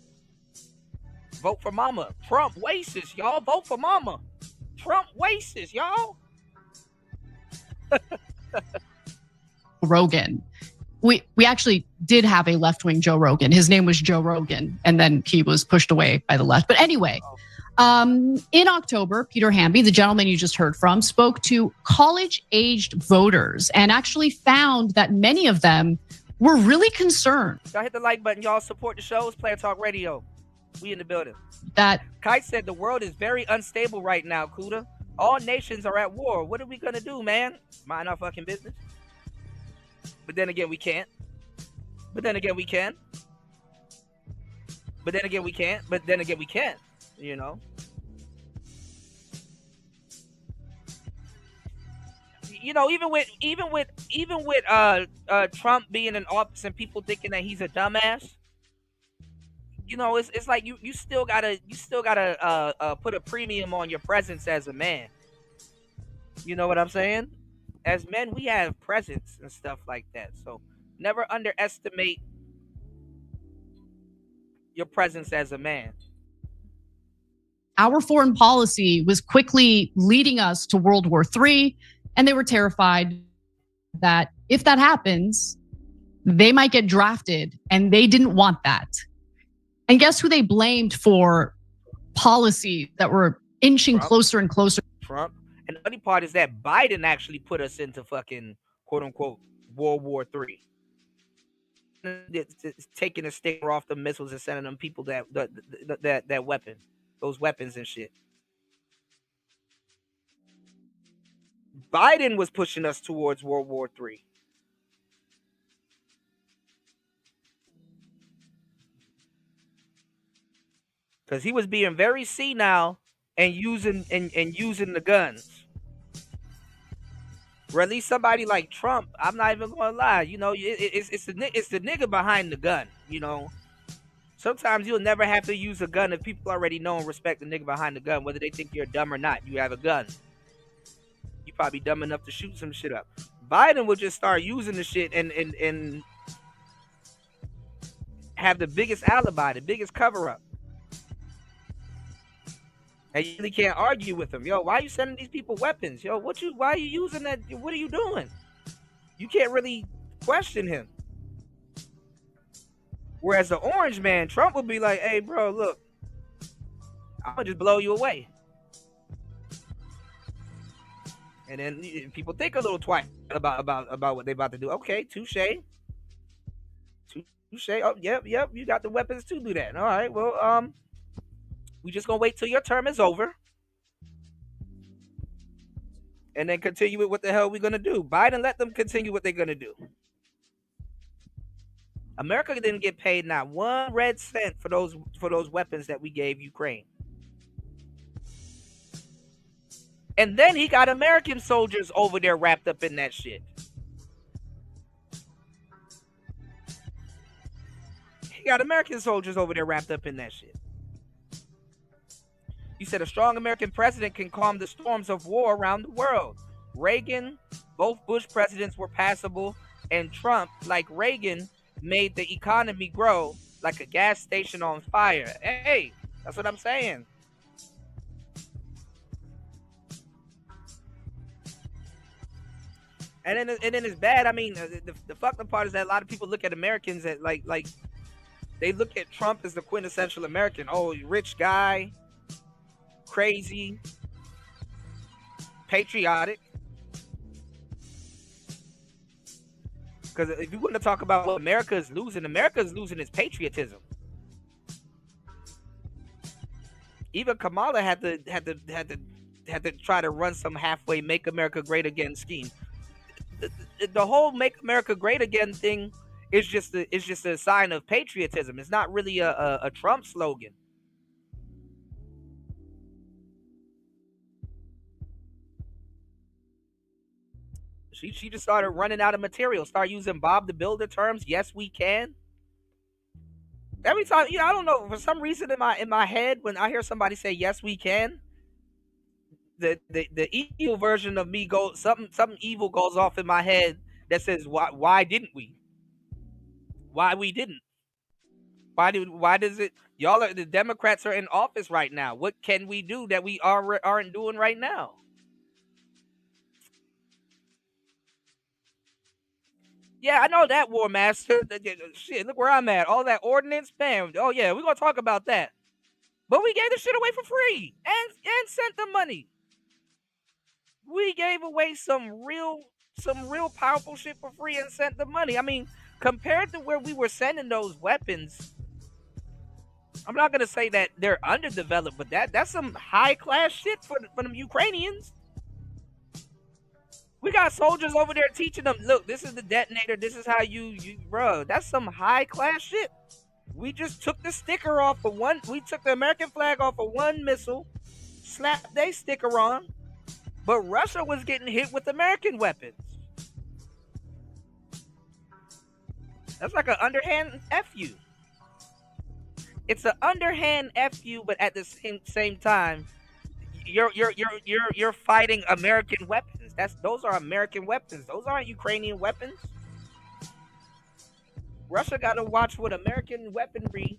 Vote for Mama. Trump racist, y'all. Vote for Mama. Trump racist, y'all. Rogan. We actually did have a left-wing Joe Rogan. His name was Joe Rogan, and then he was pushed away by the left. But anyway, in October, Peter Hamby, the gentleman you just heard from, spoke to college-aged voters and actually found that many of them were really concerned. Y'all hit the like button. Y'all support the show. It's Player Talk Radio. We in the building. That Kite said the world is very unstable right now, Kuda. All nations are at war. What are we going to do, man? Mind our fucking business. But then again, we can't. But then again, we can. But then again, we can't. But then again, we can't. You know. You know, even with Trump being in office and people thinking that he's a dumbass. You know, it's like you still gotta put a premium on your presence as a man. You know what I'm saying? As men, we have presence and stuff like that. So never underestimate your presence as a man. Our foreign policy was quickly leading us to World War III, and they were terrified that if that happens, they might get drafted, and they didn't want that. And guess who they blamed for policy that were inching closer and closer? Trump. And the funny part is that Biden actually put us into fucking quote unquote World War III. It's taking a sticker off the missiles and sending them people that weapon, those weapons and shit. Biden was pushing us towards World War III. Because he was being very senile and using the guns. Or at least somebody like Trump, I'm not even gonna lie, you know, it's the nigga behind the gun, you know. Sometimes you'll never have to use a gun if people already know and respect the nigga behind the gun, whether they think you're dumb or not. You have a gun. You probably dumb enough to shoot some shit up. Biden would just start using the shit and have the biggest alibi, the biggest cover up. And you really can't argue with him. Yo, why are you sending these people weapons? Yo, why are you using that? What are you doing? You can't really question him. Whereas the orange man, Trump would be like, hey, bro, look, I'm going to just blow you away. And then people think a little twice about what they about to do. Okay, touche. Touche. Oh, yep, you got the weapons to do that. All right, well, we just gonna wait till your term is over, and then continue with what the hell we gonna do. Biden let them continue what they're gonna do. America didn't get paid not 1 red cent for those weapons that we gave Ukraine. And then he got American soldiers over there wrapped up in that shit. He got American soldiers over there wrapped up in that shit. He said a strong American president can calm the storms of war around the world. Reagan, both Bush presidents were passable, and Trump, like Reagan, made the economy grow like a gas station on fire. Hey, that's what I'm saying. And then it's bad. I mean, the fucked up part is that a lot of people look at Americans at like they look at Trump as the quintessential American. Oh, rich guy, crazy, patriotic. Because if you want to talk about what America is losing its patriotism. Even Kamala had to try to run some halfway "Make America Great Again" scheme. The whole "Make America Great Again" thing is just a sign of patriotism. It's not really a Trump slogan. She just started running out of material. Start using Bob the Builder terms. Yes, we can. Every time, I don't know, for some reason in my head, when I hear somebody say "yes, we can," the evil version of me goes, something evil goes off in my head that says, why didn't we? Why we didn't? Why does it? The Democrats are in office right now. What can we do that we aren't doing right now? Yeah, I know that, War Master. Shit, look where I'm at. All that ordinance, man. Oh yeah, we're gonna talk about that. But we gave the shit away for free and sent the money. We gave away some real powerful shit for free and sent the money. I mean, compared to where we were sending those weapons, I'm not gonna say that they're underdeveloped, but that's some high class shit for them Ukrainians. We got soldiers over there teaching them, look, this is the detonator. This is how you bro. That's some high class shit. We just took the sticker off of one. We took the American flag off of one missile, slapped their sticker on, but Russia was getting hit with American weapons. That's like an underhand FU. It's an underhand FU, but at the same time, you're fighting American weapons. Those are American weapons. Those aren't Ukrainian weapons. Russia got to watch what American weaponry,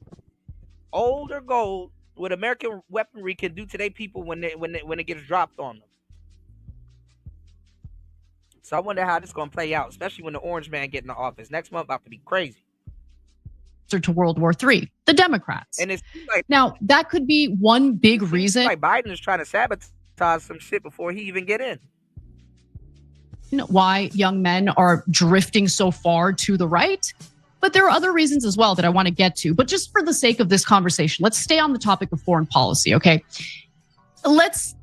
old or gold, what American weaponry can do to their people when it gets dropped on them. So I wonder how this is going to play out, especially when the Orange Man get in the office next month. About to be crazy. To World War III, the Democrats. And it's like, now that could be one big reason. Like Biden is trying to sabotage some shit before he even get in. Why young men are drifting so far to the right. But there are other reasons as well that I want to get to. But just for the sake of this conversation, let's stay on the topic of foreign policy, okay? Let's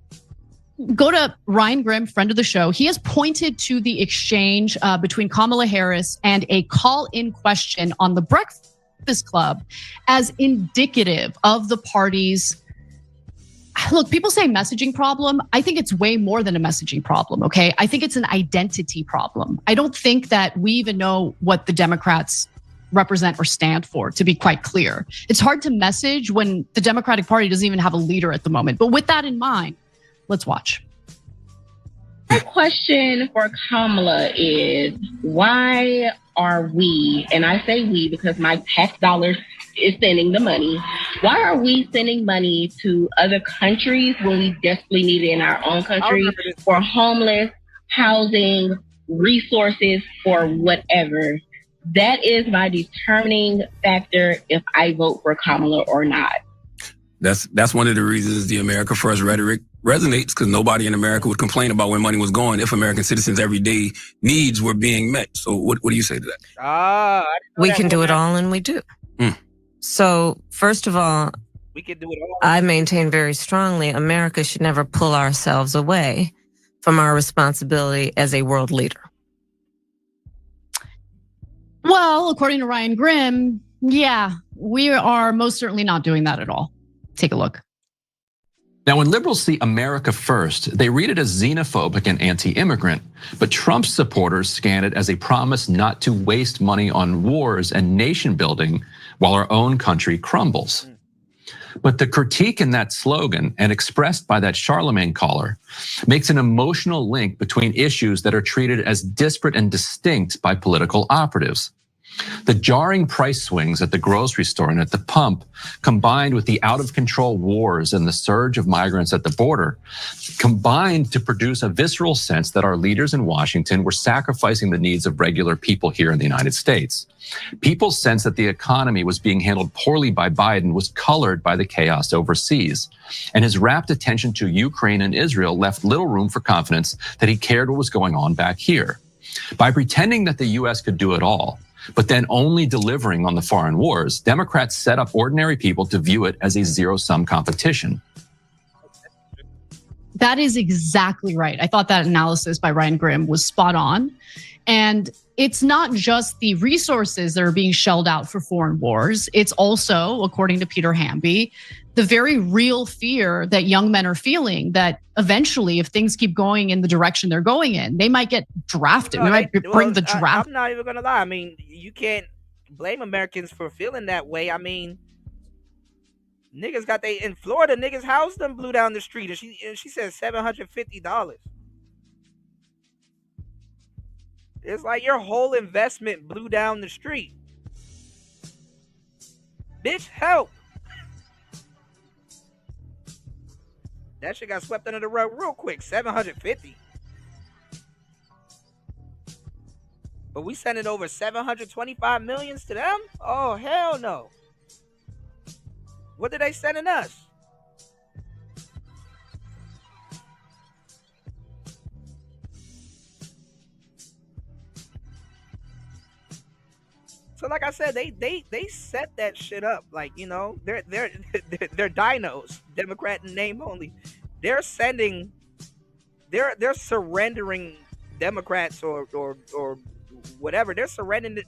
go to Ryan Grimm, friend of the show. He has pointed to the exchange between Kamala Harris and a call-in question on the Breakfast Club as indicative of the party's, look, people say messaging problem. I think it's way more than a messaging problem, okay? I think it's an identity problem. I don't think that we even know what the Democrats represent or stand for, to be quite clear. It's hard to message when the Democratic Party doesn't even have a leader at the moment. But with that in mind, let's watch. My question for Kamala is, why are we, and I say we because my tax dollars is sending the money, why are we sending money to other countries when we desperately need it in our own country for homeless, housing, resources, for whatever? That is my determining factor if I vote for Kamala or not. That's one of the reasons the America First rhetoric resonates, because nobody in America would complain about where money was going if American citizens' everyday needs were being met. So what do you say to that? We can do it all, and we do. So first of all, we can do it all. I maintain very strongly America should never pull ourselves away from our responsibility as a world leader. Well, according to Ryan Grimm, yeah, we are most certainly not doing that at all. Take a look. Now, when liberals see America first, they read it as xenophobic and anti-immigrant, but Trump's supporters scan it as a promise not to waste money on wars and nation building while our own country crumbles. But the critique in that slogan, and expressed by that Charlemagne caller, makes an emotional link between issues that are treated as disparate and distinct by political operatives. The jarring price swings at the grocery store and at the pump, combined with the out-of-control wars and the surge of migrants at the border, combined to produce a visceral sense that our leaders in Washington were sacrificing the needs of regular people here in the United States. People's sense that the economy was being handled poorly by Biden was colored by the chaos overseas, and his rapt attention to Ukraine and Israel left little room for confidence that he cared what was going on back here. By pretending that the US could do it all, but then only delivering on the foreign wars, Democrats set up ordinary people to view it as a zero-sum competition. That is exactly right. I thought that analysis by Ryan Grimm was spot on. And it's not just the resources that are being shelled out for foreign wars. It's also, according to Peter Hamby, the very real fear that young men are feeling that eventually, if things keep going in the direction they're going in, they might get drafted. We might bring the draft. I'm not even gonna lie. I mean, you can't blame Americans for feeling that way. I mean, niggas got they in Florida. Niggas' house done blew down the street, and she said $750. It's like your whole investment blew down the street. Bitch, help. That shit got swept under the rug real quick. $750. But we sending over $725 million to them? Oh, hell no. What are they sending us? So like I said, they set that shit up. Like, you know, they're dinos, Democrat in name only. They're surrendering Democrats or whatever. They're surrendering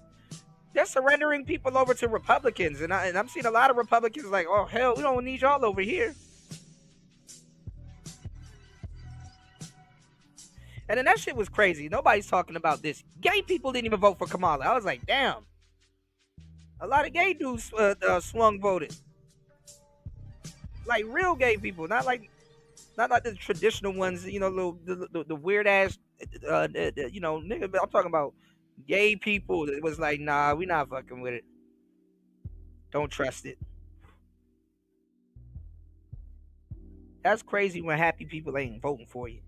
people over to Republicans, and I'm seeing a lot of Republicans like, oh hell, we don't need y'all over here. And then that shit was crazy. Nobody's talking about this. Gay people didn't even vote for Kamala. I was like, damn. A lot of gay dudes swung voted. Like real gay people, not like the traditional ones, you know, the weird ass, you know, nigga. I'm talking about gay people. It was like, nah, we not fucking with it. Don't trust it. That's crazy when happy people ain't voting for you.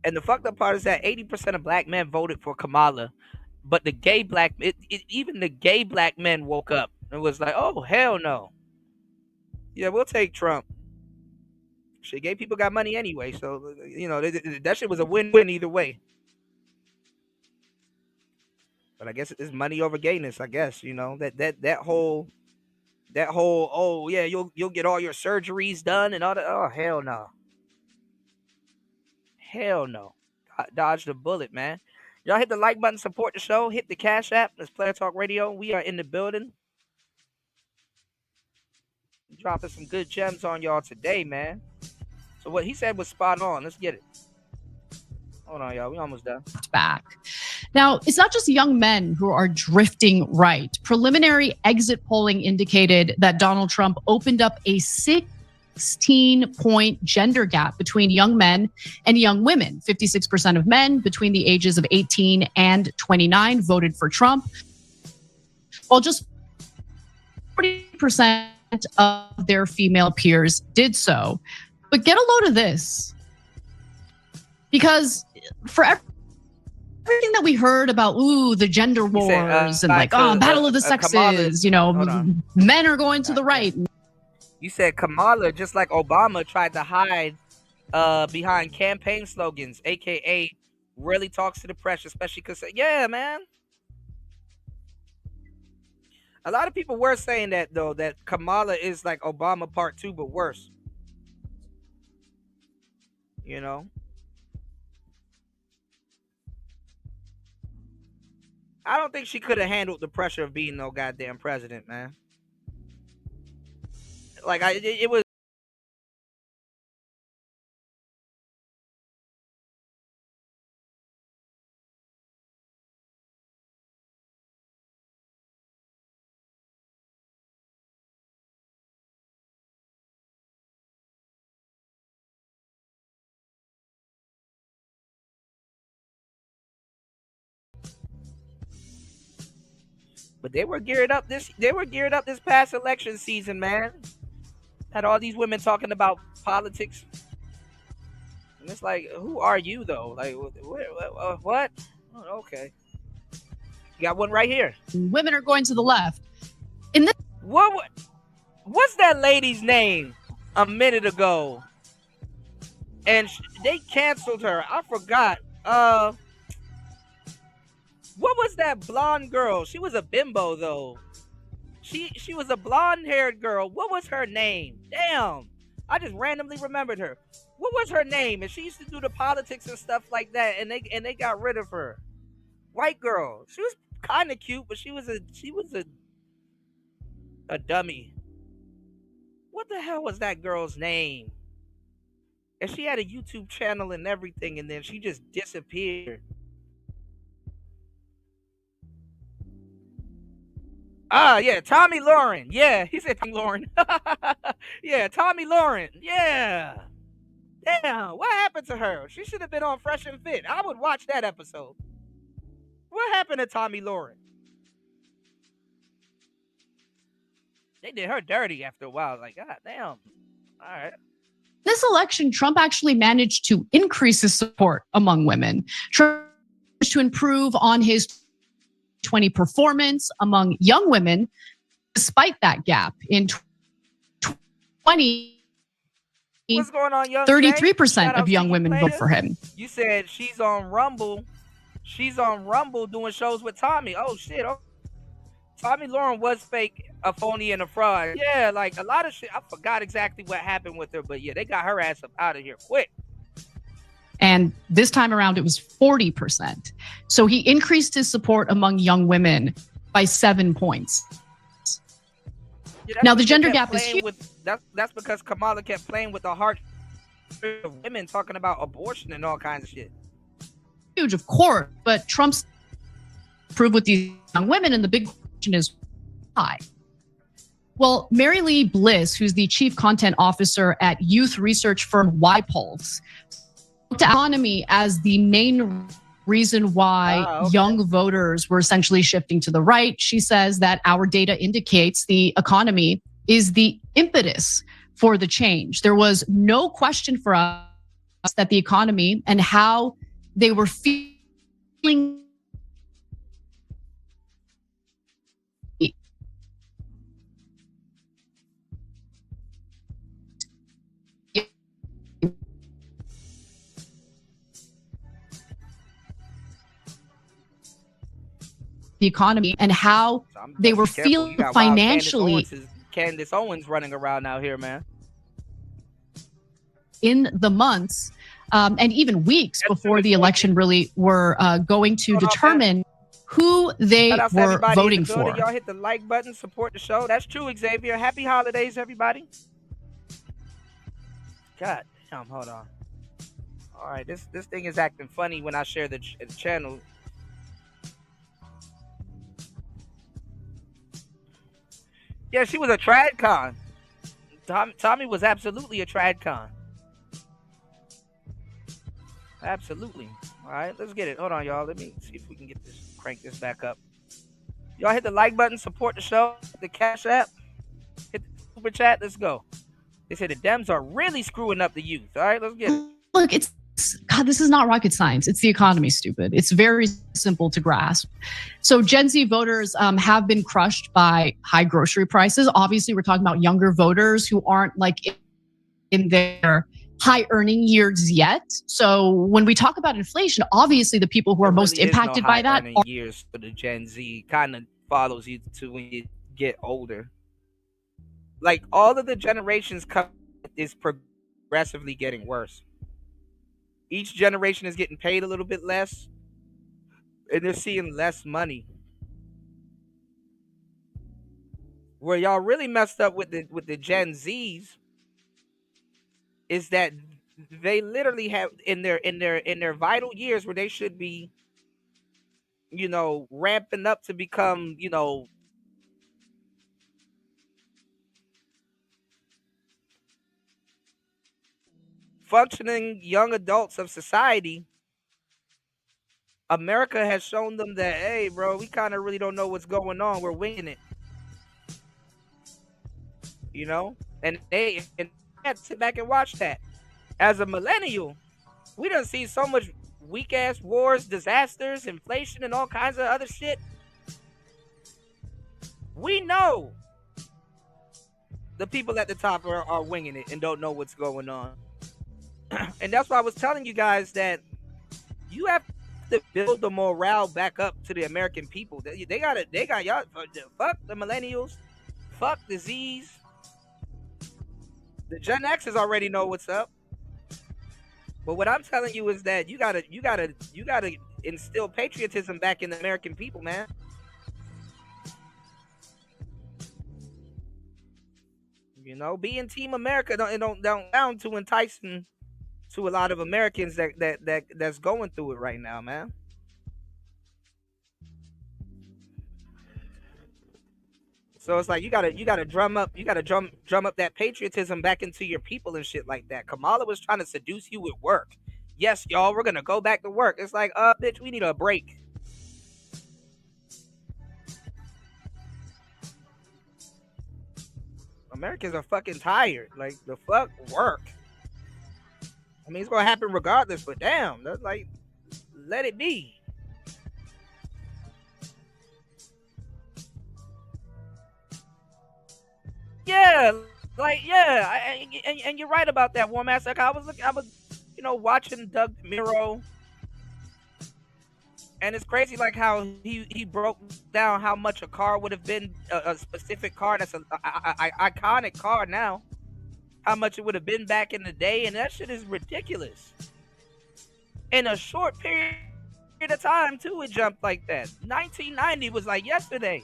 And the fucked up part is that 80% of black men voted for Kamala. But the gay black, even the gay black men woke up and was like, oh, hell no. Yeah, we'll take Trump. Shit, gay people got money anyway. So, you know, that shit was a win-win either way. But I guess it's money over gayness, I guess, you know, that whole, oh, yeah, you'll get all your surgeries done and all that. Oh, hell no. Hell no. Dodge the bullet, man. Y'all hit the like button, support the show. Hit the Cash App. It's Player Talk Radio. We are in the building. Dropping some good gems on y'all today, man. So what he said was spot on. Let's get it. Hold on, y'all. We almost done. Back. Now, it's not just young men who are drifting right. Preliminary exit polling indicated that Donald Trump opened up a 16-point gender gap between young men and young women. 56% of men between the ages of 18 and 29 voted for Trump, while just 40% of their female peers did so. But get a load of this, because for everything that we heard about, the gender wars and battle of the sexes, you know, men are going to the right. You said Kamala, just like Obama, tried to hide behind campaign slogans, aka really talks to the press, especially because, yeah, man. A lot of people were saying that, though, that Kamala is like Obama part 2, but worse. You know? I don't think she could have handled the pressure of being no goddamn president, man. Like, it was. But they were geared up this past election season, man. Had all these women talking about politics. And it's like, who are you, though? Like, what? Oh, okay. You got one right here. Women are going to the left. What's that lady's name a minute ago? And they canceled her. I forgot. What was that blonde girl? She was a bimbo though. She was a blonde-haired girl. What was her name? Damn. I just randomly remembered her. What was her name? And she used to do the politics and stuff like that, and they got rid of her. White girl. She was kind of cute, but she was a dummy. What the hell was that girl's name? And she had a YouTube channel and everything, and then she just disappeared. Ah, yeah, Tommy Lauren. Yeah, he said Tommy Lauren. Yeah, Tommy Lauren. Yeah. Damn, what happened to her? She should have been on Fresh and Fit. I would watch that episode. What happened to Tommy Lauren? They did her dirty after a while. Like, god damn. All right. This election, Trump actually managed to increase his support among women. Trump managed to improve on his 2020 performance among young women, despite that gap. In 2020, what's going on, young 33% of young women vote for him. You said she's on Rumble. She's on Rumble doing shows with Tommy. Oh shit. Oh. Tommy Lauren was fake, a phony, and a fraud. Yeah, like a lot of shit. I forgot exactly what happened with her, but yeah, they got her ass up out of here quick. And this time around, it was 40%. So he increased his support among young women by 7 points. Yeah, now the gender gap is huge. That's because Kamala kept playing with the heart of women, talking about abortion and all kinds of shit. Huge, of course, but Trump's proved with these young women, and the big question is why? Well, Mary Lee Bliss, who's the chief content officer at youth research firm YPulse, looked at economy as the main reason why young voters were essentially shifting to the right. She says that our data indicates the economy is the impetus for the change. There was no question for us that the economy and how they were feeling the economy and how they were feeling financially. Candace Owens running around out here, man. In the months and even weeks before the election really were going to determine who they were voting for. Y'all hit the like button, support the show. That's true, Xavier. Happy holidays, everybody. God damn, hold on. All right, this thing is acting funny when I share the channel. Yeah, she was a trad con. Tommy was absolutely a trad con. Absolutely. All right, let's get it. Hold on, y'all. Let me see if we can get this, crank this back up. Y'all hit the like button, support the show, the Cash App, hit the super chat. Let's go. They say the Dems are really screwing up the youth. All right, let's get it. Look, God, this is not rocket science. It's the economy, stupid. It's very simple to grasp. So Gen Z voters have been crushed by high grocery prices. Obviously, we're talking about younger voters who aren't like in their high earning years yet. So when we talk about inflation, obviously the people who are most impacted by that are years for the Gen Z. Kind of follows you to when you get older. Like all of the generations is progressively getting worse. Each generation is getting paid a little bit less, and they're seeing less money. Where y'all really messed up with the Gen Zs is that they literally have in their vital years where they should be, you know, ramping up to become, you know, functioning young adults of society. America has shown them that, hey, bro, we kind of really don't know what's going on. We're winging it. You know? And they had to sit back and watch that. As a millennial, we done see so much weak-ass wars, disasters, inflation, and all kinds of other shit. We know the people at the top are winging it and don't know what's going on. And that's why I was telling you guys that You have to build the morale back up to the American people. They got y'all. Fuck the millennials. Fuck the Z's. The Gen X's already know what's up. But what I'm telling you is that you gotta instill patriotism back in the American people, man. You know, being Team America don't down to enticing to a lot of Americans that's going through it right now, man. So it's like you gotta drum up that patriotism back into your people and shit like that. Kamala was trying to seduce you with work. Yes, y'all, we're gonna go back to work. It's like, bitch, we need a break. Americans are fucking tired. Like, the fuck work. I mean, it's gonna happen regardless, but damn, that's like, let it be. Yeah, like, yeah, and you're right about that, War Master. Like, I was, watching Doug Miro, and it's crazy, like how he broke down how much a car would have been, a specific car that's an iconic car now, how much it would have been back in the day, and that shit is ridiculous. In a short period of time, too, it jumped like that. 1990 was like yesterday.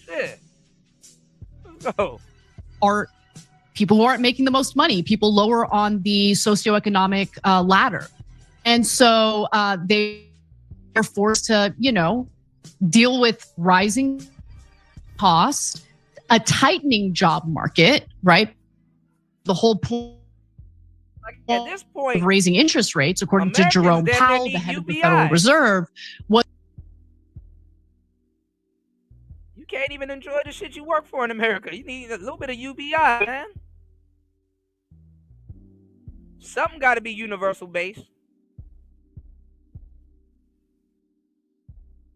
Shit. Let's go. Are people who aren't making the most money, people lower on the socioeconomic ladder. And so they are forced to, deal with rising costs, a tightening job market, right? The whole point at this point of raising interest rates, according to Jerome Powell, the head of the Federal Reserve, was you can't even enjoy the shit you work for in America. You need a little bit of UBI, man. Something got to be universal based.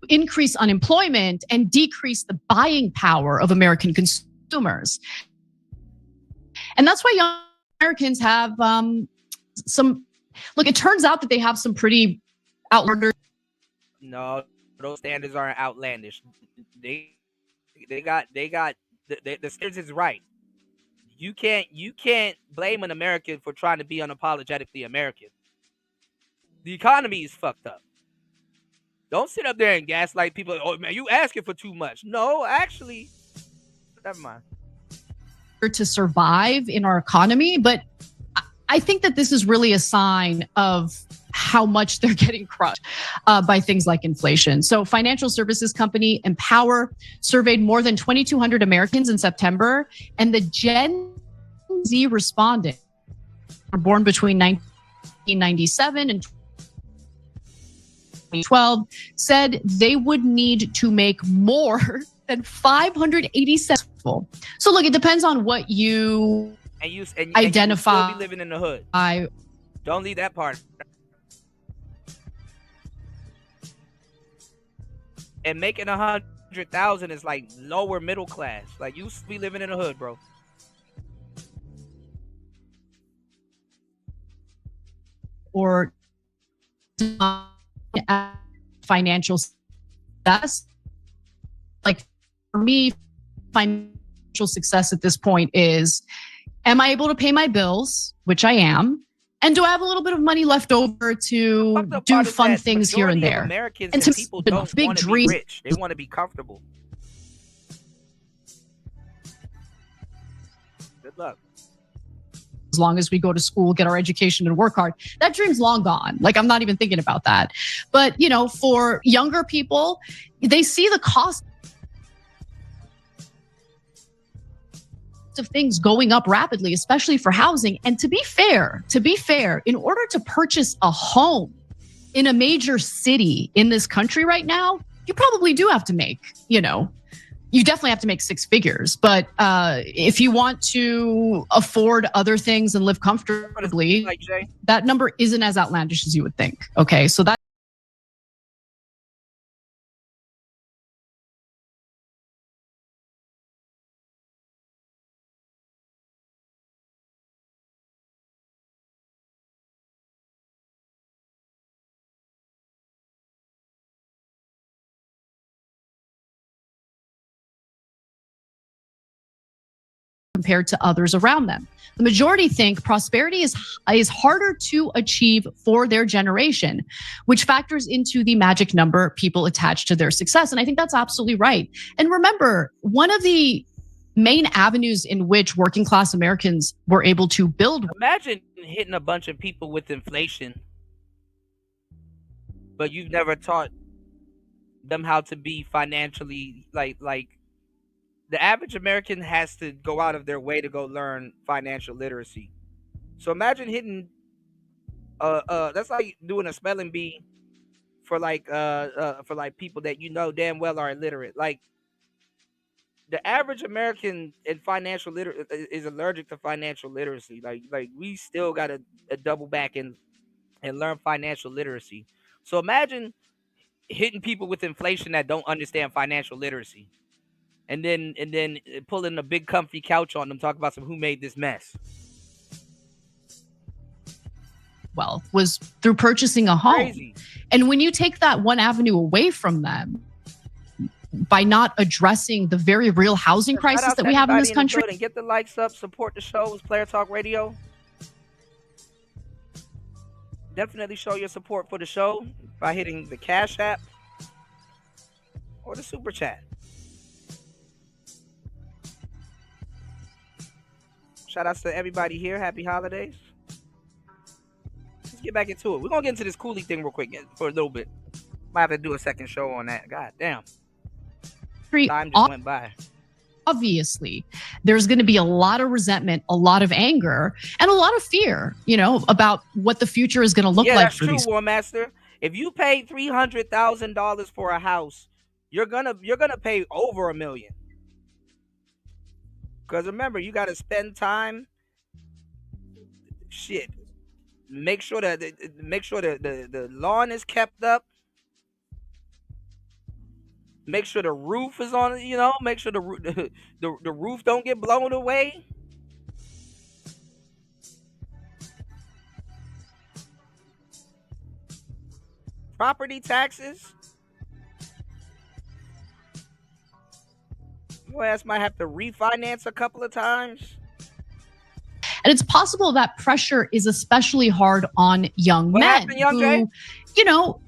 increase unemployment and decrease the buying power of American consumers. And that's why young Americans have look, it turns out that they have some pretty outlandish. No, those standards aren't outlandish. The standards is right. You can't blame an American for trying to be unapologetically American. The economy is fucked up. Don't sit up there and gaslight people. Oh man, you asking for too much. No, actually, never mind. To survive in our economy, but I think that this is really a sign of how much they're getting crushed by things like inflation. So financial services company Empower surveyed more than 2,200 Americans in September, and the Gen Z respondents were born between 1997 and 2012 said they would need to make more than 587. So look, it depends on what you identify. You still be living in the hood. Don't leave that part. And making 100,000 is like lower middle class. Like you be living in the hood, bro. Or financial success. Like for me, financial success at this point is, am I able to pay my bills, which I am, and do I have a little bit of money left over to do fun things here and there? Americans and and people don't big want to be dreams. rich. They want to be comfortable. Good luck. As long as we go to school, get our education, and work hard, that dream's long gone. Like, I'm not even thinking about that. But, for younger people, they see the cost of things going up rapidly, especially for housing. And to be fair, in order to purchase a home in a major city in this country right now, you probably do have to make, you definitely have to make six figures. But if you want to afford other things and live comfortably, that number isn't as outlandish as you would think. Okay, so that compared to others around them. The majority think prosperity is harder to achieve for their generation, which factors into the magic number people attach to their success. And I think that's absolutely right. And remember, one of the main avenues in which working class Americans were able to build. Imagine hitting a bunch of people with inflation, but you've never taught them how to be financially like the average American has to go out of their way to go learn financial literacy. So imagine hitting that's like doing a spelling bee for like people that you know damn well are illiterate. Like the average American in financial is allergic to financial literacy. Like we still got to double back and learn financial literacy. So imagine hitting people with inflation that don't understand financial literacy. And then pulling a big comfy couch on them, talk about who made this mess. Well, was through purchasing a home. Crazy. And when you take that one avenue away from them by not addressing the very real housing crisis that we have in this country. Get the likes up, support the shows, Player Talk Radio. Definitely show your support for the show by hitting the Cash App or the Super Chat. Shout outs to everybody here. Happy holidays. Let's get back into it. We're going to get into this Cooley thing real quick for a little bit. Might have to do a second show on that. God damn. Time just went by. Obviously, there's going to be a lot of resentment, a lot of anger, and a lot of fear, about what the future is going to look like for these. War Master. If you pay $300,000 for a house, you're gonna pay over $1 million. Because remember, you got to spend time. Shit. Make sure that the lawn is kept up. Make sure the roof is on, make sure the roof don't get blown away. Property taxes. Your ass might have to refinance a couple of times. And it's possible that pressure is especially hard on young men who,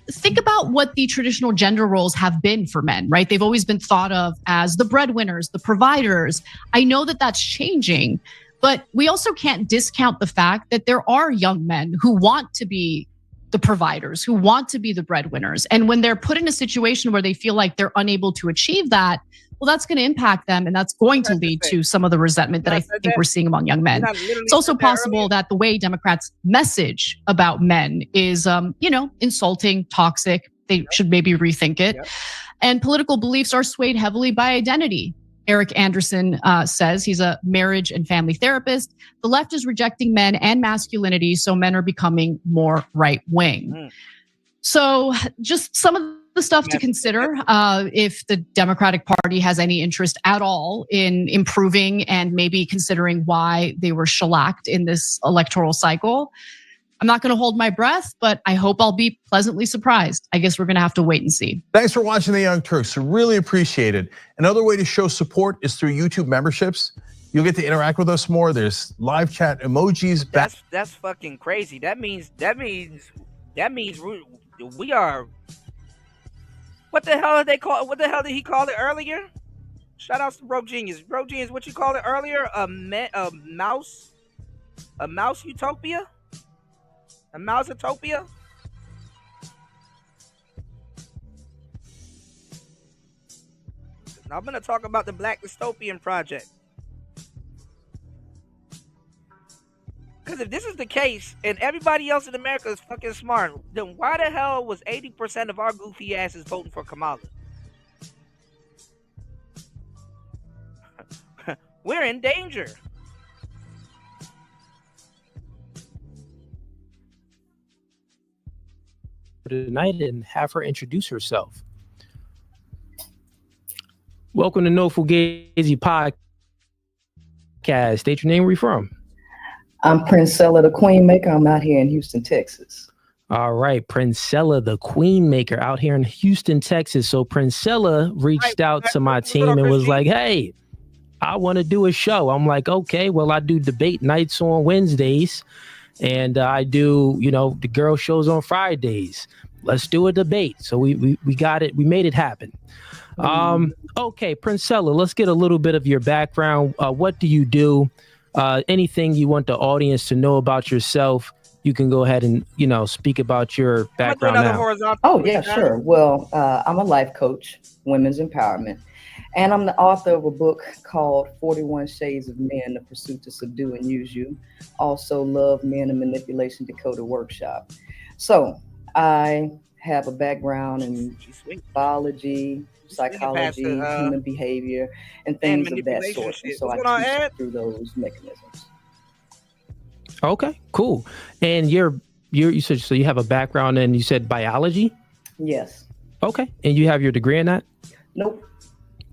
think about what the traditional gender roles have been for men, right? They've always been thought of as the breadwinners, the providers. I know that that's changing, but we also can't discount the fact that there are young men who want to be the providers, who want to be the breadwinners. And when they're put in a situation where they feel like they're unable to achieve that, well, that's going to impact them, and that's going to lead to some of the resentment that I think we're seeing among young men. It's also possible that the way Democrats message about men is, insulting, toxic. They should maybe rethink it. Yep. And political beliefs are swayed heavily by identity. Eric Anderson says he's a marriage and family therapist. The left is rejecting men and masculinity, so men are becoming more right-wing. So just some of the stuff to consider if the Democratic Party has any interest at all in improving and maybe considering why they were shellacked in this electoral cycle. I'm not going to hold my breath, but I hope I'll be pleasantly surprised. I guess we're going to have to wait and see. Thanks for watching The Young Turks. Really appreciate it. Another way to show support is through YouTube memberships. You'll get to interact with us more. There's live chat emojis. That's fucking crazy. That means we are. What the hell did they call it? What the hell did he call it earlier? Shout outs to Bro Genius. Bro Genius, what you call it earlier? A mouse utopia? A mouse-utopia? Now I'm going to talk about the Black Dystopian Project. Because if this is the case, and everybody else in America is fucking smart, then why the hell was 80% of our goofy asses voting for Kamala? We're in danger. Tonight and have her introduce herself. Welcome to No Fugazi Podcast. State your name, where you from? I'm Princella, the Queen Maker. I'm out here in Houston, Texas. All right, Princella, the Queen Maker, out here in Houston, Texas. So Princella reached out to my team and was like, hey, I want to do a show. I'm like, okay, well, I do debate nights on Wednesdays, and I do, the girl shows on Fridays. Let's do a debate. So we got it. We made it happen. Okay, Princella, let's get a little bit of your background. What do you do? Anything you want the audience to know about yourself, you can go ahead and, speak about your background now. Oh, yeah, sure. Well, I'm a life coach, women's empowerment, and I'm the author of a book called 41 Shades of Men, The Pursuit to Subdue and Use You. Also, Love, Men, and Manipulation Decoded Workshop. So I have a background in biology, psychology, human behavior, and things of that sort. And so I teach through those mechanisms. Okay, cool. And you said, so you have a background in, you said biology? Yes. Okay. And you have your degree in that? Nope.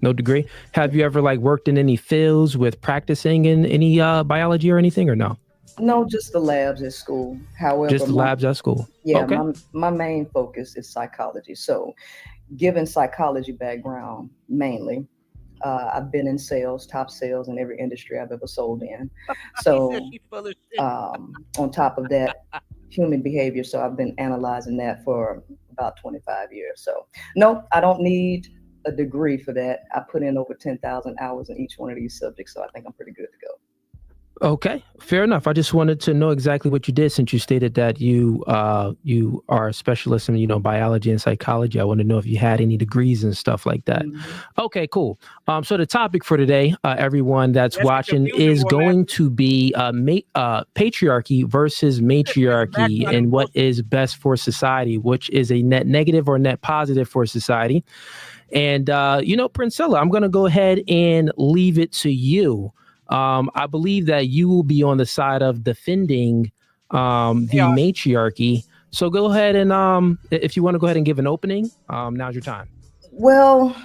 No degree. Have you ever worked in any fields with practicing in any biology or anything, or no? No, just the labs at school. However, just the labs at school. Yeah, okay. my main focus is psychology. So given psychology background mainly, I've been in sales, top sales in every industry I've ever sold in. So on top of that, human behavior. So I've been analyzing that for about 25 years. So no, I don't need a degree for that. I put in over 10,000 hours in each one of these subjects. So I think I'm pretty good to go. Okay, fair enough. I just wanted to know exactly what you did, since you stated that you are a specialist in biology and psychology. I want to know if you had any degrees and stuff like that. Mm-hmm. Okay, cool. So the topic for today, everyone that's watching, is going to be patriarchy versus matriarchy, and what is best for society, which is a net negative or net positive for society. And Princella, I'm going to go ahead and leave it to you. I believe that you will be on the side of defending the matriarchy. So go ahead and if you want to go ahead and give an opening, now's your time. Well,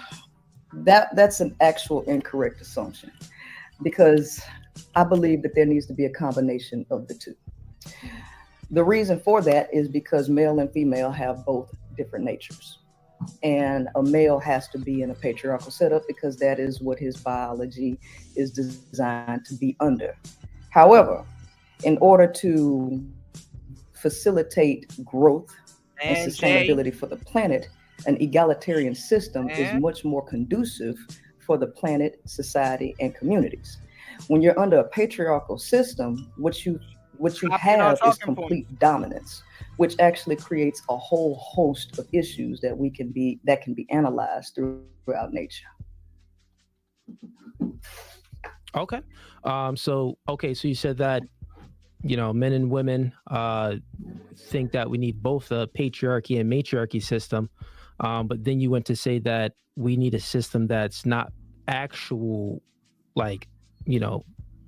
that's an actual incorrect assumption, because I believe that there needs to be a combination of the two. The reason for that is because male and female have both different natures. And a male has to be in a patriarchal setup because that is what his biology is designed to be under. However, in order to facilitate growth and sustainability for the planet, an egalitarian system is much more conducive for the planet, society, and communities. When you're under a patriarchal system, what you have is complete dominance, which actually creates a whole host of issues that can be analyzed throughout nature. Okay. So you said that, men and women think that we need both a patriarchy and matriarchy system. But then you went to say that we need a system that's not actual,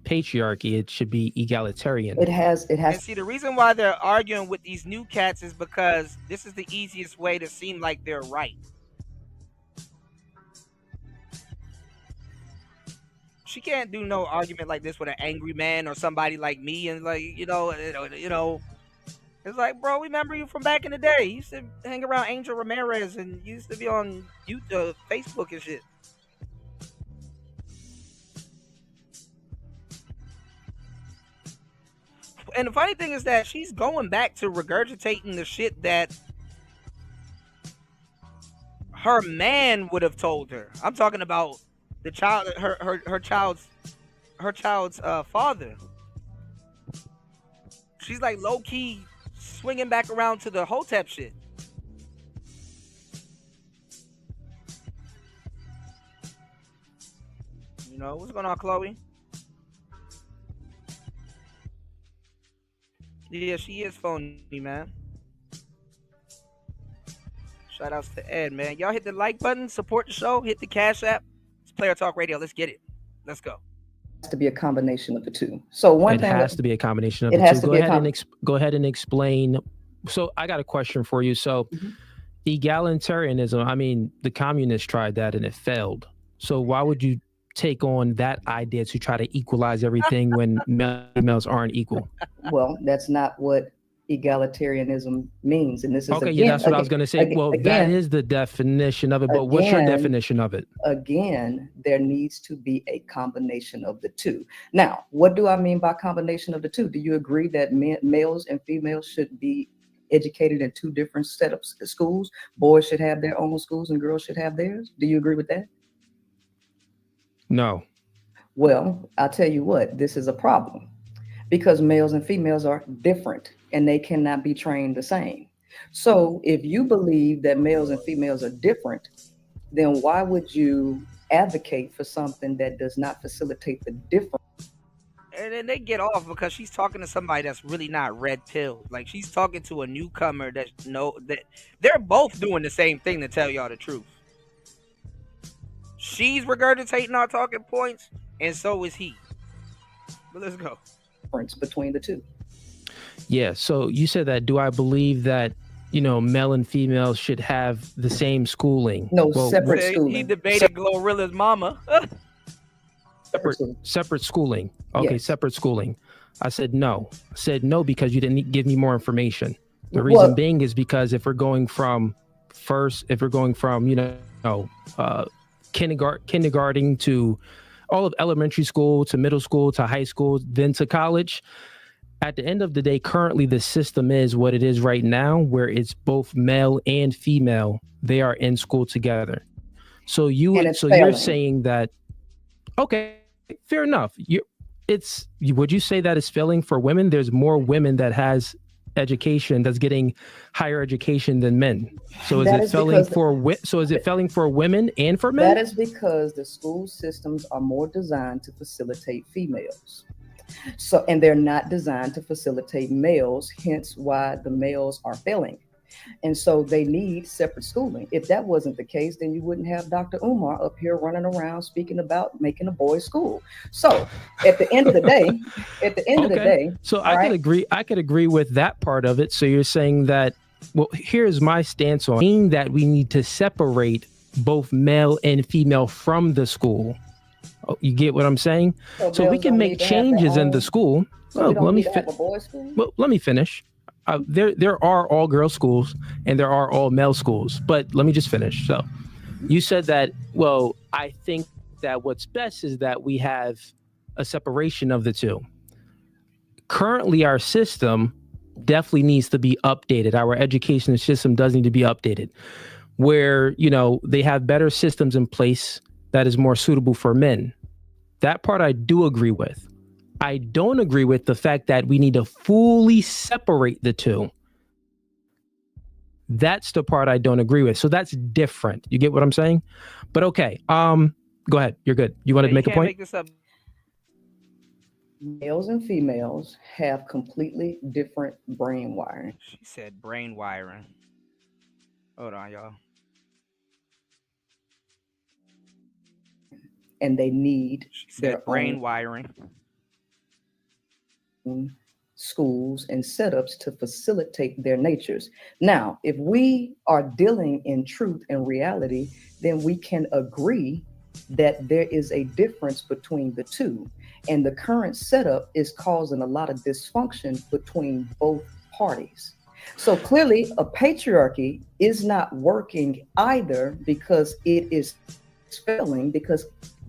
patriarchy. It should be egalitarian. It has. And see, the reason why they're arguing with these new cats is because this is the easiest way to seem like they're right. She can't do no argument like this with an angry man or somebody like me, and it's like, bro, we remember you from back in the day. You used to hang around Angel Ramirez and you used to be on YouTube, Facebook and shit. And the funny thing is that she's going back to regurgitating the shit that her man would have told her. I'm talking about the child, her child's father. She's like low key swinging back around to the Hotep shit. What's going on, Chloe? Yeah, she is phony, man. Shout outs to Ed, man. Y'all hit the like button, support the show, hit the Cash App. It's Player Talk Radio. Let's get it. Let's go. It has to be a combination of the two. So it has to be a combination of the two. Go ahead and explain. So I got a question for you. So egalitarianism, I mean, the communists tried that and it failed. So why would you take on that idea to try to equalize everything when males aren't equal? Well, that's not what egalitarianism means. And this is Okay, again, yeah, that's what I was going to say. Well, that is the definition of it, but what's your definition of it? Again, there needs to be a combination of the two. Now, what do I mean by combination of the two? Do you agree that males and females should be educated in two different setups of schools? Boys should have their own schools and girls should have theirs. Do you agree with that? No. Well, I'll tell you what, this is a problem because males and females are different and they cannot be trained the same. So if you believe that males and females are different, then why would you advocate for something that does not facilitate the difference? And then they get off because she's talking to somebody that's really not red pilled. Like she's talking to a newcomer that they're both doing the same thing, to tell y'all the truth. She's regurgitating our talking points, and so is he. But let's go. Difference between the two. Yeah. So you said that. Do I believe that male and female should have the same schooling? No, separate schooling. He debated Glorilla's mama. Separate schooling. Okay, Yes. separate schooling. I said no. I said no because you didn't give me more information. The reason being is because if we're going from kindergarten to all of elementary school to middle school to high school, then to college, at the end of the day, currently the system is what it is right now, where it's both male and female. They are in school together. So you're saying that, okay, fair enough. Would you say that it's failing for women? There's more women that has education, that's getting higher education than men. So is it failing for women and for men? That is because the school systems are more designed to facilitate females. So, and they're not designed to facilitate males, hence why the males are failing. And so they need separate schooling. If that wasn't the case, then you wouldn't have Dr. Umar up here running around speaking about making a boys' school. So at the end of the day, so I could agree with that part of it. So you're saying that, well, here's my stance on that we need to separate both male and female from the school. Oh, you get what I'm saying? So we can make changes in the school. Let me finish. There are all girls schools and there are all male schools, but let me just finish. So you said that, well, I think that what's best is that we have a separation of the two. Currently, our system definitely needs to be updated. Our education system does need to be updated where, they have better systems in place that is more suitable for men. That part I do agree with. I don't agree with the fact that we need to fully separate the two. That's the part I don't agree with. So that's different. You get what I'm saying? But okay. Go ahead. You're good. You wanted to make a point? Make this up. Males and females have completely different brain wiring. She said brain wiring. Hold on, y'all. And they need their brain wiring. Schools and setups to facilitate their natures. Now, if we are dealing in truth and reality, then we can agree that there is a difference between the two. And the current setup is causing a lot of dysfunction between both parties. So clearly a patriarchy is not working either because it is failing because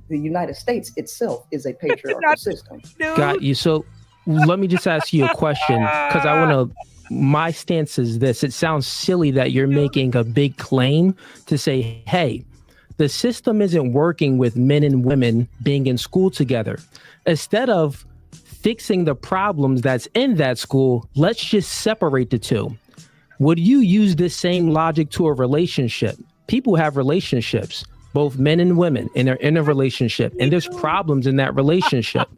the United States itself is a patriarchal system. Got you. So let me just ask you a question because my stance is this. It sounds silly that you're making a big claim to say, hey, the system isn't working with men and women being in school together. Instead of fixing the problems that's in that school, let's just separate the two. Would you use this same logic to a relationship? People have relationships, both men and women, and they're in a relationship, and there's problems in that relationship,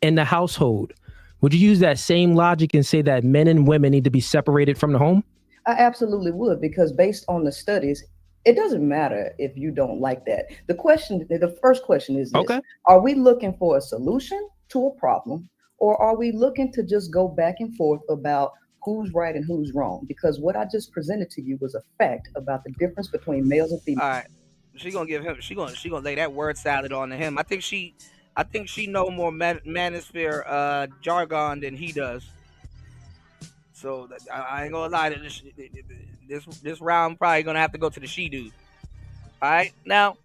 in the household. Would you use that same logic and say that men and women need to be separated from the home? I absolutely would, because based on the studies, it doesn't matter if you don't like that. The first question is this. Okay. Are we looking for a solution to a problem, or are we looking to just go back and forth about who's right and who's wrong? Because what I just presented to you was a fact about the difference between males and females. All right. She gonna lay that word salad on to him. I think she know more manosphere jargon than he does. So I ain't gonna lie to this round probably gonna have to go to the she dude. All right, now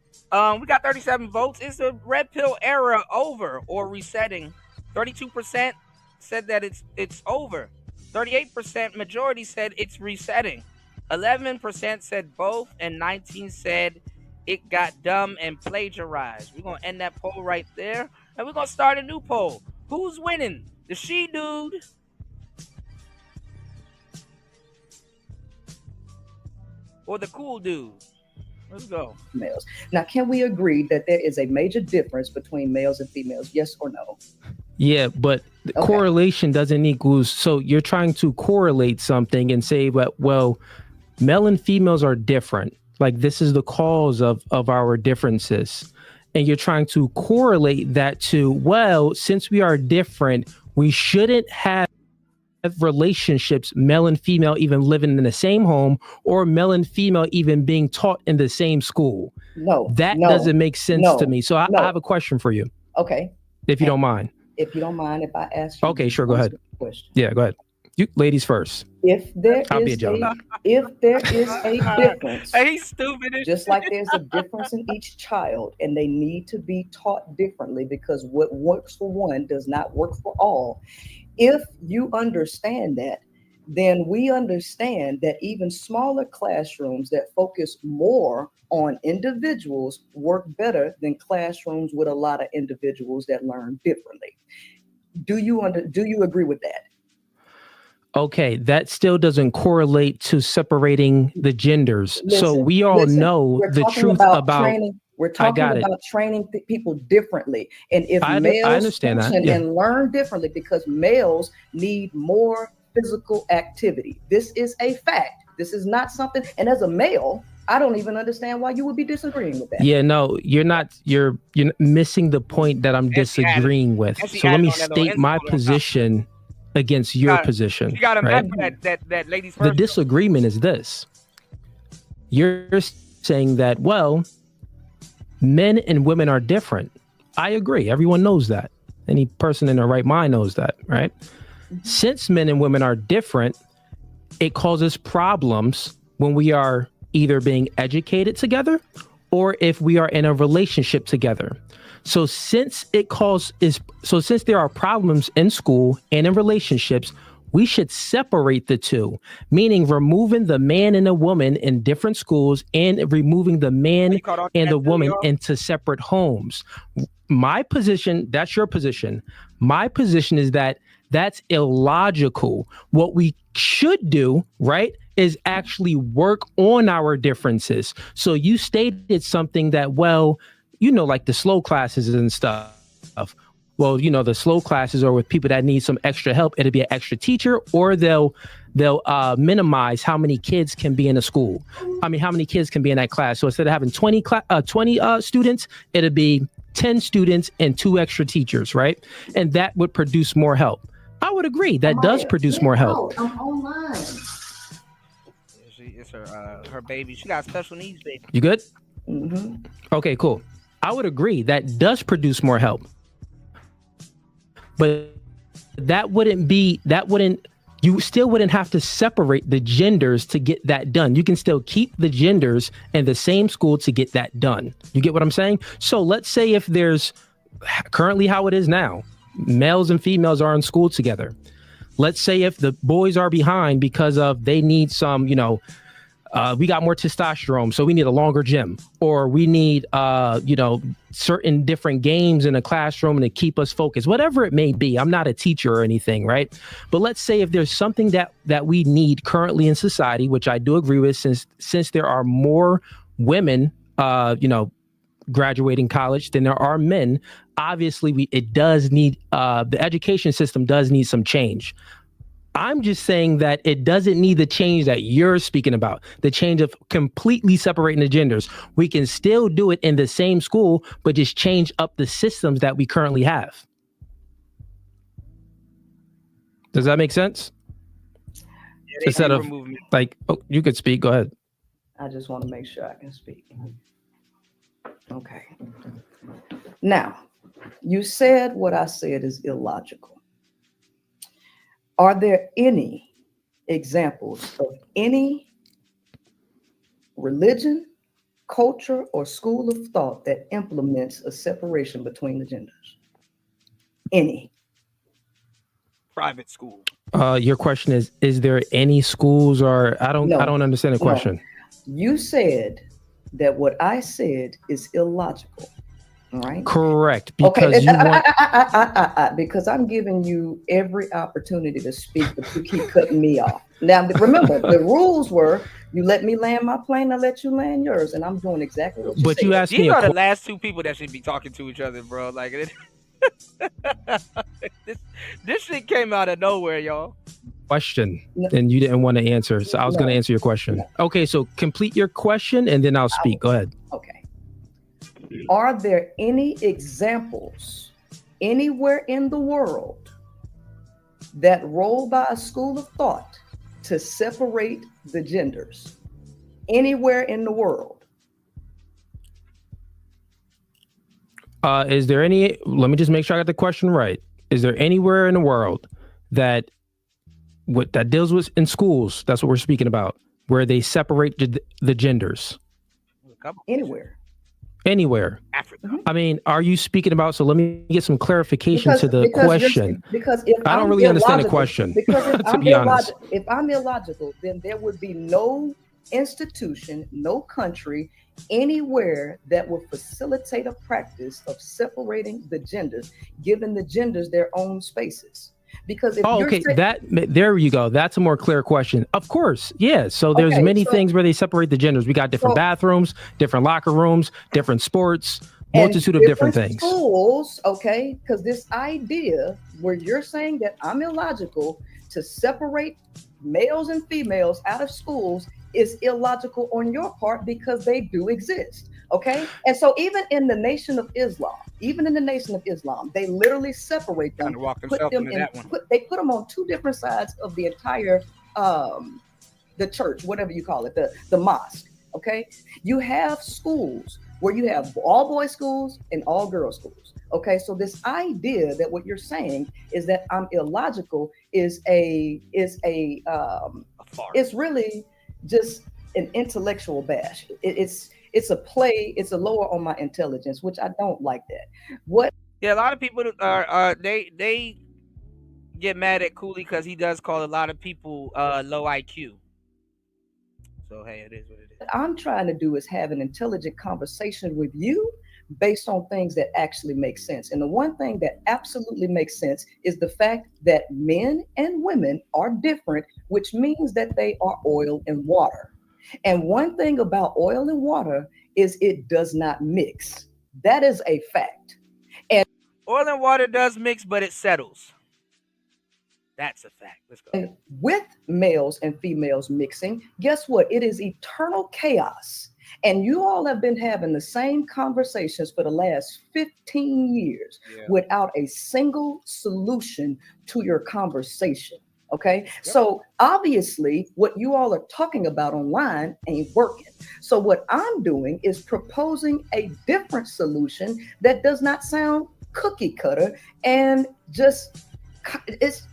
we got 37 votes. Is the red pill era over or resetting? 32% said that it's over. 38% majority said it's resetting. 11% said both, and 19 said it got dumb and plagiarized. We're gonna end that poll right there, and we're gonna start a new poll. Who's winning? The she dude or the cool dude? Let's go. Males. Now, can we agree that there is a major difference between males and females? Yes or no? Yeah, but correlation doesn't equal. So you're trying to correlate something and say, well, male and females are different. Like this is the cause of our differences. And you're trying to correlate that to, well, since we are different, we shouldn't have relationships, male and female even living in the same home, or male and female even being taught in the same school. That doesn't make sense to me. So I have a question for you. Okay. If you don't mind. If you don't mind, if I ask you. Okay, sure. Go ahead. Question. Yeah, go ahead. You ladies first. If there I'll be a is gentleman. if there is a difference, he's stupid. Just like there's a difference in each child, and they need to be taught differently because what works for one does not work for all. If you understand that, then we understand that even smaller classrooms that focus more on individuals work better than classrooms with a lot of individuals that learn differently. Do you agree with that? Okay, that still doesn't correlate to separating the genders. So we all know the truth about training. We're talking about training people differently. And if males function and learn differently because males need more physical activity. This is a fact. This is not something, and as a male, I don't even understand why you would be disagreeing with that. Yeah, no, you're not. You're missing the point that I'm disagreeing with. So let me state my position against your position. You got to right? remember that ladies first. The disagreement is this. You're saying that, well, men and women are different. I agree. Everyone knows that. Any person in their right mind knows that, right? Since men and women are different, it causes problems when we are either being educated together or if we are in a relationship together. So since there are problems in school and in relationships, we should separate the two, meaning removing the man and the woman in different schools and removing the man and the woman into separate homes. My position, that's your position. My position is that that's illogical. What we should do, right, is actually work on our differences. So you stated something that, well, you know, like the slow classes and stuff. Well, you know, the slow classes are with people that need some extra help. It'll be an extra teacher, or they'll minimize how many kids can be in a school. I mean, how many kids can be in that class. So instead of having 20 students, it'll be 10 students and 2 extra teachers, right? And that would produce more help. I would agree. That does produce more help. I'm online. It's her baby. She got special needs, baby. You good? Mm-hmm. Okay, cool. I would agree. That does produce more help. But you still wouldn't have to separate the genders to get that done. You can still keep the genders in the same school to get that done. You get what I'm saying? So let's say if there's currently how it is now, males and females are in school together. Let's say if the boys are behind because of they need some, we got more testosterone, so we need a longer gym, or we need, certain different games in a classroom to keep us focused, whatever it may be. I'm not a teacher or anything, right? But let's say if there's something that we need currently in society, which I do agree with, since there are more women, graduating college than there are men, obviously it does need, the education system does need some change. I'm just saying that it doesn't need the change that you're speaking about, the change of completely separating the genders. We can still do it in the same school, but just change up the systems that we currently have. Does that make sense? Yeah, instead of like, oh, you could speak. Go ahead. I just want to make sure I can speak. Okay. Now, you said what I said is illogical. Are there any examples of any religion, culture, or school of thought that implements a separation between the genders? Any. Private school. Your question is there any schools or I don't understand the question. No. You said that what I said is illogical. All right. Correct. Because because I'm giving you every opportunity to speak, but you keep cutting me off. Now remember, the rules were you let me land my plane, I let you land yours, and I'm doing exactly what you said. You asked me. These are the last two people that should be talking to each other, bro. Like this shit came out of nowhere, y'all. Question, and you didn't want to answer, so I was going to answer your question. Okay, so complete your question, and then I'll speak. Go ahead. Okay. Are there any examples anywhere in the world that roll by a school of thought to separate the genders? Anywhere in the world? Is there any, let me just make sure I got the question right. Is there anywhere in the world that deals with in schools, that's what we're speaking about, where they separate the genders? Anywhere. Anywhere. Africa. I mean, are you speaking about, so let me get some clarification to the question. Because if I don't really understand the question, to be honest. If I'm illogical, then there would be no institution, no country, anywhere that will facilitate a practice of separating the genders, giving the genders their own spaces. Because if there you go. That's a more clear question. Of course, yeah. So there's many things where they separate the genders. We got different bathrooms, different locker rooms, different sports, multitude of different things. Schools, okay, because this idea where you're saying that I'm illogical to separate males and females out of schools is illogical on your part because they do exist. Okay. And so even in the Nation of Islam, they literally separate them, they put them on two different sides of the entire, the church, whatever you call it, the mosque. Okay. You have schools where you have all boys schools and all girls schools. Okay. So this idea that what you're saying is that I'm illogical is it's really just an intellectual bash. It's a play. It's a lower on my intelligence, which I don't like that. Yeah, a lot of people are they get mad at Cooley because he does call a lot of people low IQ. So hey, it is what it is. What I'm trying to do is have an intelligent conversation with you based on things that actually make sense. And the one thing that absolutely makes sense is the fact that men and women are different, which means that they are oil and water. And one thing about oil and water is it does not mix. That is a fact. And oil and water does mix, but it settles. That's a fact. Let's go. And with males and females mixing, guess what? It is eternal chaos. And you all have been having the same conversations for the last 15 years without a single solution to your conversation. Okay. Yep. So obviously what you all are talking about online ain't working. So what I'm doing is proposing a different solution that does not sound cookie cutter and just it's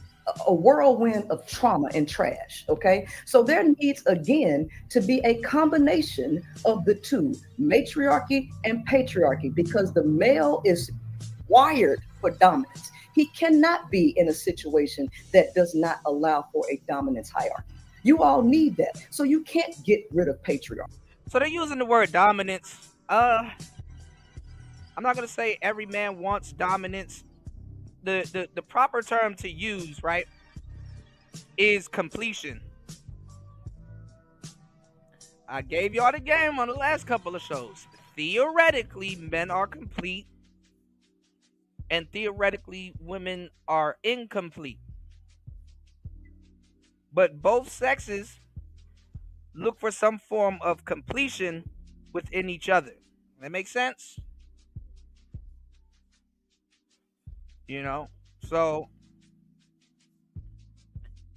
a whirlwind of trauma and trash. Okay. So there needs again to be a combination of the two, matriarchy and patriarchy, because the male is wired for dominance. He cannot be in a situation that does not allow for a dominance hierarchy. You all need that. So you can't get rid of patriarchy. So they're using the word dominance. I'm not going to say every man wants dominance. The proper term to use, right, is completion. I gave y'all the game on the last couple of shows. Theoretically, men are complete. And theoretically, women are incomplete. But both sexes look for some form of completion within each other. That makes sense? You know? So,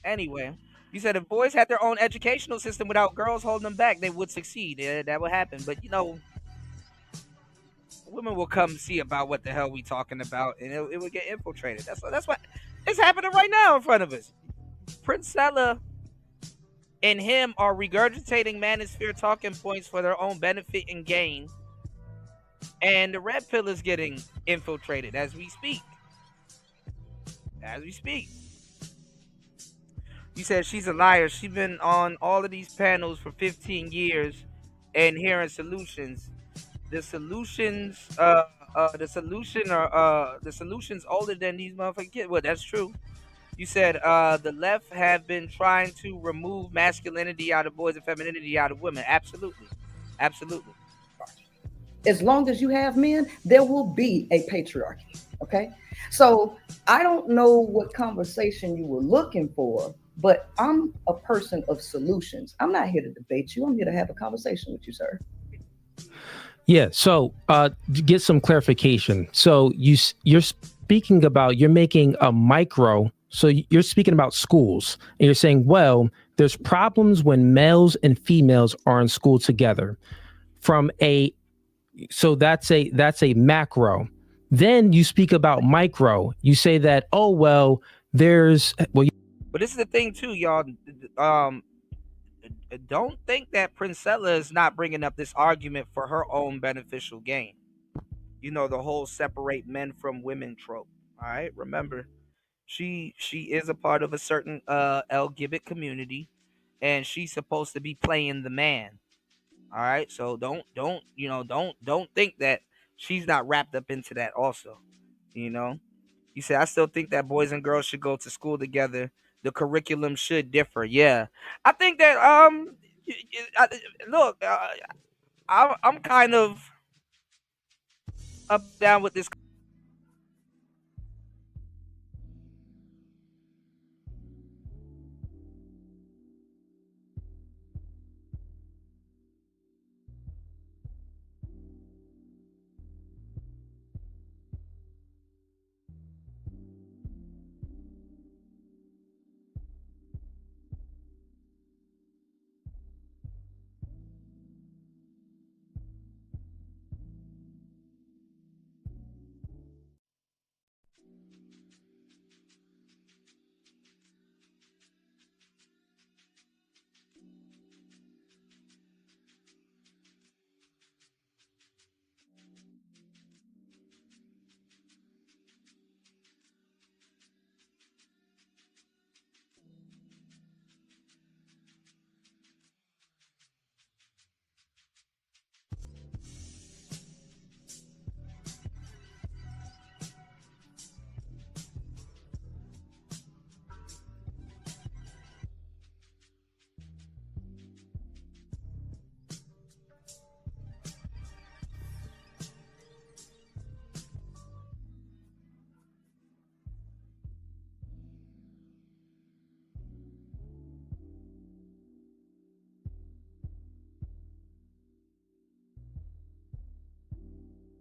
anyway, you said if boys had their own educational system without girls holding them back, they would succeed. Yeah, that would happen. But, you know, women will come see about what the hell we talking about, and it will get infiltrated. That's what it's happening right now in front of us. Princella and him are regurgitating manosphere talking points for their own benefit and gain. And the red pill is getting infiltrated as we speak. As we speak. You said she's a liar. She's been on all of these panels for 15 years and hearing solutions. The solutions the solutions older than these motherfucking kids. Well, that's true. You said the left have been trying to remove masculinity out of boys and femininity out of women. Absolutely. Absolutely. As long as you have men, there will be a patriarchy. Okay. So I don't know what conversation you were looking for, but I'm a person of solutions. I'm not here to debate you. I'm here to have a conversation with you, sir. Yeah. So get some clarification. So you're speaking about, you're making a micro. So you're speaking about schools and you're saying, well, there's problems when males and females are in school together. So that's a macro. Then you speak about micro. You say that, oh, well, but this is the thing too, y'all. Don't think that Princella is not bringing up this argument for her own beneficial gain. You know, the whole separate men from women trope. All right, remember, she is a part of a certain LGBT community, and she's supposed to be playing the man. All right, so don't think that she's not wrapped up into that also. You know, you say I still think that boys and girls should go to school together. The curriculum should differ. Yeah, I think that look, I'm kind of up down with this